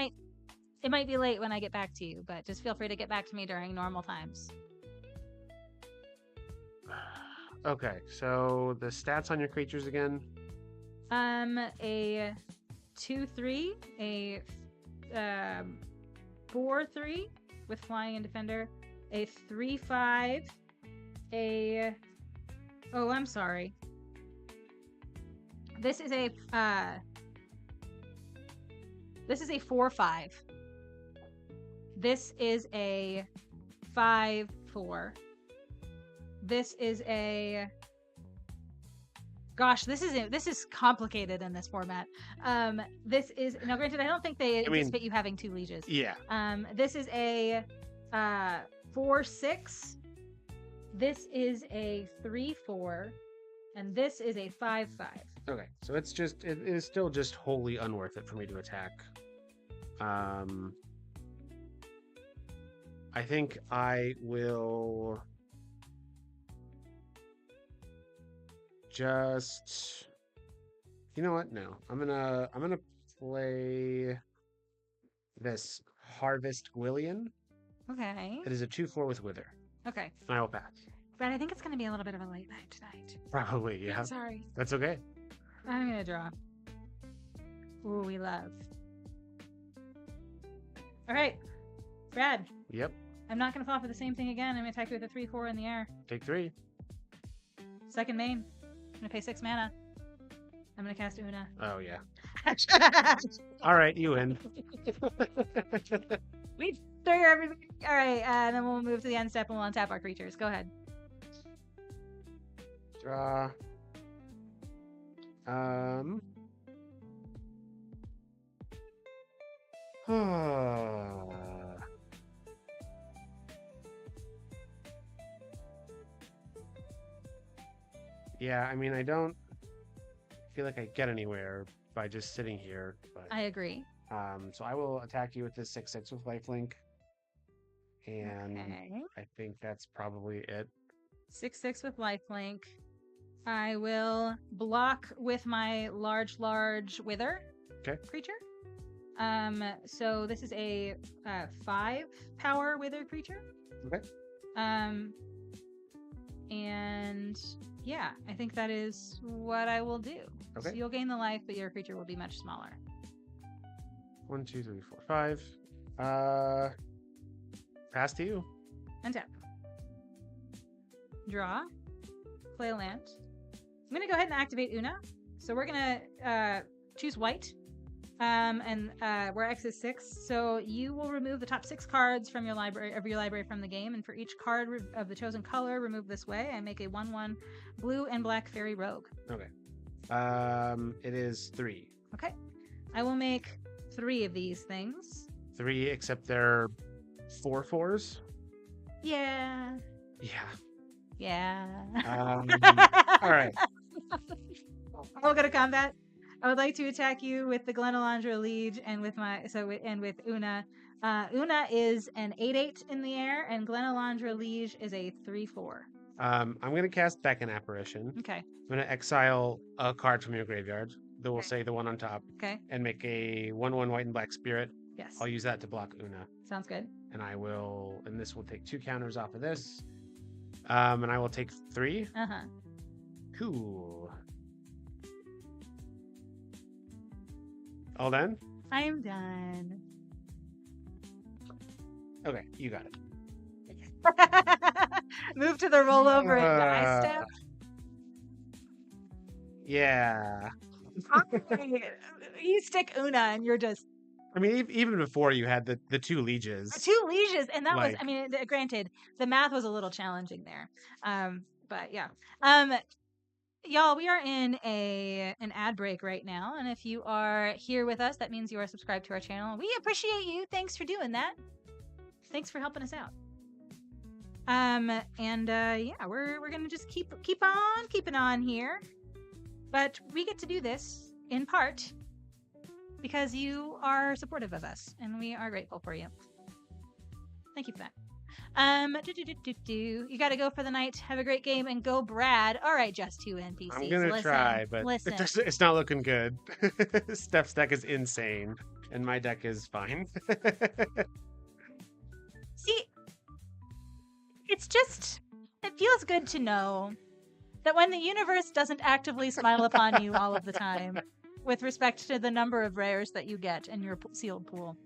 might be late when I get back to you, but just feel free to get back to me during normal times. Okay, so the stats on your creatures again. A 2/3, a 4/3 with flying and defender, a 3/5, oh, I'm sorry. This is a 4/5. This is a 5/4. This is a, gosh, this is complicated in this format. This is, now granted, I don't think they anticipate you having 2 lieges. Yeah. This is a 4/6. This is a 3/4, and this is a 5/5. Okay, so it is still just wholly unworth it for me to attack. I think I will just, you know what? No, I'm gonna play this Harvest Gwillion. Okay. It is a 2/4 with Wither. Okay. And I will pass. But I think it's gonna be a little bit of a late night tonight. Probably, yeah. Sorry. That's okay. I'm gonna draw. Ooh, we love. All right, Brad. Yep. I'm not gonna fall for the same thing again. I'm gonna attack you with a 3/4 in the air. Take 3. Second main. I'm gonna pay 6 mana. I'm gonna cast Una. Oh yeah. All right, you win. We threw everything. All right, and then we'll move to the end step and we'll untap our creatures. Go ahead. Draw. Yeah, I mean, I don't feel like I get anywhere by just sitting here. But I agree. so I will attack you with this 6/6 with lifelink, and Okay. I think that's probably it. 6/6 with lifelink. I will block with my large wither creature. So this is a 5 power wither creature. Okay. And yeah, I think that is what I will do. Okay. So you'll gain the life, but your creature will be much smaller. 1, 2, 3, 4, 5. Pass to you. Untap. Draw. Play a land. I'm gonna go ahead and activate Una. So we're gonna choose white. And where X is 6, so you will remove the top 6 cards from your library from the game, and for each card of the chosen color removed this way, I make a 1/1 blue and black fairy rogue. Okay. It is 3. Okay. I will make 3 of these things. 3, except they're 4/4s. Yeah. Yeah. Yeah. All right. I'll go to combat. I would like to attack you with the Glenalandra Liege and with with Una. Una is an 8/8 in the air, and Glenalandra Liege is a 3/4. I'm gonna cast Back an Apparition. Okay. I'm gonna exile a card from your graveyard. That will say the one on top. Okay. And make a 1/1 white and black spirit. Yes. I'll use that to block Una. Sounds good. And I will, and this will take 2 counters off of this. And I will take 3. Cool. All done? I'm done. Okay, you got it. Move to the rollover and die step. Yeah. You stick Una and you're just... I mean, even before you had the 2 lieges. 2 lieges, and that like... was, I mean, granted, the math was a little challenging there. But yeah. Y'all, we are in an ad break right now, and if you are here with us, that means you are subscribed to our channel. We appreciate you. Thanks for doing that. Thanks for helping us out. Yeah, we're gonna just keep on keeping on here, but we get to do this in part because you are supportive of us, and we are grateful for you. Thank you for that. You gotta go for the night. Have a great game and go, Brad. All right, just 2 NPCs. I'm gonna try, but it's not looking good. Steph's deck is insane, and my deck is fine. See, it's just, it feels good to know that when the universe doesn't actively smile upon you all of the time, with respect to the number of rares that you get in your sealed pool,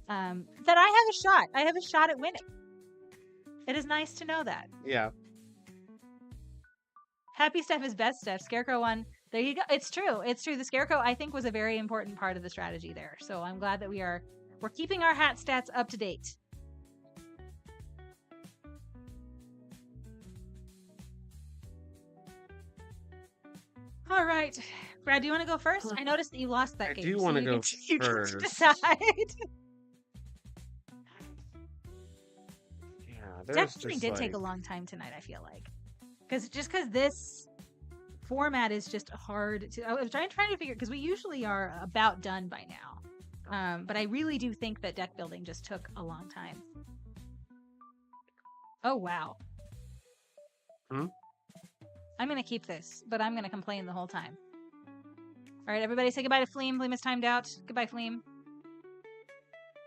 that I have a shot. I have a shot at winning. It is nice to know that. Yeah. Happy Steph is best Steph. Scarecrow won. There you go. It's true. It's true. The Scarecrow, I think, was a very important part of the strategy there. So I'm glad that we're keeping our hat stats up to date. All right. Brad, do you want to go first? I noticed that you lost that game. I do want to go first. You decide. Definitely did take a long time tonight, I feel like. Because this format is just hard to... I was trying to figure... Because we usually are about done by now. But I really do think that deck building just took a long time. Oh, wow. I'm going to keep this, but I'm going to complain the whole time. All right, everybody say goodbye to Fleam. Fleam is timed out. Goodbye, Fleam.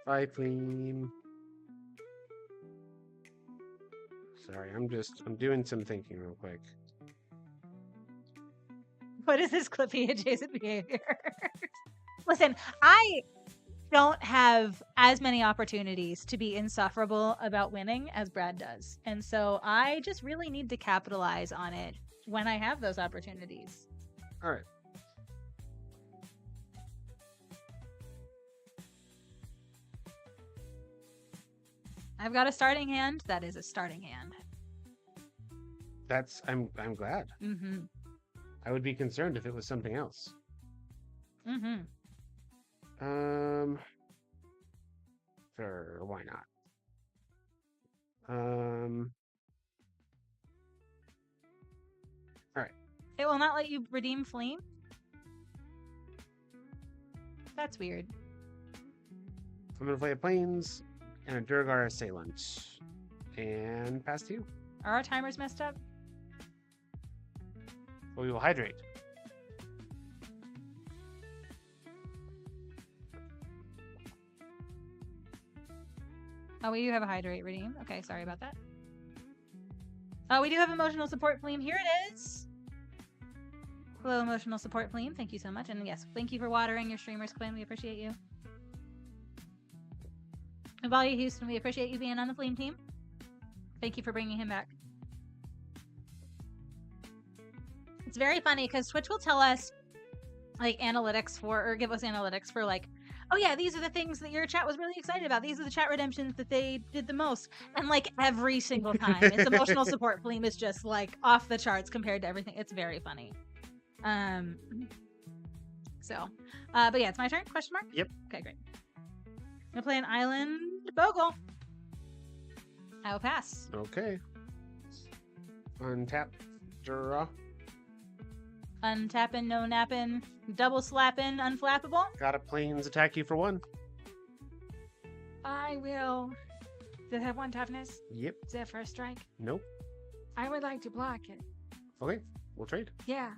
Bye, Fleam. Sorry, I'm doing some thinking real quick. What is this clippy adjacent behavior? Listen, I don't have as many opportunities to be insufferable about winning as Brad does. And so I just really need to capitalize on it when I have those opportunities. All right. I've got a starting hand. That is a starting hand. I'm glad. Mm-hmm. I would be concerned if it was something else. Mm-hmm. Sure, why not? All right. It will not let you redeem Fleam? That's weird. I'm gonna play a Plains and a Durgar Assailant. And pass to you. Are our timers messed up? Well, we will hydrate. Oh, we do have a hydrate redeem. Okay, sorry about that. Oh, we do have emotional support Fleam. Here it is. Hello, emotional support Fleam. Thank you so much. And yes, thank you for watering your streamers, Quinn. We appreciate you. And Valia Houston, we appreciate you being on the Fleam team. Thank you for bringing him back. It's very funny because Twitch will tell us like analytics for, or give us analytics for like, oh yeah, these are the things that your chat was really excited about. These are the chat redemptions that they did the most. And like every single time, its emotional support flame is just like off the charts compared to everything. It's very funny. But yeah, it's my turn. Question mark? Yep. Okay, great. I'm gonna play an island Bogle. I will pass. Okay. Untap. Draw. Untapping, no napping, double slapping, unflappable. Got a planes attack you for 1. I will. Does it have 1 toughness? Yep. Is that first strike? Nope. I would like to block it. Okay. We'll trade. Yeah.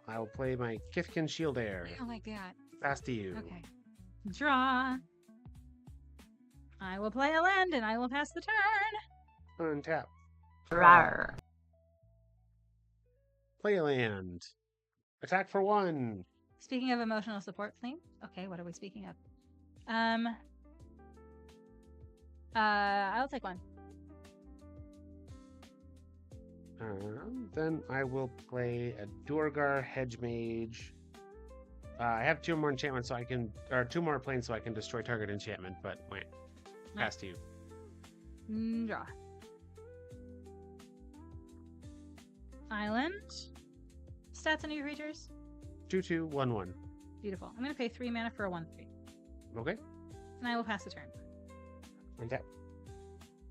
I will play my Kithkin Shield Air. I don't like that. Pass to you. Okay. Draw. I will play a land and I will pass the turn. Untap. Rawr. Play a land. Attack for 1. Speaking of emotional support flame. Okay, what are we speaking of? I'll take 1. Then I will play a Duergar Hedge Mage. I have 2 more enchantments, so I can, or 2 more planes, so I can destroy target enchantment. But wait, pass to you. Draw. Island. Stats on your creatures. 2/2, 1/1. Beautiful. I'm gonna pay 3 mana for a 1/3, Okay. and I will pass the turn. Untap.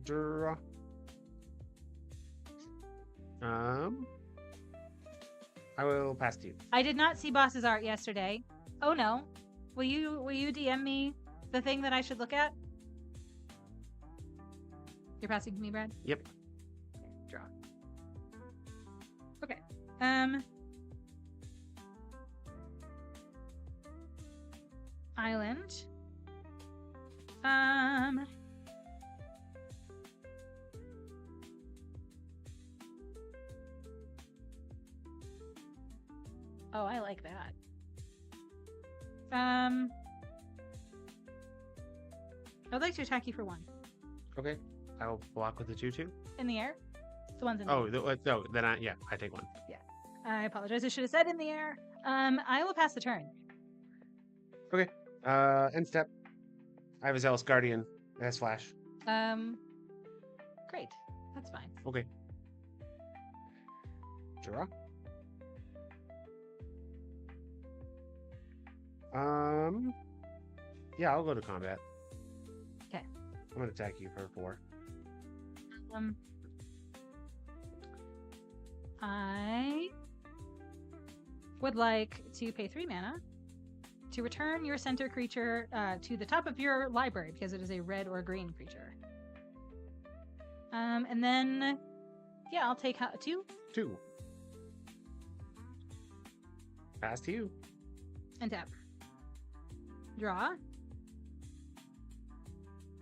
Draw. I will pass to you. I did not see Boss's art yesterday. Oh no. Will you DM me the thing that I should look at? You're passing to me, Brad? Yep. Okay, draw. Okay. Island. Oh, I like that. I'd like to attack you for 1. Okay. I will block with the 2/2. In the air? The one's in the Oh, air. no. Then I take 1. Yeah. I apologize. I should have said in the air. I will pass the turn. Okay. End step. I have a Zealous Guardian. It has flash. Great. That's fine. Okay. Draw. Yeah, I'll go to combat. Okay. I'm gonna attack you for 4. I would like to pay 3 mana to return your center creature to the top of your library because it is a red or green creature. And then, yeah, I'll take 2. 2. Pass to you. And tap. Draw.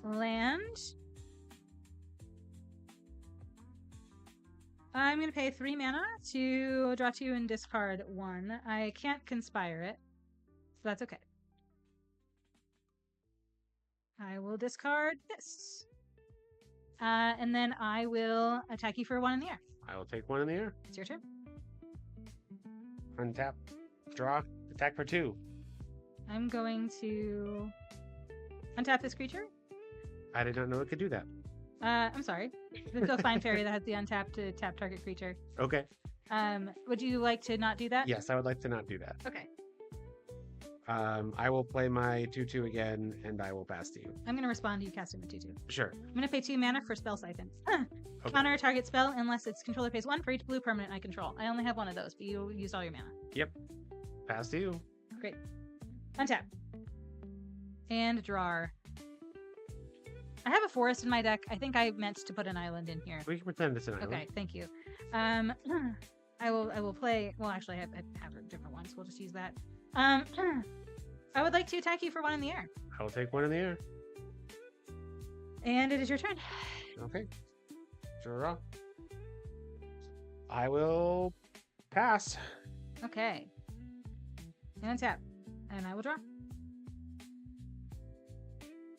Land. I'm going to pay 3 mana to draw 2 and discard 1. I can't conspire it, so that's okay. I will discard this. And then I will attack you for 1 in the air. I will take 1 in the air. It's your turn. Untap. Draw. Attack for 2. I'm going to untap this creature. I did not know it could do that. I'm sorry. The Find Fairy that has the untap to tap target creature. Okay. Would you like to not do that? Yes, I would like to not do that. Okay. I will play my 2/2 again, and I will pass to you. I'm going to respond to you casting the 2/2. Sure. I'm going to pay 2 mana for Spell Siphon. Okay. Counter a target spell unless its controller pays 1 for each blue permanent I control. I only have 1 of those, but you used all your mana. Yep. Pass to you. Great. Untap. And draw. I have a forest in my deck. I think I meant to put an island in here. We can pretend it's an island. Okay, thank you. I will play. Well, actually, I have a different one, so we'll just use that. I would like to attack you for 1 in the air. I will take 1 in the air. And it is your turn. Okay. Draw. I will pass. Okay. And untap. And I will draw. I'm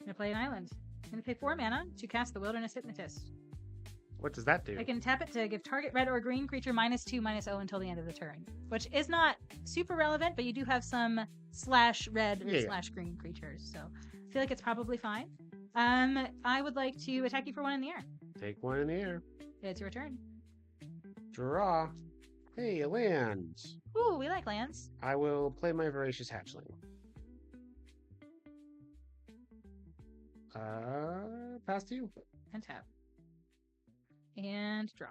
going to play an island. I'm going to pay 4 mana to cast the Wilderness Hypnotist. What does that do? I can tap it to give target red or green creature -2/-0 until the end of the turn, which is not super relevant, but you do have some /red or /green creatures, so I feel like it's probably fine. I would like to attack you for 1 in the air. Take 1 in the air. It's your turn. Draw. Hey, a land. Ooh, we like lands. I will play my Voracious Hatchling. Pass to you. And tap. And draw.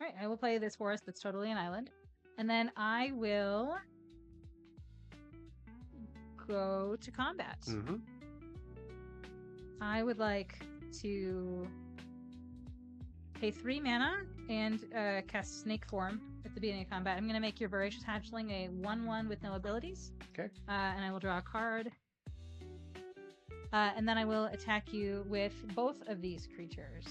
Alright, I will play this forest that's totally an island. And then I will go to combat. Mm-hmm. I would like to pay 3 mana and cast Snake Form at the beginning of combat. I'm going to make your Voracious Hatchling a 1/1 with no abilities. Okay. And I will draw a card. And then I will attack you with both of these creatures.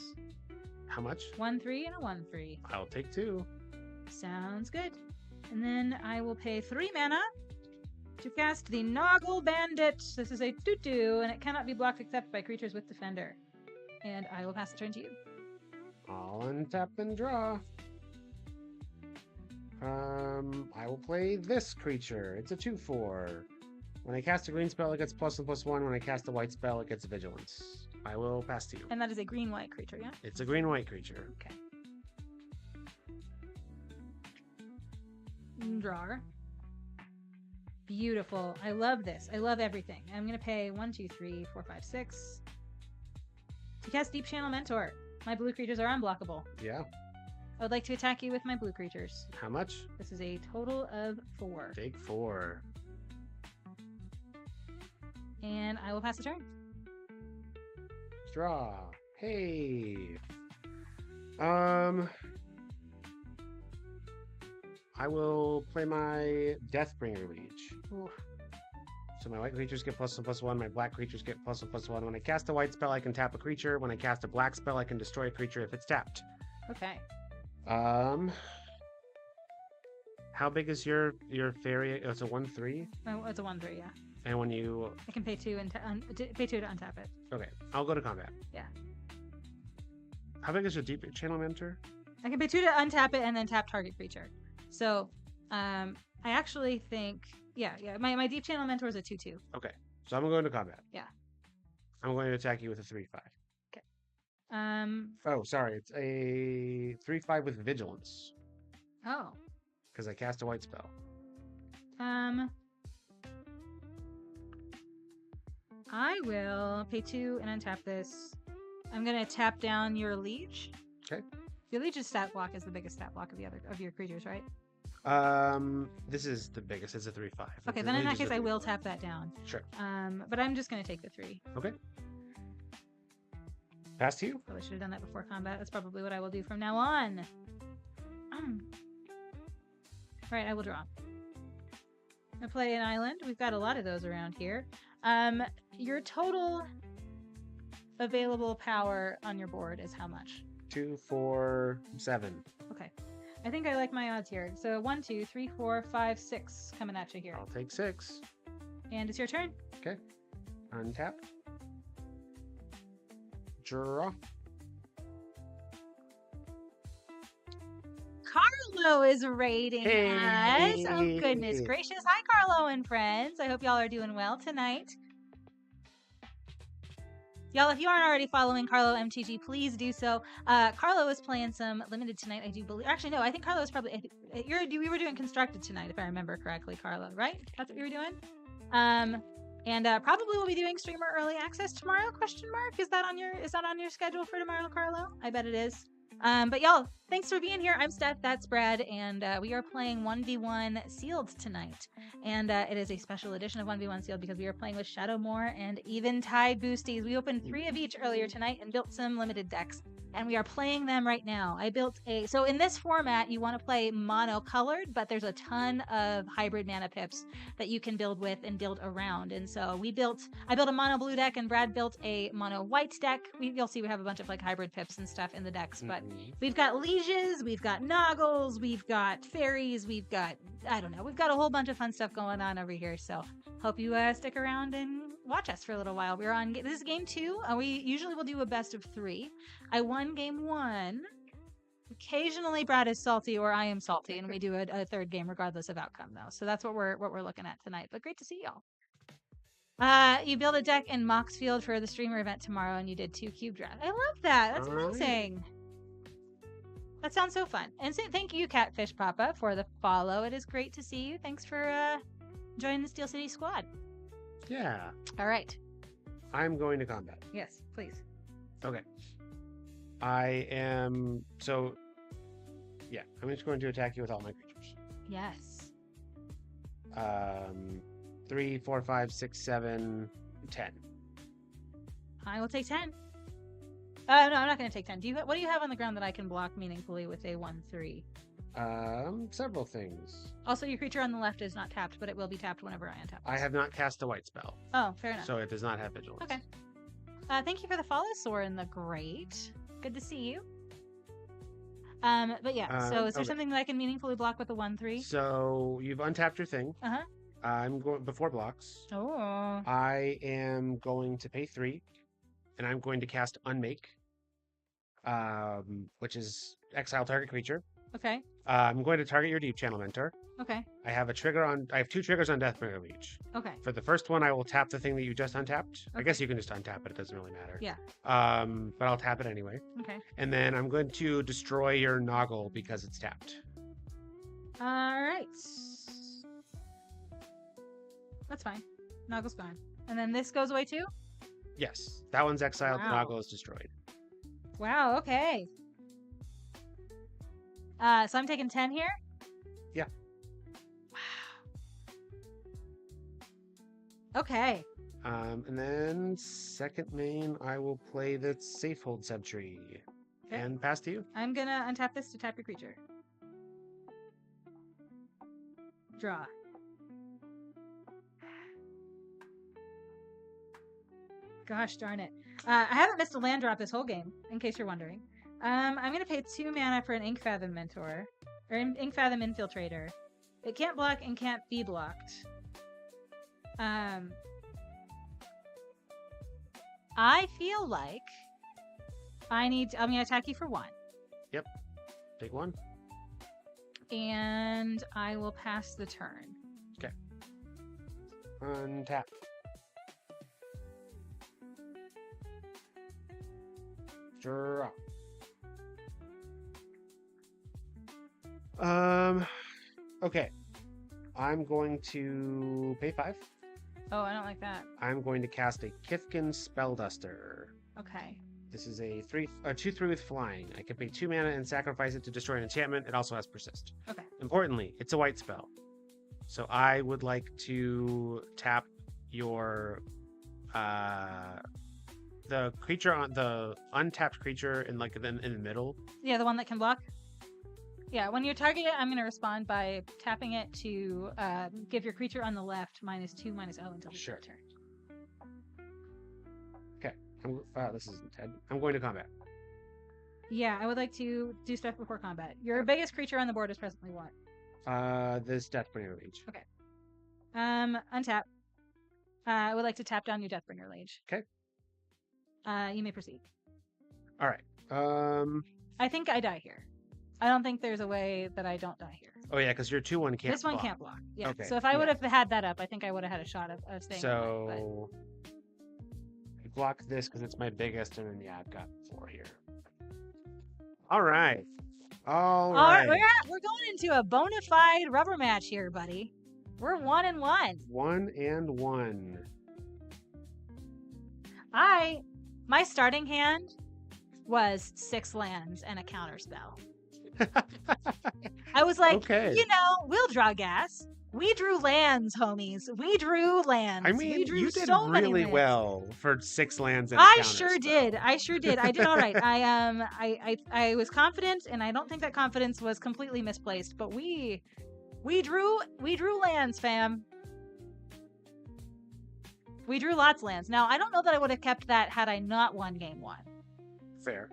How much? 1/3 and a 1/3. I'll take 2. Sounds good. And then I will pay 3 mana to cast the Noggle Bandit. This is a 2/2, and it cannot be blocked except by creatures with Defender. And I will pass the turn to you. I'll untap and draw. I will play this creature. It's a 2/4. When I cast a green spell, it gets +1/+1. When I cast a white spell, it gets Vigilance. I will pass to you. And that is a green-white creature, yeah? It's a green-white creature. Okay. Drawer. Beautiful. I love this. I love everything. I'm going to pay 1, 2, 3, 4, 5, 6 to cast Deep Channel Mentor. My blue creatures are unblockable. Yeah. I would like to attack you with my blue creatures. How much? This is a total of 4. Take 4. And I will pass the turn. Draw. Hey. I will play my Deathbringer Liege. Ooh. So my white creatures get +1/+1. My black creatures get +1/+1. When I cast a white spell, I can tap a creature. When I cast a black spell, I can destroy a creature if it's tapped. Okay. How big is your fairy? Oh, it's a 1/3. Oh, it's a 1/3, yeah. And when you I can pay 2 and pay 2 to untap it. okay, I'll go to combat. Yeah. How big is your Deep Channel Mentor? I can pay 2 to untap it and then tap target creature. So, I actually think, yeah. My Deep Channel Mentor is a 2/2. Okay, so I'm going to combat. Yeah. I'm going to attack you with a 3/5. Okay. Oh, sorry, it's a 3/5 with Vigilance Oh. because I cast a white spell. I will pay 2 and untap this. I'm gonna tap down your Liege. Okay. Your Liege's stat block is the biggest stat block of your creatures, right? This is the biggest. It's a 3/5. Okay, then in that case, I will tap that down. Sure. But I'm just gonna take the 3. Okay. Pass to you. Probably should have done that before combat. That's probably what I will do from now on. Alright, I will draw. I play an island. We've got a lot of those around here. Your total available power on your board is how much? 2, 4, 7. Okay. I think I like my odds here. So 1, 2, 3, 4, 5, 6 coming at you here. I'll take 6. And it's your turn. Okay. Untap. Draw. Carlo is raiding us. Oh, Hey. goodness gracious. Hi, Carlo and friends. I hope y'all are doing well tonight. Y'all, if you aren't already following Carlo MTG, please do so. Carlo is playing some limited tonight, I do believe. Actually, no, I think Carlo is probably... we were doing constructed tonight, if I remember correctly, Carlo, right? That's what you were doing? And probably we'll be doing streamer early access tomorrow, question mark? Is that on your schedule for tomorrow, Carlo? I bet it is. But y'all, thanks for being here. I'm Steph, that's Brad, and we are playing 1v1 Sealed tonight. And it is a special edition of 1v1 Sealed because we are playing with Shadowmoor and Eventide boosties. We opened 3 of each earlier tonight and built some limited decks. And we are playing them right now. I built so in this format, you want to play mono-colored, but there's a ton of hybrid mana pips that you can build with and build around. And so I built a mono-blue deck and Brad built a mono-white deck. You'll see we have a bunch of like hybrid pips and stuff in the decks, but we've got lieges, we've got noggles, we've got fairies, we've got I don't know. We've got a whole bunch of fun stuff going on over here. So hope you stick around and watch us for a little while. We're on, this is game 2. We usually will do a best of 3. I won game 1. Occasionally Brad is salty or I am salty, and we do a third game regardless of outcome though. So that's what we're looking at tonight. But great to see y'all. You build a deck in Moxfield for the streamer event tomorrow, and you did 2 cube draft. I love that. That's amazing. That sounds so fun. And so, thank you, Catfish Papa, for the follow. It is great to see you. Thanks for joining the Steel City squad. Yeah. All right. I'm going to combat. Yes, please. Okay. I am... So, yeah. I'm just going to attack you with all my creatures. Yes. 3, 4, 5, 6, 7, 10. I will take 10. No, I'm not going to take 10. What do you have on the ground that I can block meaningfully with a 1/3? Several things. Also, your creature on the left is not tapped, but it will be tapped whenever I untap. I have not cast a white spell. Oh, fair enough. So it does not have vigilance. Okay. Thank you for the follow, Soren the Great. Good to see you. But yeah, so is there something that I can meaningfully block with a 1/3? So you've untapped your thing. Uh-huh. I'm going before blocks. Oh. I am going to pay 3, and I'm going to cast Unmake, which is exile target creature. Okay. I'm going to target your Deep Channel Mentor. Okay. I have a trigger on. I have 2 triggers on Deathbringer Leech. Okay. For the first one, I will tap the thing that you just untapped. Okay. I guess you can just untap it. It doesn't really matter. Yeah. But I'll tap it anyway. Okay. And then I'm going to destroy your Noggle because it's tapped. All right. That's fine. Noggle's gone. And then this goes away too? Yes. That one's exiled. Wow. The Noggle is destroyed. Wow. Okay. So I'm taking 10 here? Yeah. Wow. Okay. And then second main, I will play the Safehold Sentry. Okay. And pass to you. I'm gonna untap this to tap your creature. Draw. Gosh darn it. I haven't missed a land drop this whole game, in case you're wondering. I'm going to pay 2 mana for an Ink Fathom Mentor. Or an Ink Fathom Infiltrator. It can't block and can't be blocked. I feel like I'm going to attack you for 1. Yep. Take 1. And I will pass the turn. Okay. Untap. Draw. Okay. I'm going to pay 5. Oh, I don't like that. I'm going to cast a Kithkin Spellduster. Okay. This is a 2/3 with flying. I can pay 2 mana and sacrifice it to destroy an enchantment. It also has persist. Okay. Importantly, it's a white spell. So I would like to tap your the creature on the untapped creature in the middle. Yeah, the one that can block. Yeah, when you target it, I'm going to respond by tapping it to give your creature on the left -2/-0 until the turn. Okay. This isn't Ted. I'm going to combat. Yeah, I would like to do stuff before combat. Your biggest creature on the board is presently what? This Deathbringer Leech. Okay. Untap. I would like to tap down your Deathbringer Leech. Okay. You may proceed. All right. I think I die here. I don't think there's a way that I don't die here. Oh yeah, because your 2/1 can't. This one can't block. Yeah. Okay. So if I would have had that up, I think I would have had a shot of staying. So I block this because it's my biggest, and then I've got 4 here. All right. All right. We're going into a bona fide rubber match here, buddy. We're 1-1. 1-1. My starting hand was 6 lands and a counter spell. I was like, okay. We'll draw gas. We drew lands, homies. We drew lands. I mean, you did so really many well for 6 lands and a I counter sure spell. did. I sure did. I did all right. I was confident, and I don't think that confidence was completely misplaced. But we drew lands, fam. We drew lots of lands. Now, I don't know that I would have kept that had I not won game 1. Fair.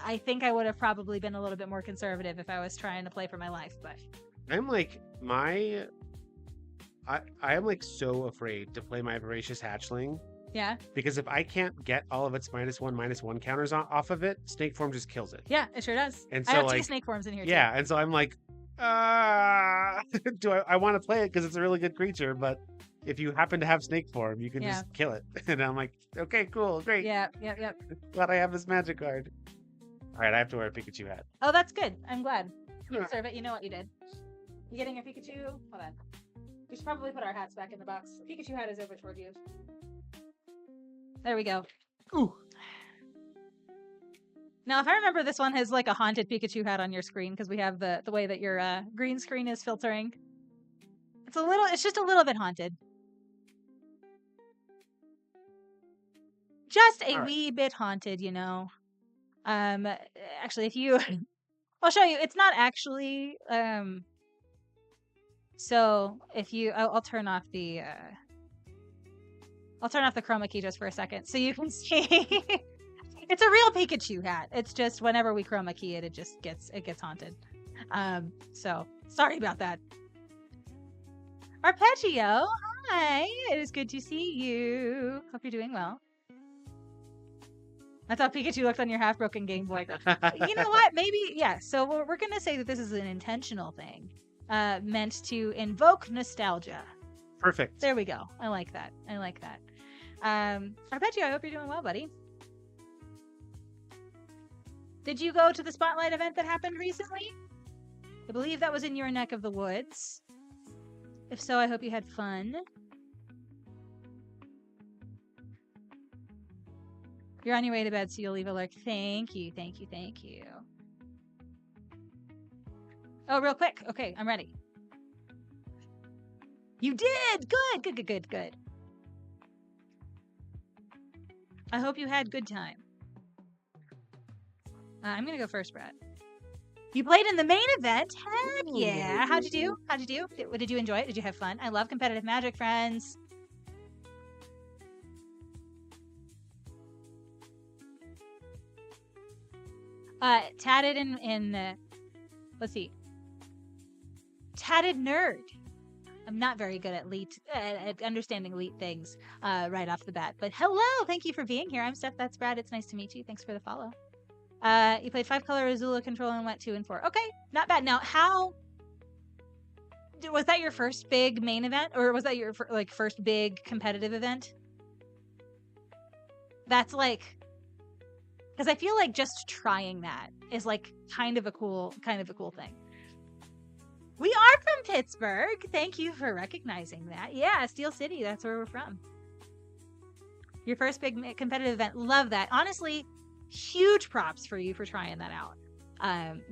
I think I would have probably been a little bit more conservative if I was trying to play for my life, but I'm like my I am like so afraid to play my Voracious Hatchling Yeah. because if I can't get all of its -1/-1 counters off of it, Snake Form just kills it. Yeah, it sure does. And I so have two like snake forms in here too. yeah, and so I'm like, do I want to play it because it's a really good creature, but if you happen to have Snake Form, you can Yeah. just kill it. And I'm like, okay, cool, great. Yeah, yep, yep. Glad I have this magic card. All right, I have to wear a Pikachu hat. Oh, that's good. I'm glad. You Yeah. deserve it. You know what you did. You getting your Pikachu? Hold on. We should probably put our hats back in the box. The Pikachu hat is over toward you. There we go. Ooh. Now, if I remember, this one has like a haunted Pikachu hat on your screen because we have the way that your green screen is filtering. It's just a little bit haunted. Just a wee bit haunted, you know. Actually, if you, I'll show you. It's not actually. So if you, I'll turn off the. I'll turn off the chroma key just for a second so you can see. It's a real Pikachu hat. It's just whenever we chroma key it, it gets haunted. So sorry about that. Arpeggio, hi. It is good to see you. Hope you're doing well. I thought Pikachu looked on your half-broken Game Boy. You know what? Maybe, yeah. So we're going to say that this is an intentional thing meant to invoke nostalgia. Perfect. There we go. I like that. I like that. Arpeggio, I hope you're doing well, buddy. Did you go to the Spotlight event that happened recently? I believe that was in your neck of the woods. If so, I hope you had fun. You're on your way to bed, so you'll leave a lurk. Thank you, thank you, thank you. Oh, real quick. Okay, I'm ready. You did! Good, good, good, good, good. I hope you had good time. I'm gonna go first, Brad. You played in the main event? Heck yeah! How'd you do? How'd you do? Did you enjoy it? Did you have fun? I love competitive Magic, friends. Tatted in let's see. Tatted nerd. I'm not very good at understanding elite things right off the bat. But hello, thank you for being here. I'm Steph. That's Brad. It's nice to meet you. Thanks for the follow. You played 5-color Azula control and went 2 and 4. Okay, not bad. Now, how was that your first big main event, or was that your first big competitive event? That's like, because I feel like just trying that is like kind of a cool thing. We are from Pittsburgh. Thank you for recognizing that. Yeah, Steel City. That's where we're from. Your first big competitive event. Love that. Honestly, huge props for you for trying that out.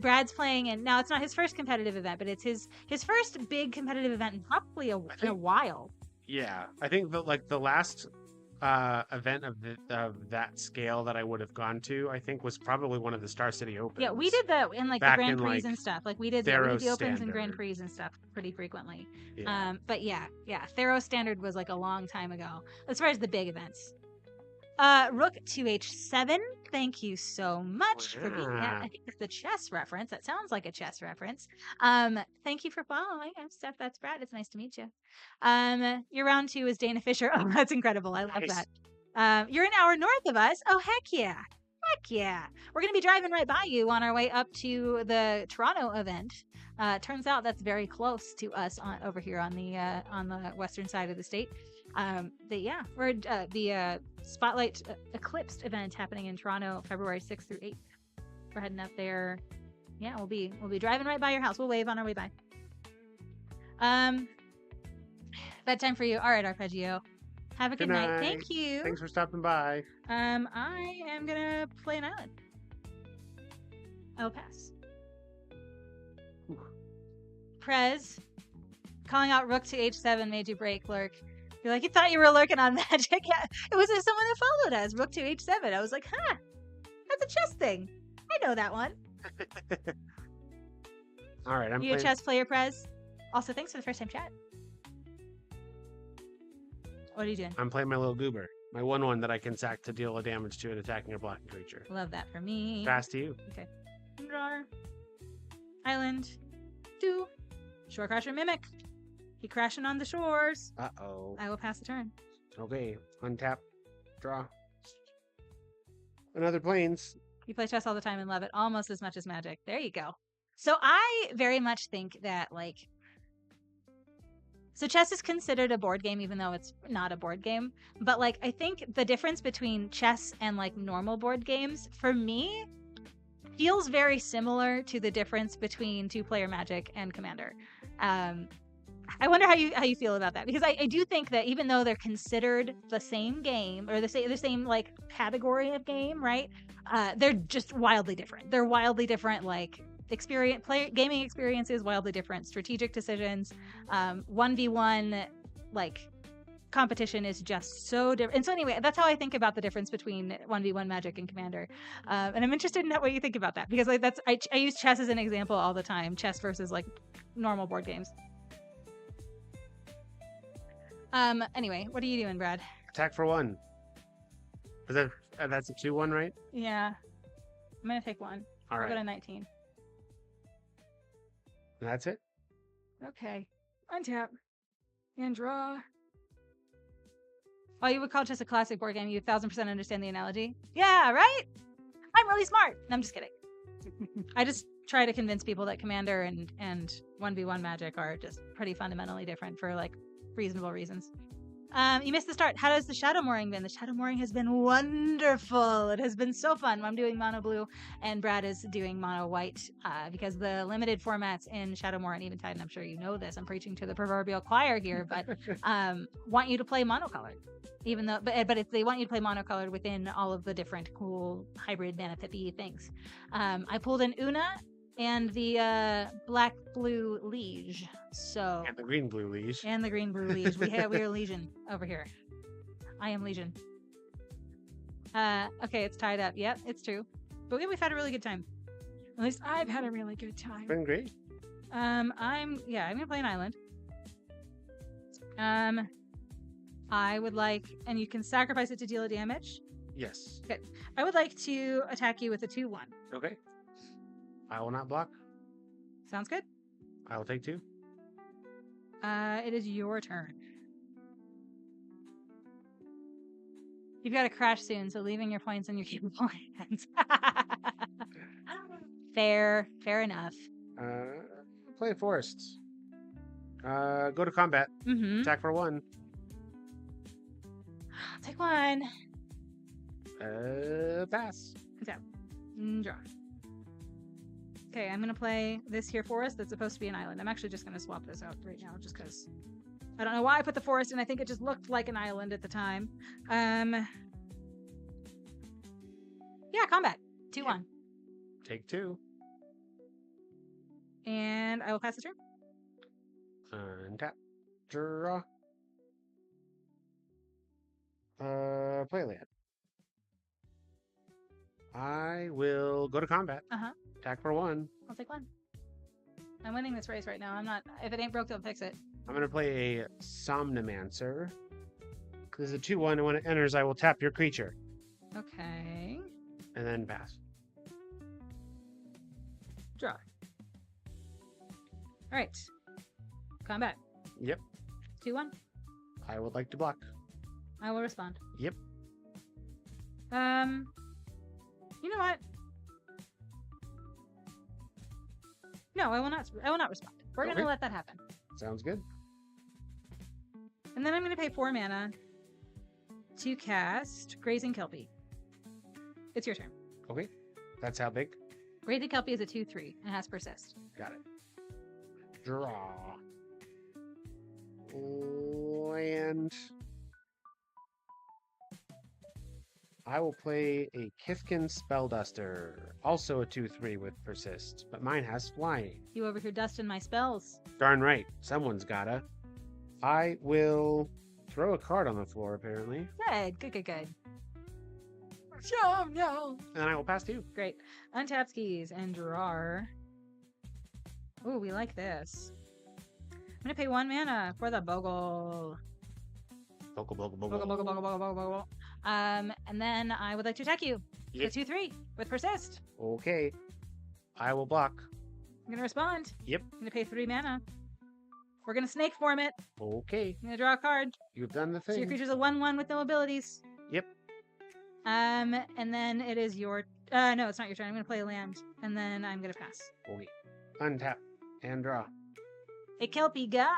Brad's playing, and now it's not his first competitive event, but it's his first big competitive event in probably in a while. Yeah, I think the last event of that scale that I would have gone to, I think, was probably one of the Star City Opens. Yeah, we did that in like the Grand Prix and stuff. Like we did the Opens and Grand Prix and stuff pretty frequently. Yeah. But yeah, Theros Standard was like a long time ago as far as the big events. Rook 2H7, thank you so much for being here. I think it's the chess reference. That sounds like a chess reference. Thank you for following. I'm Steph. That's Brad. It's nice to meet you. Your round 2 is Dana Fisher. Oh, that's incredible. I love that. You're an hour north of us. Oh, heck yeah. Heck yeah. We're going to be driving right by you on our way up to the Toronto event. Turns out that's very close to us over here on the western side of the state. But yeah, we're the Spotlight Eclipsed event happening in Toronto, February 6th through 8th. We're heading up there. Yeah, we'll be driving right by your house. We'll wave on our way by. Bedtime for you. All right, Arpeggio. Have a good night. Thank you. Thanks for stopping by. I am gonna play an island. I'll pass. Prez, calling out Rook to H7 made you break, lurk. You're like, you thought you were lurking on Magic? Yeah, it was someone that followed us, Rook to H7. I was like, huh, that's a chess thing. I know that one. All right, you a chess player, Prez? Also, thanks for the first time chat. What are you doing? I'm playing my little goober. My 1/1 that I can sack to deal a damage to an attacking or blocking creature. Love that for me. Pass to you. Okay. Draw. Island. 2. Shore Crasher Mimic. He crashing on the shores. Uh-oh. I will pass the turn. Okay. Untap. Draw. Another planes. You play chess all the time and love it almost as much as Magic. There you go. So I very much think that, like, so chess is considered a board game, even though it's not a board game. But, like, I think the difference between chess and, like, normal board games, for me, feels very similar to the difference between two-player Magic and Commander. I wonder how you feel about that, because I do think that even though they're considered the same game or the same like category of game, right? They're just wildly different. They're wildly different, like gaming experiences, wildly different strategic decisions. 1v1 like competition is just so different. And so anyway, that's how I think about the difference between 1v1 Magic and Commander. And I'm interested in what you think about that, because like I use chess as an example all the time. Chess versus like normal board games. Anyway, what are you doing, Brad? Attack for 1. Is that that's a 2-1, right? Yeah. I'm gonna take 1. All I'll right. go to 19. That's it? Okay. Untap. And draw. Oh, you would call chess a classic board game. You 1000% understand the analogy. Yeah, right? I'm really smart. No, I'm just kidding. I just try to convince people that Commander and 1v1 Magic are just pretty fundamentally different for like reasonable reasons. You missed the start. How does the Shadowmooring been? The Shadowmooring has been wonderful. It has been so fun. I'm doing mono blue and Brad is doing mono white because the limited formats in Shadowmoor and Eventide, and I'm sure you know this, I'm preaching to the proverbial choir here, but want you to play monocolored. Even though, but if they want you to play monocolored within all of the different cool hybrid mana pippy things. I pulled an Una and the black-blue liege. So And the green-blue liege. and the green-blue liege. We are Legion over here. I am Legion. Okay, it's tied up. Yep, it's true. But we've had a really good time. At least I've had a really good time. Been great. I'm gonna play an island. I would like, and you can sacrifice it to deal a damage. Yes. Good. I would like to attack you with a 2/1. Okay. I will not block. Sounds good. I will take 2. It is your turn. You've got to crash soon, so leaving your points in your capable hands. Fair enough. Play forests. Go to combat. Mm-hmm. Attack for 1. Take 1. Pass. Draw. Okay, I'm gonna play this here forest that's supposed to be an island. I'm actually just gonna swap this out right now, just because I don't know why I put the forest in. I think it just looked like an island at the time. Yeah, combat. 2/1. Take 2. And I will pass the turn. Untap. Draw. Play land. I will go to combat. Uh-huh. Attack for 1. I'll take 1. I'm winning this race right now. I'm not. If it ain't broke, don't fix it. I'm going to play a Somnomancer. This is a 2/1, and when it enters, I will tap your creature. Okay. And then pass. Draw. All right. Combat. Yep. 2/1. I would like to block. I will respond. Yep. You know what? No, I will not. I will not respond. We're Okay. gonna let that happen. Sounds good. And then I'm gonna pay 4 mana to cast Grazing Kelpie. It's your turn. Okay. That's how big. Grazing Kelpie is a 2/3 and has persist. Got it. Draw. Land. I will play a Kithkin Spellduster, also a 2/3 with persist, but mine has flying. You over here dusting my spells. Darn right, someone's gotta. I will throw a card on the floor, apparently, Good. Oh no. and I will pass to you. Great. Untap skis and draw. Ooh, we like this. I'm gonna pay 1 mana for the Bogle. Bogle. And then I would like to attack you. Yep. The 2/3 with persist. Okay. I will block. I'm gonna respond. Yep. I'm gonna pay 3 mana. We're gonna snake form it. Okay. I'm gonna draw a card. You've done the So your thing. creature's a 1/1 with no abilities. Yep. And then it is your no, it's not your turn. I'm gonna play a land. And then I'm gonna pass. Okay. Untap and draw. A Kelpie guy.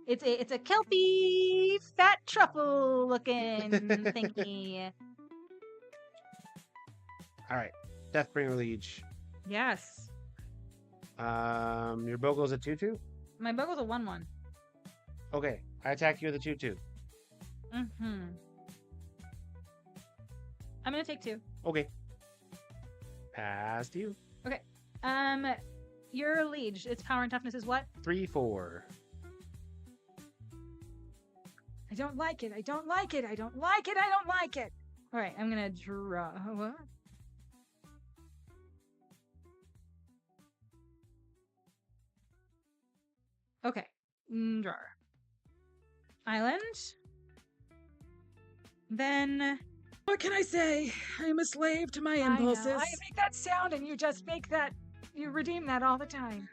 It's a Kelpie fat truffle looking thingy. Alright. Deathbringer Liege. Yes. Your Bogle's a 2/2? My Bogle's a 1/1. Okay. I attack you with a 2/2. Mm-hmm. I'm gonna take 2. Okay. Pass to you. Okay. Your liege, its power and toughness is what? 3/4. I don't like it. I don't like it. I don't like it. I don't like it. All right, I'm gonna draw. What? Okay. Draw. Island. Then. What can I say? I'm a slave to my I know. impulses. I make that sound, and you just make that. You redeem that all the time.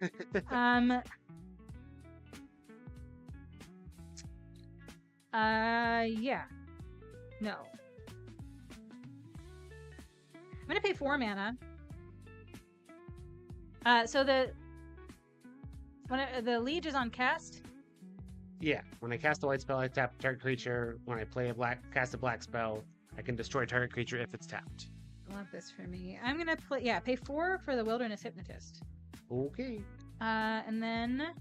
Yeah. No. I'm gonna pay 4 mana. So when the liege is on cast. Yeah. When I cast a white spell, I tap target creature. When I cast a black spell, I can destroy target creature if it's tapped. I want this for me. I'm gonna pay 4 for the Wilderness Hypnotist. Okay. And then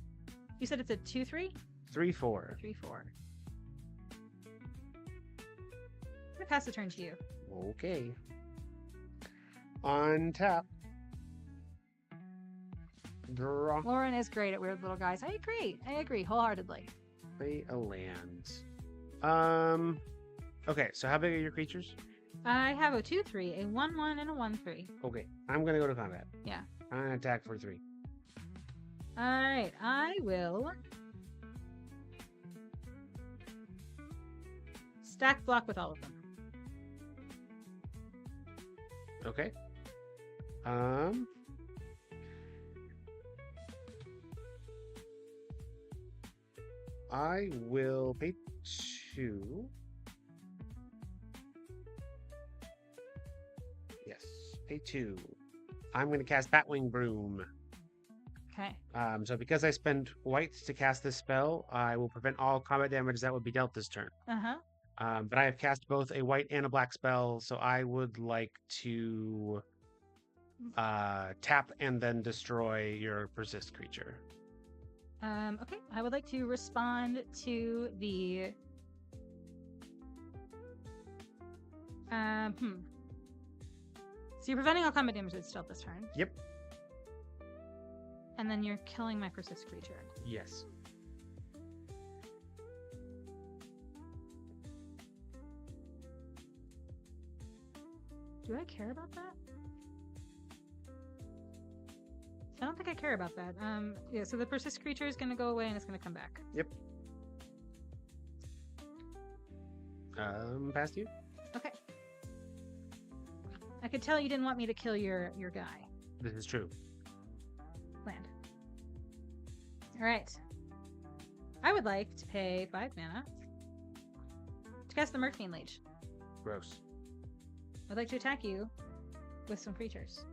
you said it's a 2/3? 3/4. 3/4. I'm gonna pass the turn to you. Okay. On tap. Draw. Lauren is great at weird little guys. I agree wholeheartedly. Play a land. Okay, so how big are your creatures? I have a 2/3, a 1/1, and a 1/3. Okay, I'm gonna go to combat. Yeah. I'm gonna attack for 3. Alright, I will stack block with all of them. Okay. I will pay 2. Yes, pay 2. I'm going to cast Batwing Broom. Okay. So because I spend whites to cast this spell, I will prevent all combat damage that would be dealt this turn. Uh-huh. But I have cast both a white and a black spell, so I would like to tap and then destroy your persist creature. Okay. I would like to respond to the So you're preventing all combat damage that's dealt this turn. Yep. And then you're killing my persist creature. Yes. Do I care about that? I don't think I care about that. Yeah, so the persist creature is going to go away and it's going to come back. Yep. Past you? Okay. I could tell you didn't want me to kill your guy. This is true. Land. Alright. I would like to pay 5 mana to cast the Murkfiend Liege. Gross. I'd like to attack you with some creatures.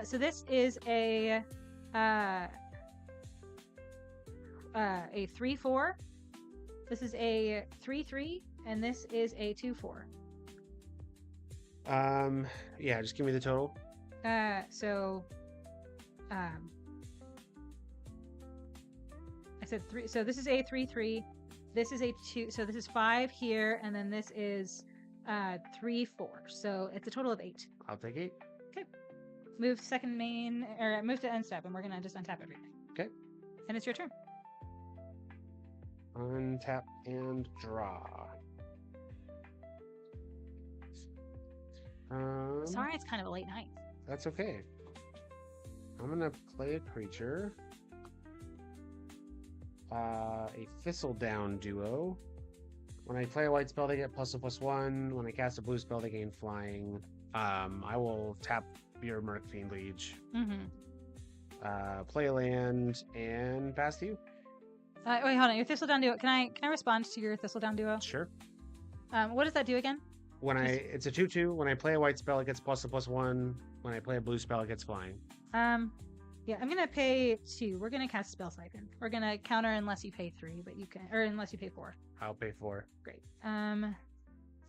So this is a 3/4. This is a 3/3, and this is a 2/4. Yeah, just give me the total. I said 3. So this is a 3/3. This is a 2. So this is 5 here, and then this is 3/4. So it's a total of 8. I'll take 8. Okay. Move second main, or move to end step, and we're gonna just untap everything. Okay. And it's your turn. Untap and draw. Sorry, it's kind of a late night. That's okay. I'm gonna play a creature. A Thistledown duo. When I play a white spell, they get +1/+1. When I cast a blue spell, they gain flying. I will tap your Murkfiend Liege. Mm-hmm. Play a land and pass to you. Wait, hold on. Your Thistledown Duo. Can I respond to your Thistledown Duo? Sure. What does that do again? It's a 2/2. When I play a white spell, it gets +1/+1. When I play a blue spell, it gets flying. Yeah, I'm gonna pay 2. We're gonna cast Spell Siphon. We're gonna counter unless you pay 3, but you can, or unless you pay 4. I'll pay 4. Great. I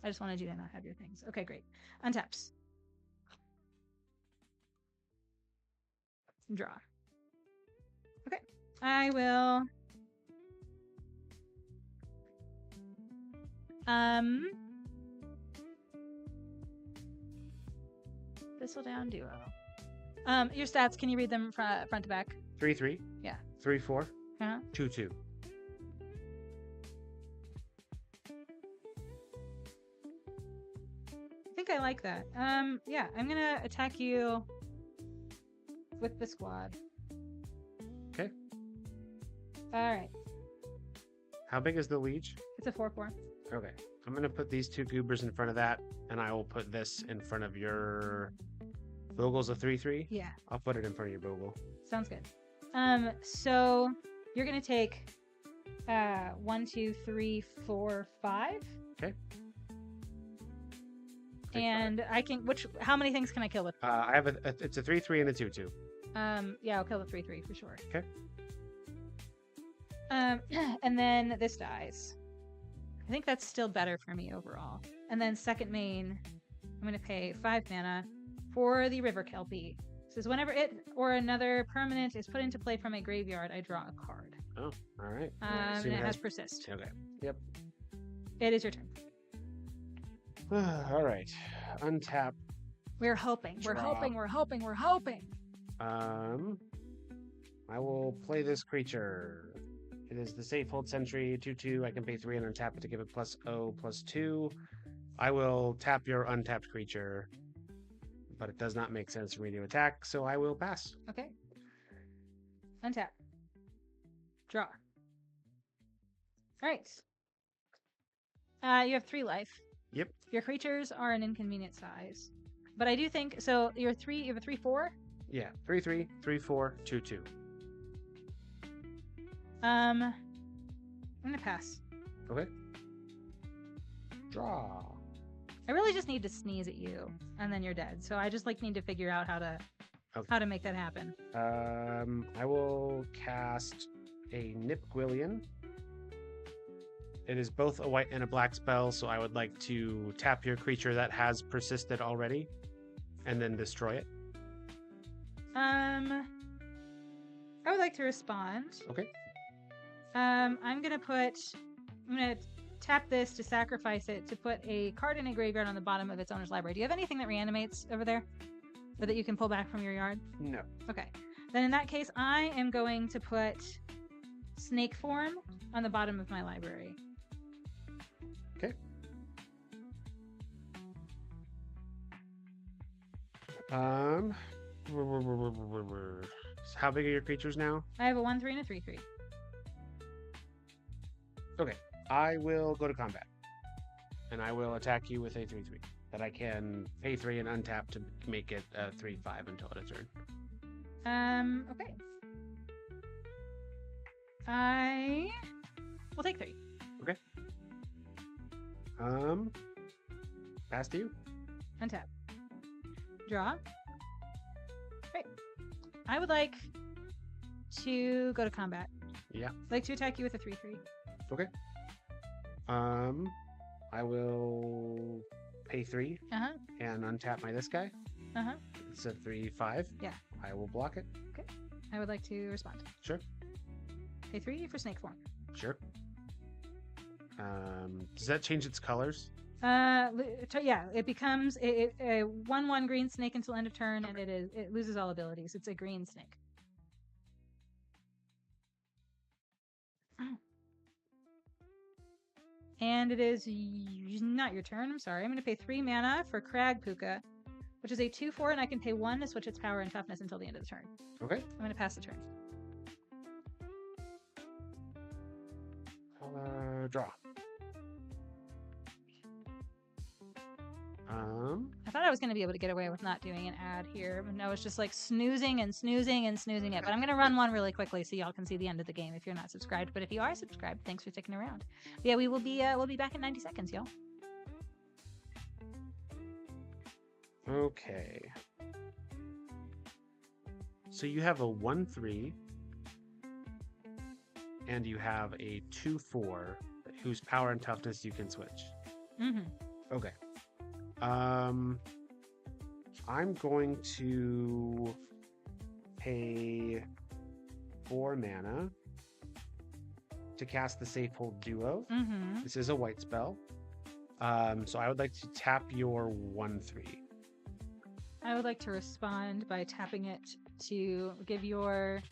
just wanted you to not have your things. Okay, great. Untaps. Draw. Okay. I will. Thistledown Duo. Your stats, can you read them front to back? 3/3. Yeah. 3/4. 2/2. I think I like that. Yeah, I'm gonna attack you with the squad. Okay. All right. How big is the leech? It's a 4/4. Okay. I'm going to put these 2 goobers in front of that, and I will put this in front of your... Bogle's a 3/3? Yeah. I'll put it in front of your Bogle. Sounds good. So you're gonna take 1, 2, 3, 4, 5. Okay. And I can how many things can I kill with? I have it's a 3/3 and a 2/2. Yeah, I'll kill the 3/3 for sure. Okay. And then this dies. I think that's still better for me overall. And then second main, I'm gonna pay 5 mana for the River Kelpie. It says whenever it or another permanent is put into play from a graveyard, I draw a card. Oh, all right. And it has persist. Okay. Yep. It is your turn. All right. Untap. We're hoping. We're Draw. hoping. We're hoping. We're hoping. I will play this creature. It is the Safehold Sentry 2/2. I can pay 3 and untap it to give it +0/+2. I will tap your untapped creature, but it does not make sense for me to attack, so I will pass. Okay. Untap. Draw. All right. You have 3 life. Yep. Your creatures are an inconvenient size, but I do think so. You have a 3/4. Yeah. 3/3, 3/4, 2/2. I'm gonna pass. Okay. Draw. I really just need to sneeze at you, and then you're dead. So I just need to figure out how to make that happen. I will cast a Nip Gwillion. It is both a white and a black spell, so I would like to tap your creature that has persisted already, and then destroy it. I would like to respond. Okay. I'm gonna tap this to sacrifice it to put a card in a graveyard on the bottom of its owner's library. Do you have anything that reanimates over there, or that you can pull back from your yard? No. Okay. Then in that case, I am going to put Snake Form on the bottom of my library. Okay. How big are your creatures now? I have a 1/3 and a 3/3. Okay. I will go to combat, and I will attack you with a 3/3 that I can pay 3 and untap to make it 3/5 until it's turn. Okay. I will take 3. Okay. Pass to you. Untap. Draw. Great. I would like to go to combat. Yeah. I'd like to attack you with a 3/3. Okay. I will pay 3 and untap my this guy. It's a 3/5. Yeah. I will block it. Okay. I would like to respond. Sure. Pay 3 for Snake Form. Sure. Does that change its colors? Yeah, it becomes a 1/1 green snake until end of turn, and it loses all abilities. It's a green snake. And it is not your turn. I'm sorry. I'm going to pay 3 mana for Crag Puka, which is a 2/4, and I can pay 1 to switch its power and toughness until the end of the turn. Okay. I'm going to pass the turn. I'll draw. I thought I was going to be able to get away with not doing an ad here, but no, it's just like snoozing and snoozing and snoozing it. But I'm going to run one really quickly so y'all can see the end of the game if you're not subscribed. But if you are subscribed, thanks for sticking around. But yeah, we'll be back in 90 seconds, y'all. Okay. So you have a 1/3, and you have a 2/4 whose power and toughness you can switch. Mm-hmm. Okay. I'm going to pay 4 mana to cast the Safe Hold Duo. Mm-hmm. This is a white spell. So I would like to tap your 1/3. I would like to respond by tapping it to give your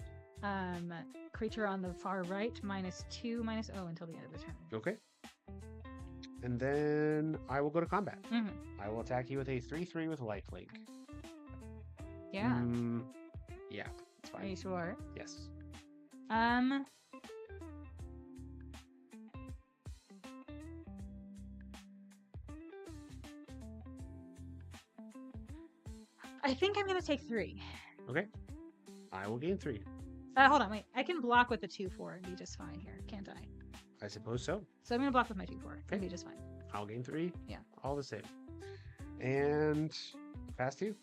creature on the far right -2/-0 until the end of the turn. Okay. And then I will go to combat. Mm-hmm. I will attack you with a 3/3 with lifelink. Yeah. Yeah, it's Are you fine. sure? Yes. I think I'm gonna take 3. Okay. I will gain 3. Hold on, wait. I can block with the 2/4 and be just fine here, can't I? I suppose so. So I'm gonna block with my 2/4 and Okay. be just fine. I'll gain 3. Yeah. All the same. And pass 2.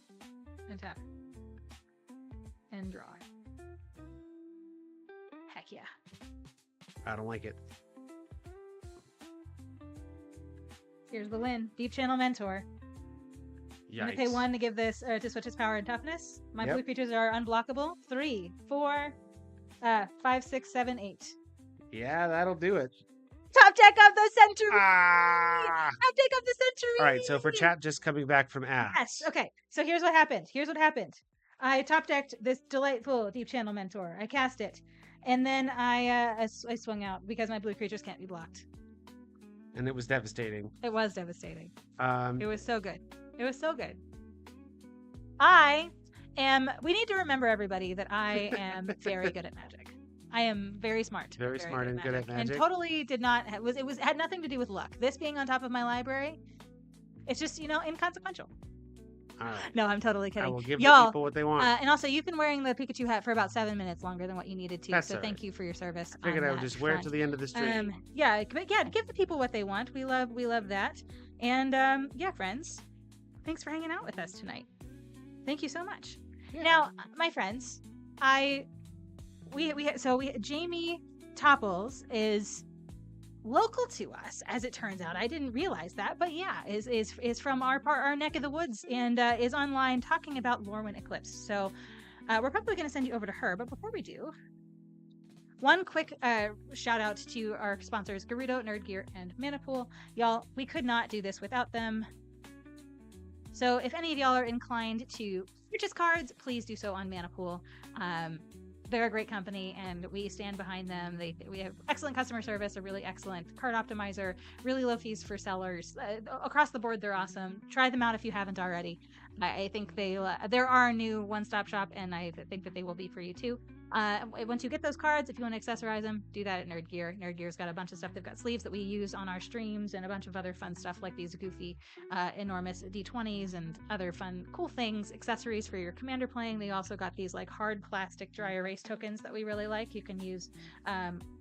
And tap. And draw. Heck yeah. I don't like it. Here's the win. Deep Channel Mentor. I'm gonna pay Yikes. 1 to give this to switch its power and toughness. My Yep. blue creatures are unblockable. 3, 4, 5, 6, 7, 8. Yeah, that'll do it. Top deck of the century! Ah! Top deck of the century! All right, so for chat just coming back from ads. Yes. Okay. So here's what happened. I top decked this delightful Deep Channel Mentor. I cast it, and then I swung out because my blue creatures can't be blocked. And it was devastating. It was devastating. Um, It was so good. It was so good. We need to remember, everybody, that I am very good at Magic. I am very smart. Very smart and good at And Magic. totally did not, had nothing to do with luck. This being on top of my library, it's just, inconsequential. all right. No, I'm totally I kidding. will give the Y'all, people what they want. and also, you've been wearing the Pikachu hat for about 7 minutes longer than what you needed to. That's So all thank right. you for your service. I figured on I would that just wear it to front. the end of the stream. Yeah, but yeah, give the people what they want. We love that. And yeah, friends, thanks for hanging out with us tonight. Thank you so much. Yeah. Now, my friends, Jamie Topples is local to us, as it turns out. I didn't realize that, but yeah, is from our neck of the woods and is online talking about Lorwyn Eclipse. So we're probably going to send you over to her. But before we do, one quick shout out to our sponsors, Gerudo, Nerd Gear, and Manapool. Y'all, we could not do this without them. So if any of y'all are inclined to purchase cards, please do so on Manapool. They're a great company, and we stand behind them. We have excellent customer service, a really excellent card optimizer, really low fees for sellers. Across the board, they're awesome. Try them out if you haven't already. I think they're our new one-stop shop, and I think that they will be for you too. Once you get those cards, if you want to accessorize them, do that at Nerd Gear. Nerd Gear's got a bunch of stuff. They've got sleeves that we use on our streams and a bunch of other fun stuff like these goofy, enormous D20s and other fun, cool things, accessories for your commander playing. They also got these like hard plastic dry erase tokens that we really like. You can use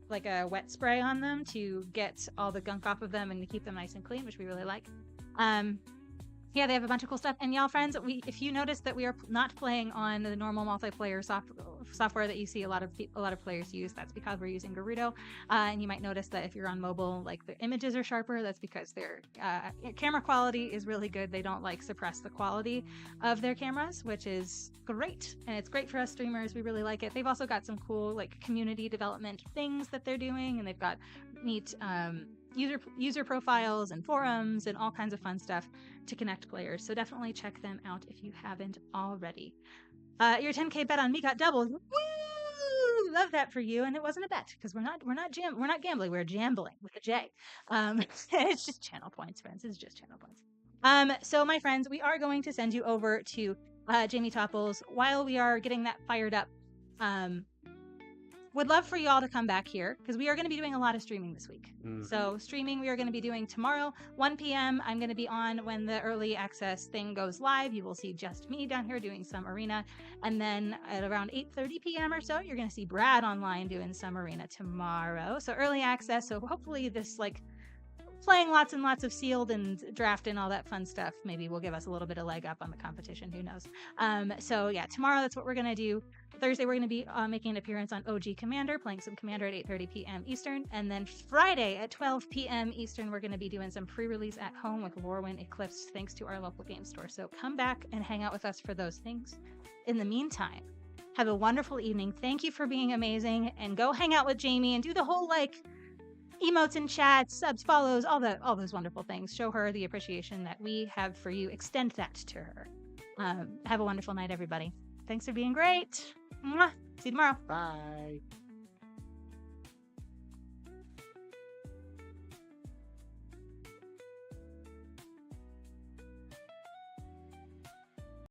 like a wet spray on them to get all the gunk off of them and to keep them nice and clean, which we really like. Yeah, they have a bunch of cool stuff. And y'all, friends, if you notice that we are not playing on the normal multiplayer software that you see a lot of players use, that's because we're using Gerudo. And you might notice that if you're on mobile, like the images are sharper. That's because their camera quality is really good. They don't like suppress the quality of their cameras, which is great. And it's great for us streamers. We really like it. They've also got some cool like community development things that they're doing, and they've got neat user profiles and forums and all kinds of fun stuff to connect players. So definitely check them out if you haven't already. Your 10K bet on me got doubled. Woo! Love that for you. And it wasn't a bet because we're not gambling. We're jambling with a J. It's just channel points, friends. It's just channel points. So my friends, we are going to send you over to Jamie Topples while we are getting that fired up. would love for you all to come back here because we are going to be doing a lot of streaming this week. So streaming we are going to be doing tomorrow, 1 p.m. I'm going to be on when the early access thing goes live. You will see just me down here doing some arena. And then at around 8:30 p.m. or so, you're going to see Brad online doing some arena tomorrow. So early access. So hopefully this like playing lots and lots of sealed and draft and all that fun stuff maybe will give us a little bit of leg up on the competition. Who knows? So yeah, tomorrow that's what we're going to do. Thursday, we're going to be making an appearance on OG Commander, playing some Commander at 8:30 p.m. Eastern. And then Friday at 12 p.m. Eastern, we're going to be doing some pre-release at home with Lorwyn Eclipse, thanks to our local game store. So come back and hang out with us for those things. In the meantime, have a wonderful evening. Thank you for being amazing. And go hang out with Jamie and do the whole, like, emotes in chat, subs, follows, all those wonderful things. Show her the appreciation that we have for you. Extend that to her. Have a wonderful night, everybody. Thanks for being great. Mwah. See you tomorrow. Bye.